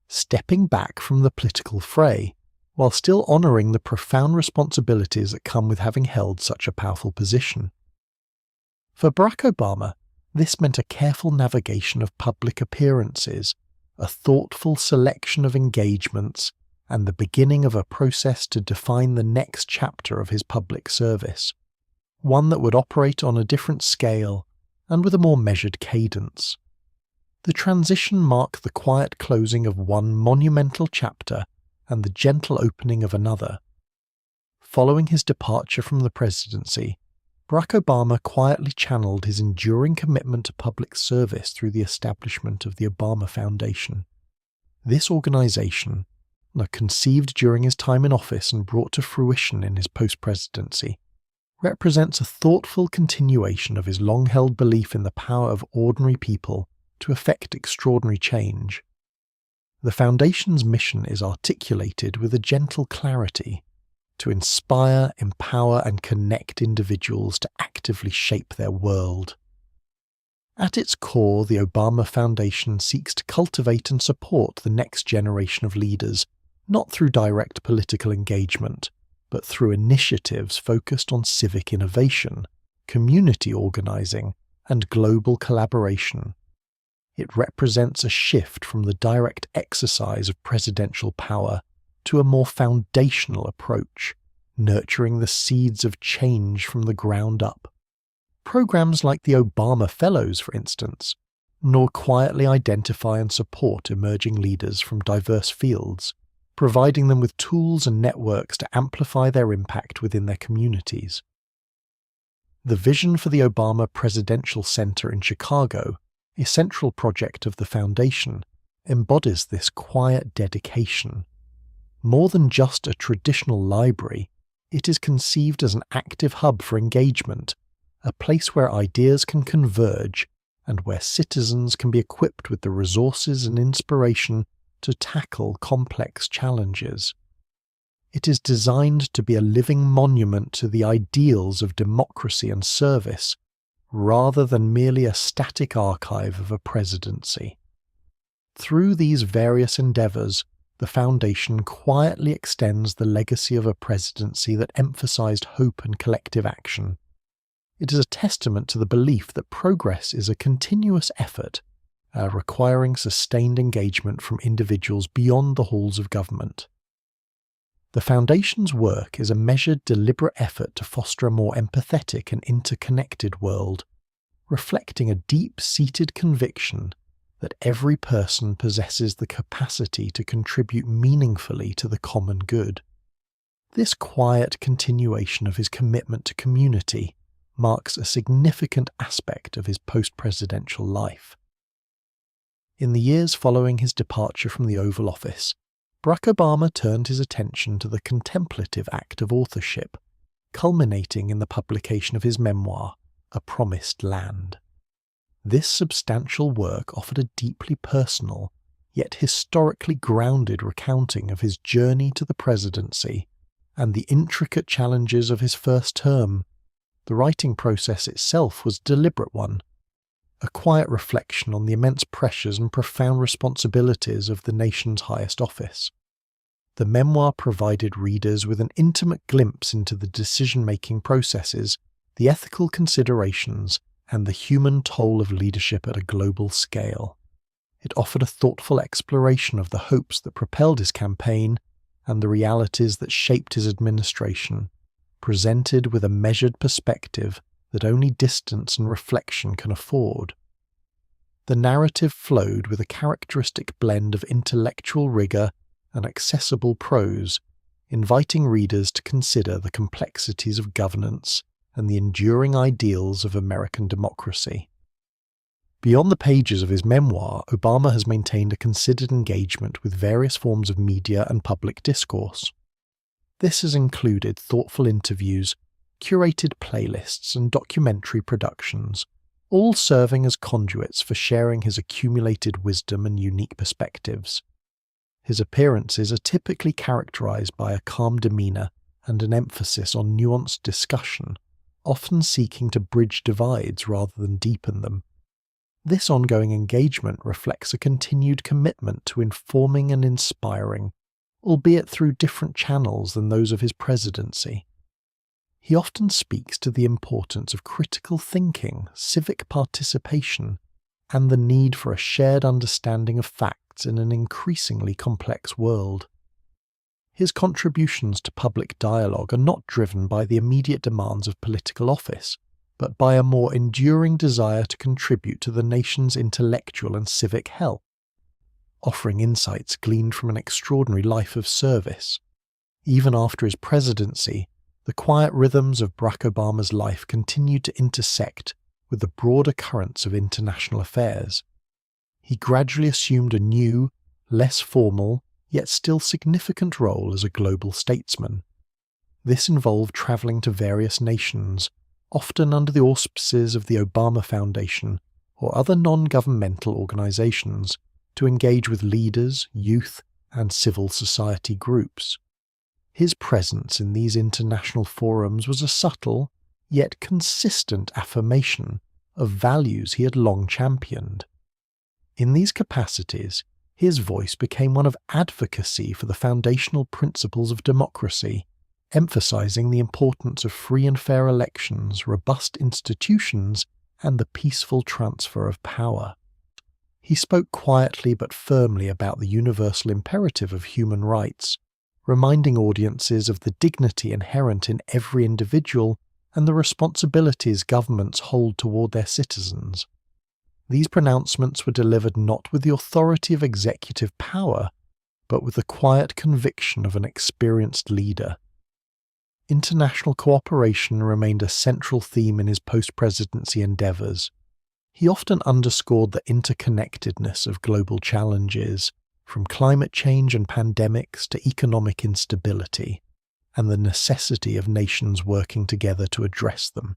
Speaker 1: stepping back from the political fray, while still honoring the profound responsibilities that come with having held such a powerful position. For Barack Obama, this meant a careful navigation of public appearances, a thoughtful selection of engagements, and the beginning of a process to define the next chapter of his public service, one that would operate on a different scale and with a more measured cadence. The transition marked the quiet closing of one monumental chapter and the gentle opening of another. Following his departure from the presidency, Barack Obama quietly channeled his enduring commitment to public service through the establishment of the Obama Foundation. This organization, conceived during his time in office and brought to fruition in his post-presidency, represents a thoughtful continuation of his long-held belief in the power of ordinary people to effect extraordinary change. The Foundation's mission is articulated with a gentle clarity to inspire, empower, and connect individuals to actively shape their world. At its core, the Obama Foundation seeks to cultivate and support the next generation of leaders, not through direct political engagement, but through initiatives focused on civic innovation, community organizing, and global collaboration. It represents a shift from the direct exercise of presidential power to a more foundational approach, nurturing the seeds of change from the ground up. Programs like the Obama Fellows, for instance, nor quietly identify and support emerging leaders from diverse fields, providing them with tools and networks to amplify their impact within their communities. The vision for the Obama Presidential Center in Chicago, a central project of the Foundation, embodies this quiet dedication. More than just a traditional library, it is conceived as an active hub for engagement, a place where ideas can converge and where citizens can be equipped with the resources and inspiration to tackle complex challenges. It is designed to be a living monument to the ideals of democracy and service, rather than merely a static archive of a presidency. Through these various endeavors, the Foundation quietly extends the legacy of a presidency that emphasized hope and collective action. It is a testament to the belief that progress is a continuous effort, requiring sustained engagement from individuals beyond the halls of government. The Foundation's work is a measured, deliberate effort to foster a more empathetic and interconnected world, reflecting a deep-seated conviction that every person possesses the capacity to contribute meaningfully to the common good. This quiet continuation of his commitment to community marks a significant aspect of his post-presidential life. In the years following his departure from the Oval Office, Barack Obama turned his attention to the contemplative act of authorship, culminating in the publication of his memoir, A Promised Land. This substantial work offered a deeply personal, yet historically grounded recounting of his journey to the presidency and the intricate challenges of his first term. The writing process itself was a deliberate one, a quiet reflection on the immense pressures and profound responsibilities of the nation's highest office. The memoir provided readers with an intimate glimpse into the decision-making processes, the ethical considerations, and the human toll of leadership at a global scale. It offered a thoughtful exploration of the hopes that propelled his campaign and the realities that shaped his administration, presented with a measured perspective that only distance and reflection can afford. the narrative flowed with a characteristic blend of intellectual rigor and accessible prose, inviting readers to consider the complexities of governance and the enduring ideals of American democracy. Beyond the pages of his memoir, Obama has maintained a considered engagement with various forms of media and public discourse. This has included thoughtful interviews, curated playlists, and documentary productions, all serving as conduits for sharing his accumulated wisdom and unique perspectives. His appearances are typically characterized by a calm demeanor and an emphasis on nuanced discussion, often seeking to bridge divides rather than deepen them. This ongoing engagement reflects a continued commitment to informing and inspiring, albeit through different channels than those of his presidency. He often speaks to the importance of critical thinking, civic participation, and the need for a shared understanding of facts in an increasingly complex world. His contributions to public dialogue are not driven by the immediate demands of political office, but by a more enduring desire to contribute to the nation's intellectual and civic health, offering insights gleaned from an extraordinary life of service. Even after his presidency, the quiet rhythms of Barack Obama's life continued to intersect with the broader currents of international affairs. He gradually assumed a new, less formal, yet still significant role as a global statesman. This involved traveling to various nations, often under the auspices of the Obama Foundation or other non-governmental organizations, to engage with leaders, youth, and civil society groups. His presence in these international forums was a subtle, yet consistent affirmation of values he had long championed. In these capacities, his voice became one of advocacy for the foundational principles of democracy, emphasizing the importance of free and fair elections, robust institutions, and the peaceful transfer of power. He spoke quietly but firmly about the universal imperative of human rights, reminding audiences of the dignity inherent in every individual and the responsibilities governments hold toward their citizens. These pronouncements were delivered not with the authority of executive power, but with the quiet conviction of an experienced leader. International cooperation remained a central theme in his post-presidency endeavors. He often underscored the interconnectedness of global challenges, from climate change and pandemics to economic instability, and the necessity of nations working together to address them.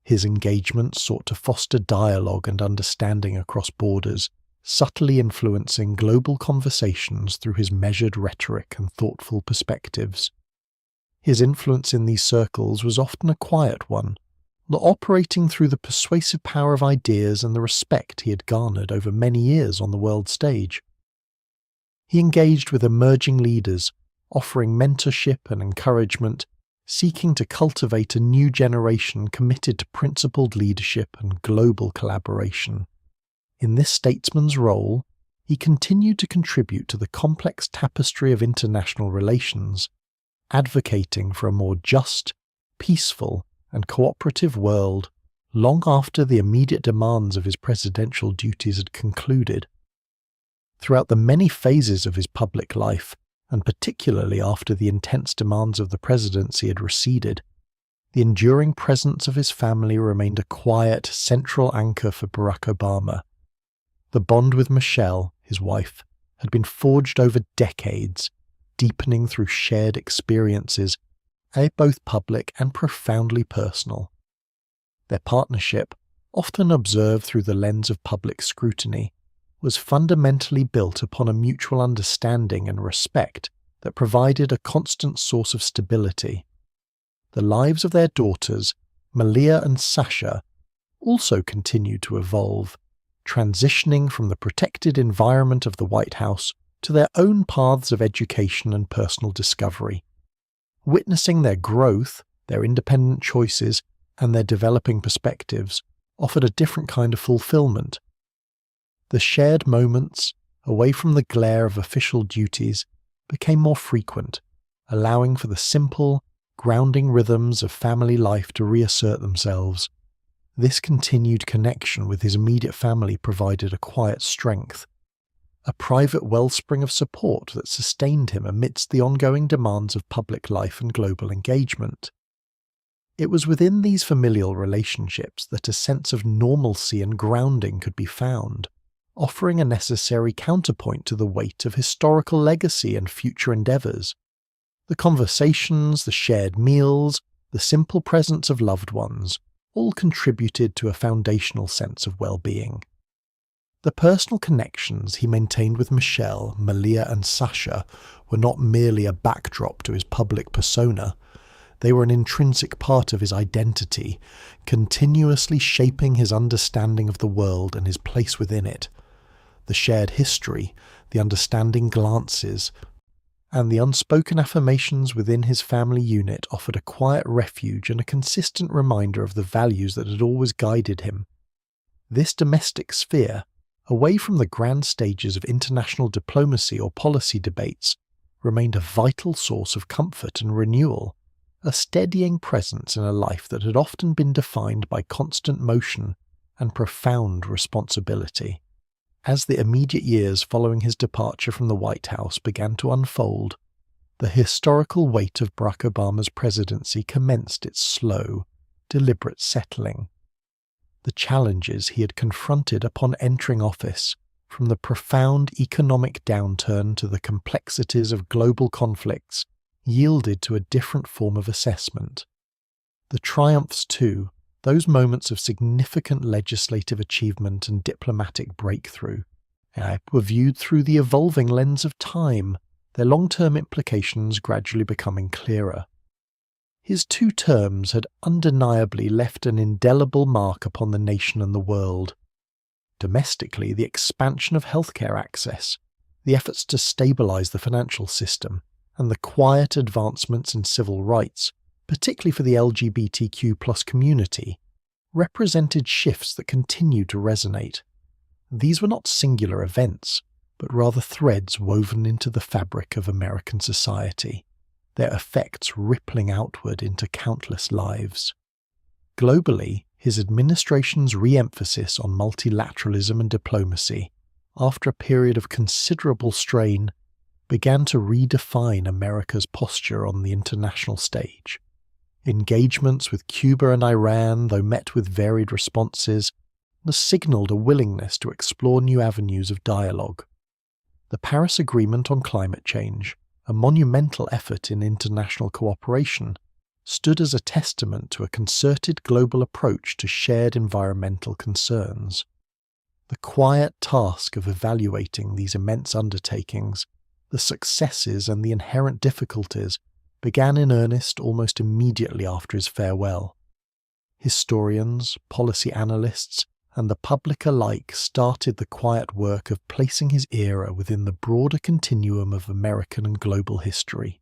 Speaker 1: His engagements sought to foster dialogue and understanding across borders, subtly influencing global conversations through his measured rhetoric and thoughtful perspectives. His influence in these circles was often a quiet one, operating through the persuasive power of ideas and the respect he had garnered over many years on the world stage. He engaged with emerging leaders, offering mentorship and encouragement, seeking to cultivate a new generation committed to principled leadership and global collaboration. In this statesman's role, he continued to contribute to the complex tapestry of international relations, advocating for a more just, peaceful, and cooperative world long after the immediate demands of his presidential duties had concluded. Throughout the many phases of his public life, and particularly after the intense demands of the presidency had receded, the enduring presence of his family remained a quiet, central anchor for Barack Obama. The bond with Michelle, his wife, had been forged over decades, deepening through shared experiences, both public and profoundly personal. Their partnership, often observed through the lens of public scrutiny, was fundamentally built upon a mutual understanding and respect that provided a constant source of stability. The lives of their daughters, Malia and Sasha, also continued to evolve, transitioning from the protected environment of the White House to their own paths of education and personal discovery. Witnessing their growth, their independent choices, and their developing perspectives offered a different kind of fulfillment. The shared moments, away from the glare of official duties, became more frequent, allowing for the simple, grounding rhythms of family life to reassert themselves. This continued connection with his immediate family provided a quiet strength, a private wellspring of support that sustained him amidst the ongoing demands of public life and global engagement. It was within these familial relationships that a sense of normalcy and grounding could be found, offering a necessary counterpoint to the weight of historical legacy and future endeavours. The conversations, the shared meals, the simple presence of loved ones all contributed to a foundational sense of well-being. The personal connections he maintained with Michelle, Malia and Sasha were not merely a backdrop to his public persona. They were an intrinsic part of his identity, continuously shaping his understanding of the world and his place within it. The shared history, the understanding glances, and the unspoken affirmations within his family unit offered a quiet refuge and a consistent reminder of the values that had always guided him. This domestic sphere, away from the grand stages of international diplomacy or policy debates, remained a vital source of comfort and renewal, a steadying presence in a life that had often been defined by constant motion and profound responsibility. As the immediate years following his departure from the White House began to unfold, the historical weight of Barack Obama's presidency commenced its slow, deliberate settling. The challenges he had confronted upon entering office, from the profound economic downturn to the complexities of global conflicts, yielded to a different form of assessment. The triumphs, too, those moments of significant legislative achievement and diplomatic breakthrough, were viewed through the evolving lens of time, their long-term implications gradually becoming clearer. His 2 terms had undeniably left an indelible mark upon the nation and the world. Domestically, the expansion of healthcare access, the efforts to stabilize the financial system, and the quiet advancements in civil rights, particularly for the LGBTQ+ community, represented shifts that continued to resonate. These were not singular events, but rather threads woven into the fabric of American society, their effects rippling outward into countless lives. Globally, his administration's re-emphasis on multilateralism and diplomacy, after a period of considerable strain, began to redefine America's posture on the international stage. Engagements with Cuba and Iran, though met with varied responses, signalled a willingness to explore new avenues of dialogue. The Paris Agreement on climate change, a monumental effort in international cooperation, stood as a testament to a concerted global approach to shared environmental concerns. The quiet task of evaluating these immense undertakings, the successes and the inherent difficulties, began in earnest almost immediately after his farewell. Historians, policy analysts, and the public alike started the quiet work of placing his era within the broader continuum of American and global history.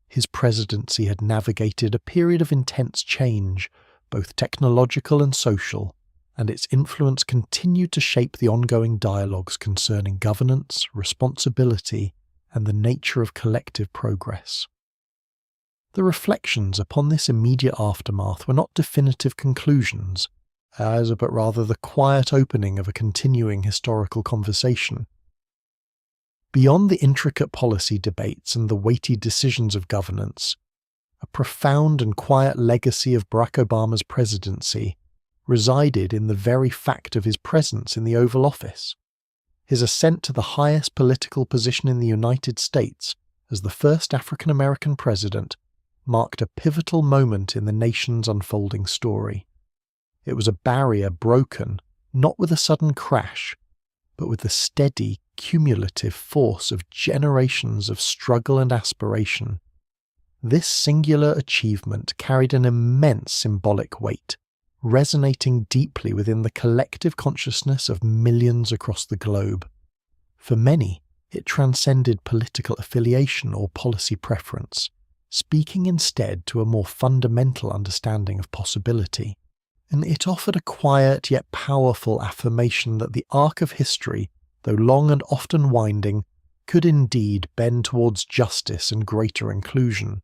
Speaker 1: His presidency had navigated a period of intense change, both technological and social, and its influence continued to shape the ongoing dialogues concerning governance, responsibility, and the nature of collective progress. The reflections upon this immediate aftermath were not definitive conclusions, but rather the quiet opening of a continuing historical conversation. Beyond the intricate policy debates and the weighty decisions of governance, a profound and quiet legacy of Barack Obama's presidency resided in the very fact of his presence in the Oval Office. His ascent to the highest political position in the United States as the first African-American president marked a pivotal moment in the nation's unfolding story. It was a barrier broken, not with a sudden crash, but with the steady, cumulative force of generations of struggle and aspiration. This singular achievement carried an immense symbolic weight, resonating deeply within the collective consciousness of millions across the globe. For many, it transcended political affiliation or policy preference, speaking instead to a more fundamental understanding of possibility. And it offered a quiet yet powerful affirmation that the arc of history, though long and often winding, could indeed bend towards justice and greater inclusion.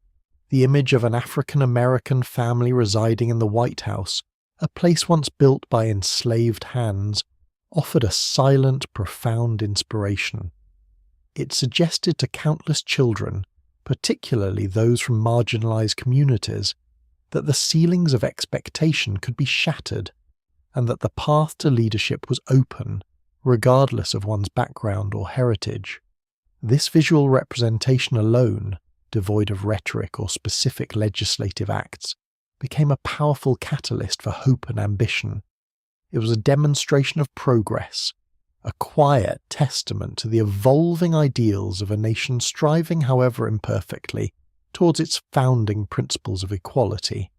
Speaker 1: The image of an African-American family residing in the White House, a place once built by enslaved hands, offered a silent, profound inspiration. It suggested to countless children, particularly those from marginalized communities, that the ceilings of expectation could be shattered and that the path to leadership was open, regardless of one's background or heritage. This visual representation alone, devoid of rhetoric or specific legislative acts, became a powerful catalyst for hope and ambition. It was a demonstration of progress, a quiet testament to the evolving ideals of a nation striving, however imperfectly, towards its founding principles of equality.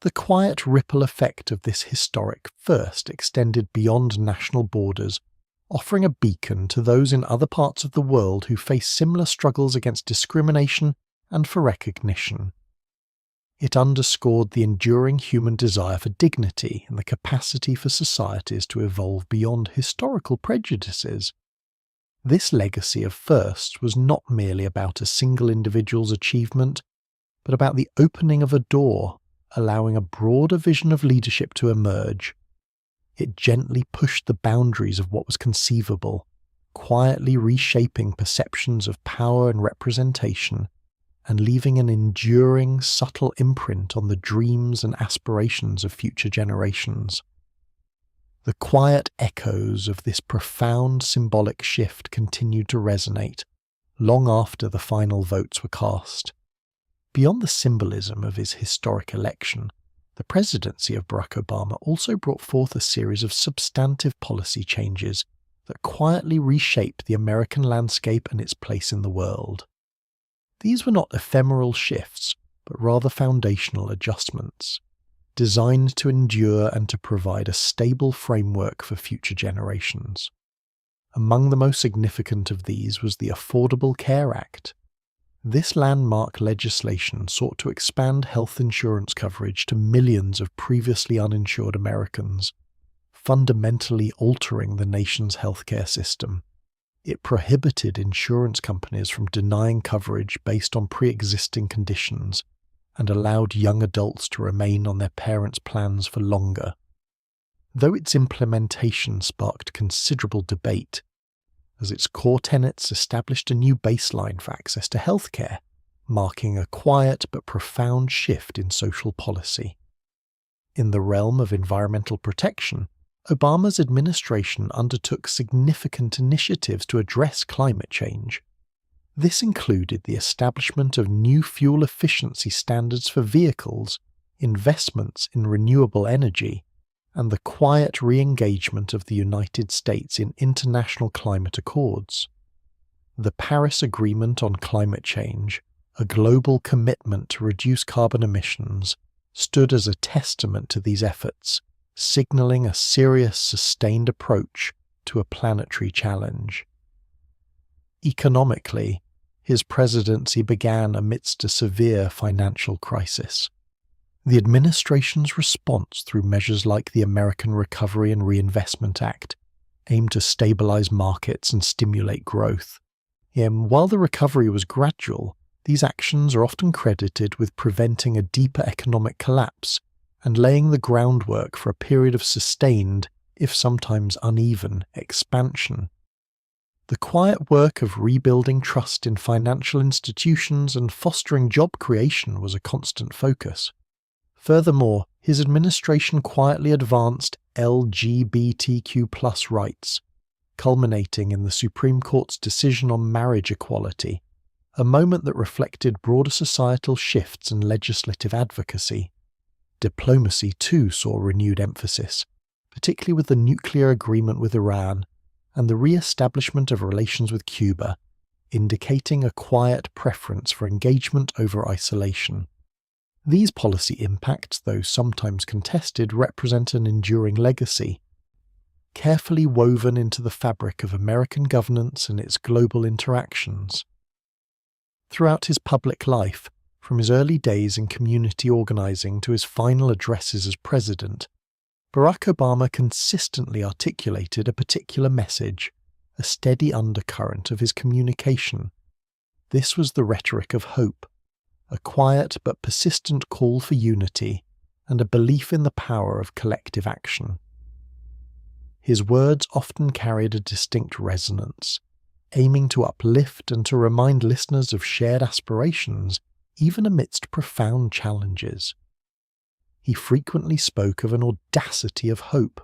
Speaker 1: The quiet ripple effect of this historic first extended beyond national borders, offering a beacon to those in other parts of the world who face similar struggles against discrimination and for recognition. It underscored the enduring human desire for dignity and the capacity for societies to evolve beyond historical prejudices. This legacy of firsts was not merely about a single individual's achievement, but about the opening of a door, allowing a broader vision of leadership to emerge. It gently pushed the boundaries of what was conceivable, quietly reshaping perceptions of power and representation, and leaving an enduring, subtle imprint on the dreams and aspirations of future generations. The quiet echoes of this profound symbolic shift continued to resonate long after the final votes were cast. Beyond the symbolism of his historic election, the presidency of Barack Obama also brought forth a series of substantive policy changes that quietly reshaped the American landscape and its place in the world. These were not ephemeral shifts, but rather foundational adjustments, designed to endure and to provide a stable framework for future generations. Among the most significant of these was the Affordable Care Act. This landmark legislation sought to expand health insurance coverage to millions of previously uninsured Americans, fundamentally altering the nation's healthcare system. It prohibited insurance companies from denying coverage based on pre-existing conditions and allowed young adults to remain on their parents' plans for longer. Though its implementation sparked considerable debate, as its core tenets established a new baseline for access to healthcare, marking a quiet but profound shift in social policy. In the realm of environmental protection, Obama's administration undertook significant initiatives to address climate change. This included the establishment of new fuel efficiency standards for vehicles, investments in renewable energy, and the quiet re-engagement of the United States in international climate accords. The Paris Agreement on Climate Change, a global commitment to reduce carbon emissions, stood as a testament to these efforts, signaling a serious, sustained approach to a planetary challenge. Economically, his presidency began amidst a severe financial crisis. The administration's response through measures like the American Recovery and Reinvestment Act aimed to stabilize markets and stimulate growth. Yet, while the recovery was gradual, these actions are often credited with preventing a deeper economic collapse and laying the groundwork for a period of sustained, if sometimes uneven, expansion. The quiet work of rebuilding trust in financial institutions and fostering job creation was a constant focus. Furthermore, his administration quietly advanced LGBTQ+ rights, culminating in the Supreme Court's decision on marriage equality, a moment that reflected broader societal shifts and legislative advocacy. Diplomacy too saw renewed emphasis, particularly with the nuclear agreement with Iran and the re-establishment of relations with Cuba, indicating a quiet preference for engagement over isolation. These policy impacts, though sometimes contested, represent an enduring legacy, carefully woven into the fabric of American governance and its global interactions. Throughout his public life, from his early days in community organizing to his final addresses as president, Barack Obama consistently articulated a particular message, a steady undercurrent of his communication. This was the rhetoric of hope, a quiet but persistent call for unity and a belief in the power of collective action. His words often carried a distinct resonance, aiming to uplift and to remind listeners of shared aspirations, even amidst profound challenges. He frequently spoke of an audacity of hope,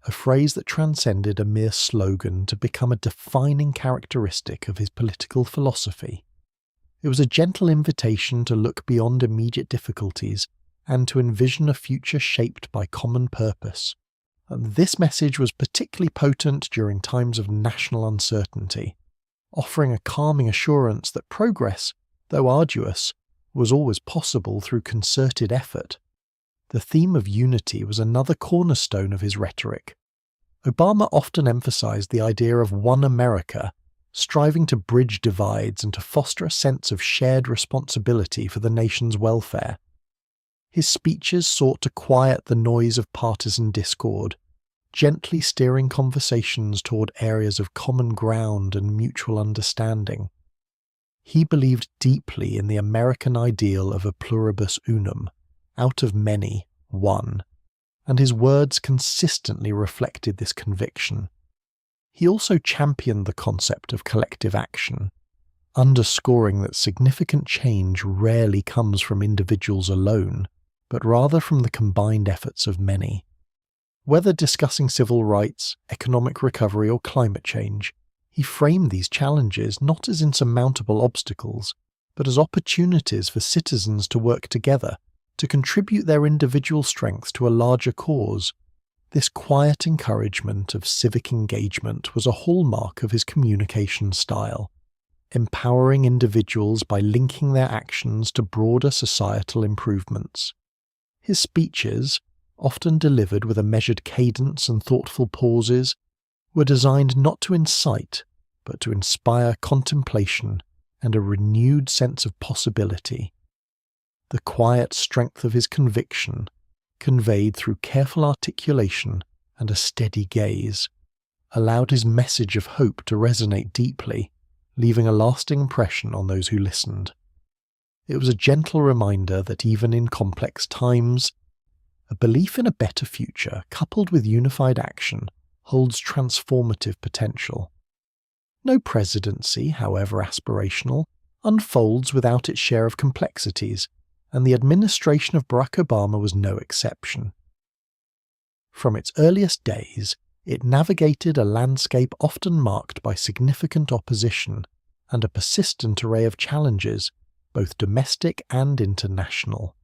Speaker 1: a phrase that transcended a mere slogan to become a defining characteristic of his political philosophy. It was a gentle invitation to look beyond immediate difficulties and to envision a future shaped by common purpose. And this message was particularly potent during times of national uncertainty, offering a calming assurance that progress, though arduous, was always possible through concerted effort. The theme of unity was another cornerstone of his rhetoric. Obama often emphasized the idea of one America, striving to bridge divides and to foster a sense of shared responsibility for the nation's welfare. His speeches sought to quiet the noise of partisan discord, gently steering conversations toward areas of common ground and mutual understanding. He believed deeply in the American ideal of a pluribus unum, out of many, one, and his words consistently reflected this conviction. He also championed the concept of collective action, underscoring that significant change rarely comes from individuals alone, but rather from the combined efforts of many. Whether discussing civil rights, economic recovery, or climate change, he framed these challenges not as insurmountable obstacles, but as opportunities for citizens to work together, to contribute their individual strengths to a larger cause. This quiet encouragement of civic engagement was a hallmark of his communication style, empowering individuals by linking their actions to broader societal improvements. His speeches, often delivered with a measured cadence and thoughtful pauses, were designed not to incite, but to inspire contemplation and a renewed sense of possibility. The quiet strength of his conviction, conveyed through careful articulation and a steady gaze, allowed his message of hope to resonate deeply, leaving a lasting impression on those who listened. It was a gentle reminder that even in complex times, a belief in a better future coupled with unified action holds transformative potential. No presidency, however aspirational, unfolds without its share of complexities, and the administration of Barack Obama was no exception. From its earliest days, it navigated a landscape often marked by significant opposition and a persistent array of challenges, both domestic and international.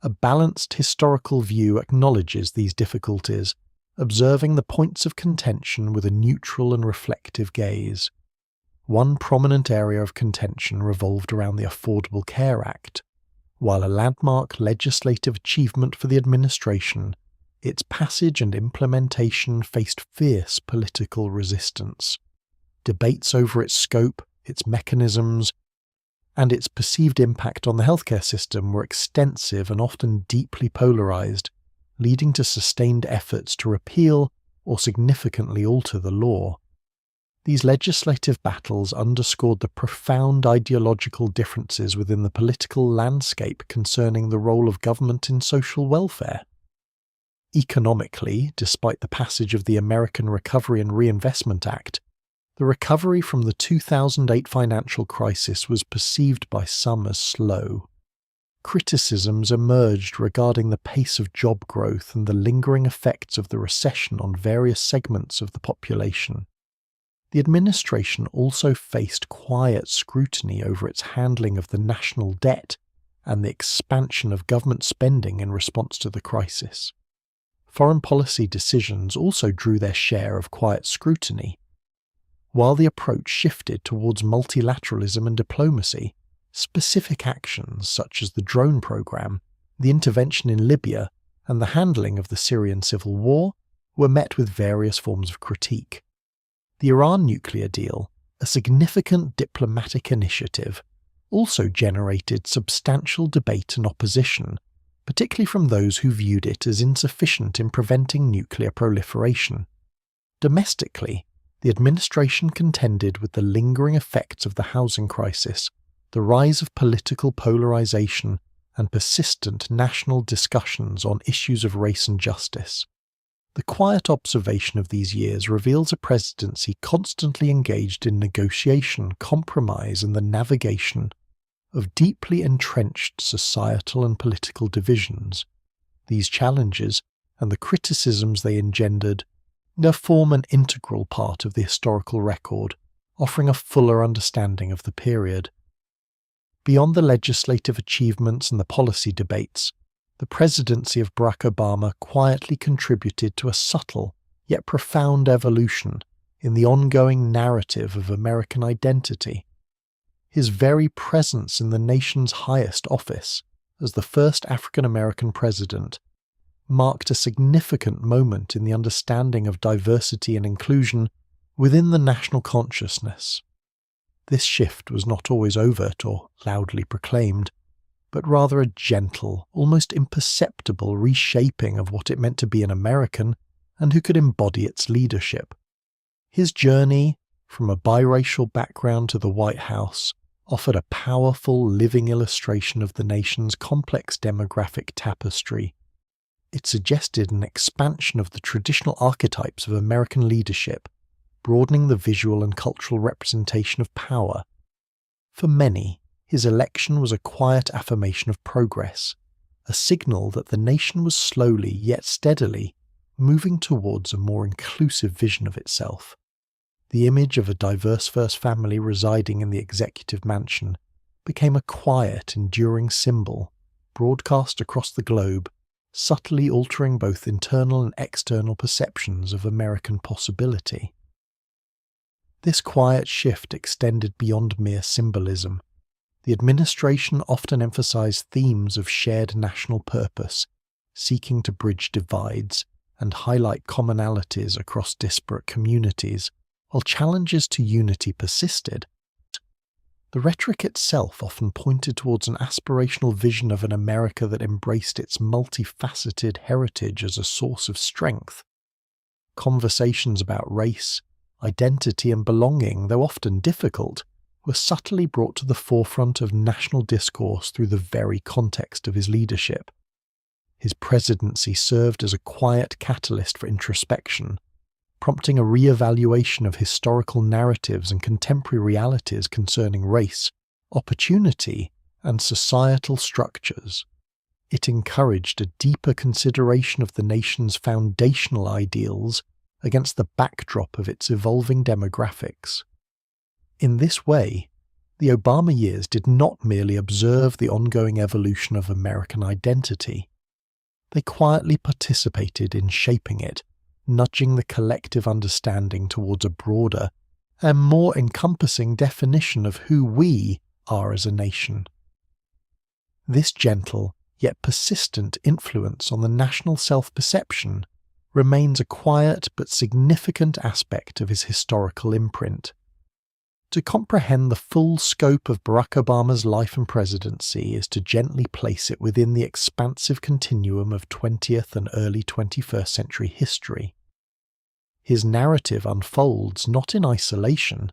Speaker 1: A balanced historical view acknowledges these difficulties, observing the points of contention with a neutral and reflective gaze. One prominent area of contention revolved around the Affordable Care Act. While a landmark legislative achievement for the administration, its passage and implementation faced fierce political resistance. Debates over its scope, its mechanisms, and its perceived impact on the healthcare system were extensive and often deeply polarized, leading to sustained efforts to repeal or significantly alter the law. These legislative battles underscored the profound ideological differences within the political landscape concerning the role of government in social welfare. Economically, despite the passage of the American Recovery and Reinvestment Act, the recovery from the 2008 financial crisis was perceived by some as slow. Criticisms emerged regarding the pace of job growth and the lingering effects of the recession on various segments of the population. The administration also faced quiet scrutiny over its handling of the national debt and the expansion of government spending in response to the crisis. Foreign policy decisions also drew their share of quiet scrutiny. While the approach shifted towards multilateralism and diplomacy, specific actions such as the drone program, the intervention in Libya, and the handling of the Syrian civil war were met with various forms of critique. The Iran nuclear deal, a significant diplomatic initiative, also generated substantial debate and opposition, particularly from those who viewed it as insufficient in preventing nuclear proliferation. Domestically, the administration contended with the lingering effects of the housing crisis, the rise of political polarization, and persistent national discussions on issues of race and justice. The quiet observation of these years reveals a presidency constantly engaged in negotiation, compromise, and the navigation of deeply entrenched societal and political divisions. These challenges, and the criticisms they engendered, now form an integral part of the historical record, offering a fuller understanding of the period. Beyond the legislative achievements and the policy debates, the presidency of Barack Obama quietly contributed to a subtle yet profound evolution in the ongoing narrative of American identity. His very presence in the nation's highest office, as the first African-American president, marked a significant moment in the understanding of diversity and inclusion within the national consciousness. This shift was not always overt or loudly proclaimed, but rather a gentle, almost imperceptible reshaping of what it meant to be an American and who could embody its leadership. His journey from a biracial background to the White House offered a powerful living illustration of the nation's complex demographic tapestry. It suggested an expansion of the traditional archetypes of American leadership, broadening the visual and cultural representation of power. For many, his election was a quiet affirmation of progress, a signal that the nation was slowly yet steadily moving towards a more inclusive vision of itself. The image of a diverse first family residing in the executive mansion became a quiet, enduring symbol, broadcast across the globe, subtly altering both internal and external perceptions of American possibility. This quiet shift extended beyond mere symbolism. The administration often emphasized themes of shared national purpose, seeking to bridge divides and highlight commonalities across disparate communities, while challenges to unity persisted. The rhetoric itself often pointed towards an aspirational vision of an America that embraced its multifaceted heritage as a source of strength. Conversations about race, identity, and belonging, though often difficult, were subtly brought to the forefront of national discourse through the very context of his leadership. His presidency served as a quiet catalyst for introspection, prompting a re-evaluation of historical narratives and contemporary realities concerning race, opportunity, and societal structures. It encouraged a deeper consideration of the nation's foundational ideals against the backdrop of its evolving demographics. In this way, the Obama years did not merely observe the ongoing evolution of American identity. They quietly participated in shaping it, nudging the collective understanding towards a broader and more encompassing definition of who we are as a nation. This gentle yet persistent influence on the national self-perception remains a quiet but significant aspect of his historical imprint. To comprehend the full scope of Barack Obama's life and presidency is to gently place it within the expansive continuum of 20th and early 21st century history. His narrative unfolds not in isolation,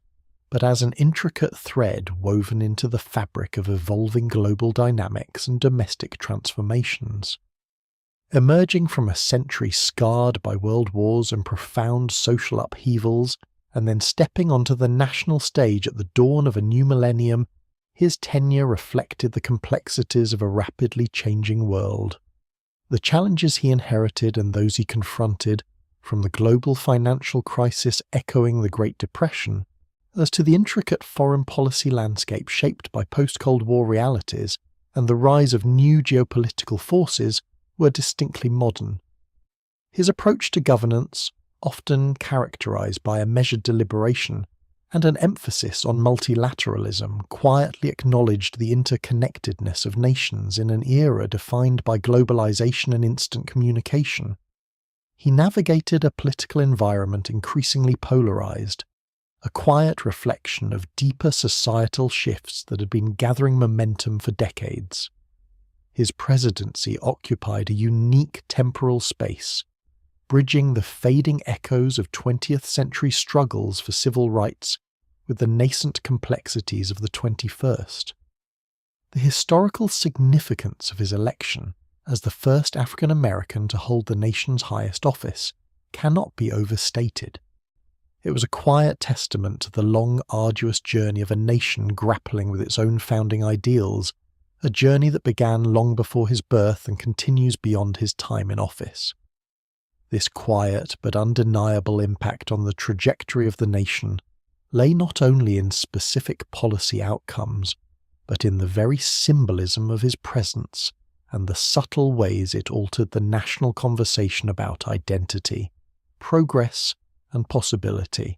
Speaker 1: but as an intricate thread woven into the fabric of evolving global dynamics and domestic transformations. Emerging from a century scarred by world wars and profound social upheavals, and then stepping onto the national stage at the dawn of a new millennium, his tenure reflected the complexities of a rapidly changing world. The challenges he inherited and those he confronted, from the global financial crisis echoing the Great Depression, as to the intricate foreign policy landscape shaped by post-Cold War realities and the rise of new geopolitical forces, were distinctly modern. His approach to governance, often characterized by a measured deliberation and an emphasis on multilateralism, quietly acknowledged the interconnectedness of nations in an era defined by globalization and instant communication. He navigated a political environment increasingly polarized, a quiet reflection of deeper societal shifts that had been gathering momentum for decades. His presidency occupied a unique temporal space, bridging the fading echoes of 20th century struggles for civil rights with the nascent complexities of the 21st. The historical significance of his election as the first African American to hold the nation's highest office cannot be overstated. It was a quiet testament to the long, arduous journey of a nation grappling with its own founding ideals, a journey that began long before his birth and continues beyond his time in office. This quiet but undeniable impact on the trajectory of the nation lay not only in specific policy outcomes, but in the very symbolism of his presence and the subtle ways it altered the national conversation about identity, progress, and possibility.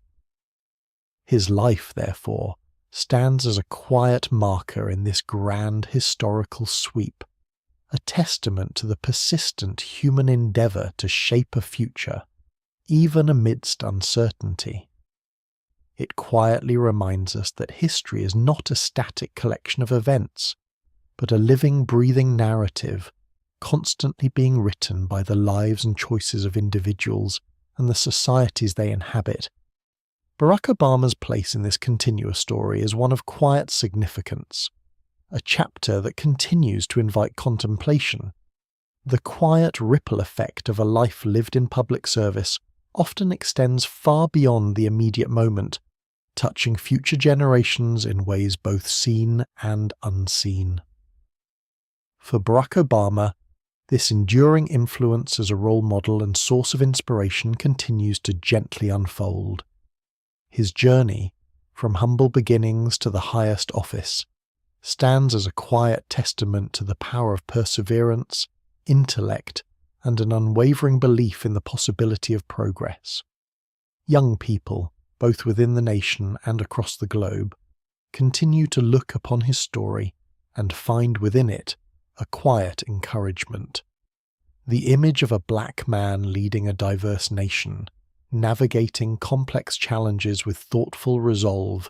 Speaker 1: His life, therefore, stands as a quiet marker in this grand historical sweep, a testament to the persistent human endeavour to shape a future, even amidst uncertainty. It quietly reminds us that history is not a static collection of events, but a living, breathing narrative, constantly being written by the lives and choices of individuals and the societies they inhabit. Barack Obama's place in this continuous story is one of quiet significance, a chapter that continues to invite contemplation. The quiet ripple effect of a life lived in public service often extends far beyond the immediate moment, touching future generations in ways both seen and unseen. For Barack Obama, this enduring influence as a role model and source of inspiration continues to gently unfold. His journey, from humble beginnings to the highest office, stands as a quiet testament to the power of perseverance, intellect, and an unwavering belief in the possibility of progress. Young people, both within the nation and across the globe, continue to look upon his story and find within it a quiet encouragement. The image of a black man leading a diverse nation, navigating complex challenges with thoughtful resolve,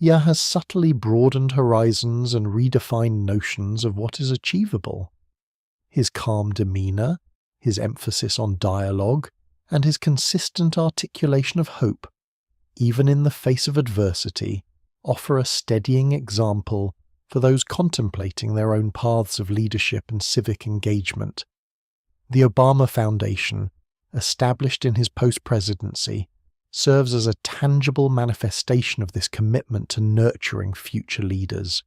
Speaker 1: has subtly broadened horizons and redefined notions of what is achievable. His calm demeanour, his emphasis on dialogue, and his consistent articulation of hope, even in the face of adversity, offer a steadying example for those contemplating their own paths of leadership and civic engagement. The Obama Foundation, established in his post-presidency, serves as a tangible manifestation of this commitment to nurturing future leaders.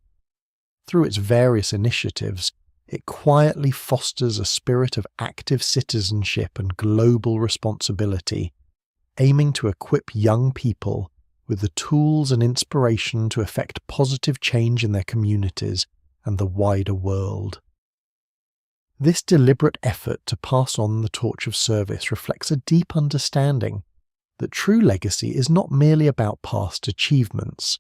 Speaker 1: Through its various initiatives, it quietly fosters a spirit of active citizenship and global responsibility, aiming to equip young people with the tools and inspiration to effect positive change in their communities and the wider world. This deliberate effort to pass on the torch of service reflects a deep understanding that true legacy is not merely about past achievements,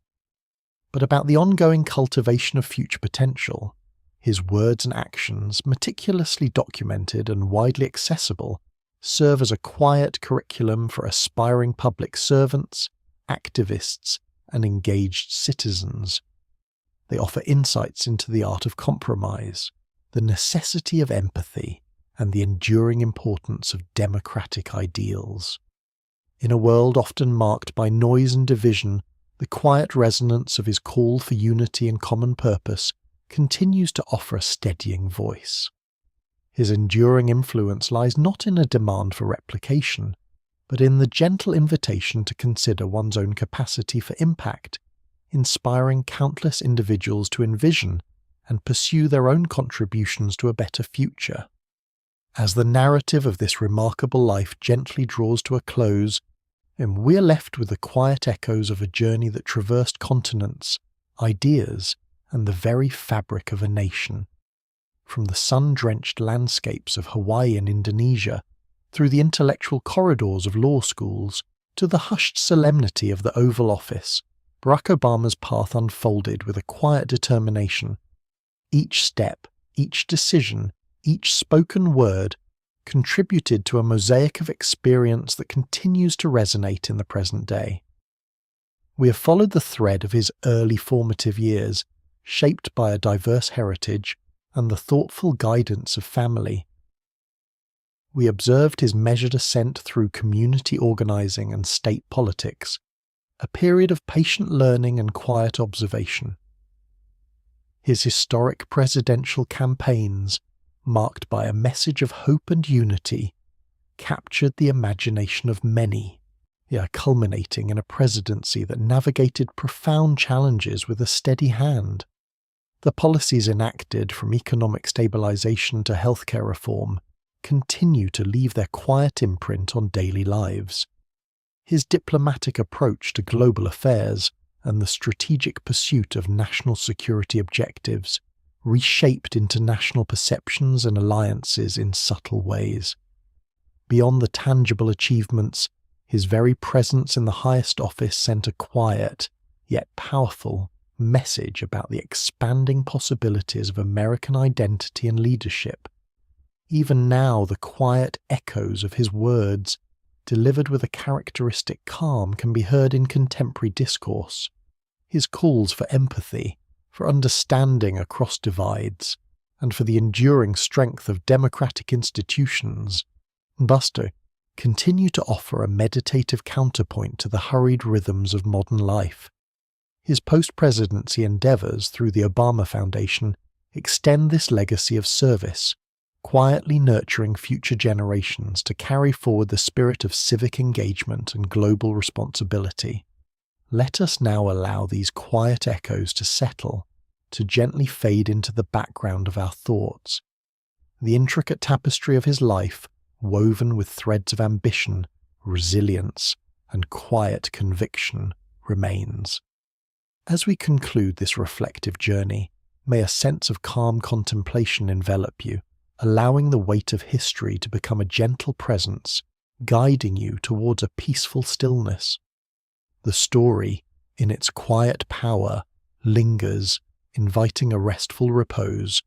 Speaker 1: but about the ongoing cultivation of future potential. His words and actions, meticulously documented and widely accessible, serve as a quiet curriculum for aspiring public servants, activists, and engaged citizens. They offer insights into the art of compromise, the necessity of empathy, and the enduring importance of democratic ideals. In a world often marked by noise and division, the quiet resonance of his call for unity and common purpose continues to offer a steadying voice. His enduring influence lies not in a demand for replication, but in the gentle invitation to consider one's own capacity for impact, inspiring countless individuals to envision and pursue their own contributions to a better future. As the narrative of this remarkable life gently draws to a close, and we are left with the quiet echoes of a journey that traversed continents, ideas, and the very fabric of a nation. From the sun-drenched landscapes of Hawaii and Indonesia, through the intellectual corridors of law schools, to the hushed solemnity of the Oval Office, Barack Obama's path unfolded with a quiet determination. Each step, each decision, each spoken word contributed to a mosaic of experience that continues to resonate in the present day. We have followed the thread of his early formative years, shaped by a diverse heritage and the thoughtful guidance of family. We observed his measured ascent through community organizing and state politics, a period of patient learning and quiet observation. His historic presidential campaigns, marked by a message of hope and unity, captured the imagination of many, culminating in a presidency that navigated profound challenges with a steady hand. The policies enacted, from economic stabilization to healthcare reform, continue to leave their quiet imprint on daily lives. His diplomatic approach to global affairs and the strategic pursuit of national security objectives reshaped international perceptions and alliances in subtle ways. Beyond the tangible achievements, his very presence in the highest office sent a quiet, yet powerful, message about the expanding possibilities of American identity and leadership. Even now, the quiet echoes of his words, delivered with a characteristic calm, can be heard in contemporary discourse. His calls for empathy, for understanding across divides, and for the enduring strength of democratic institutions, Buster, continue to offer a meditative counterpoint to the hurried rhythms of modern life. His post-presidency endeavors through the Obama Foundation extend this legacy of service, quietly nurturing future generations to carry forward the spirit of civic engagement and global responsibility. Let us now allow these quiet echoes to settle, to gently fade into the background of our thoughts. The intricate tapestry of his life, woven with threads of ambition, resilience, and quiet conviction, remains. As we conclude this reflective journey, may a sense of calm contemplation envelop you, allowing the weight of history to become a gentle presence, guiding you towards a peaceful stillness. The story, in its quiet power, lingers, inviting a restful repose,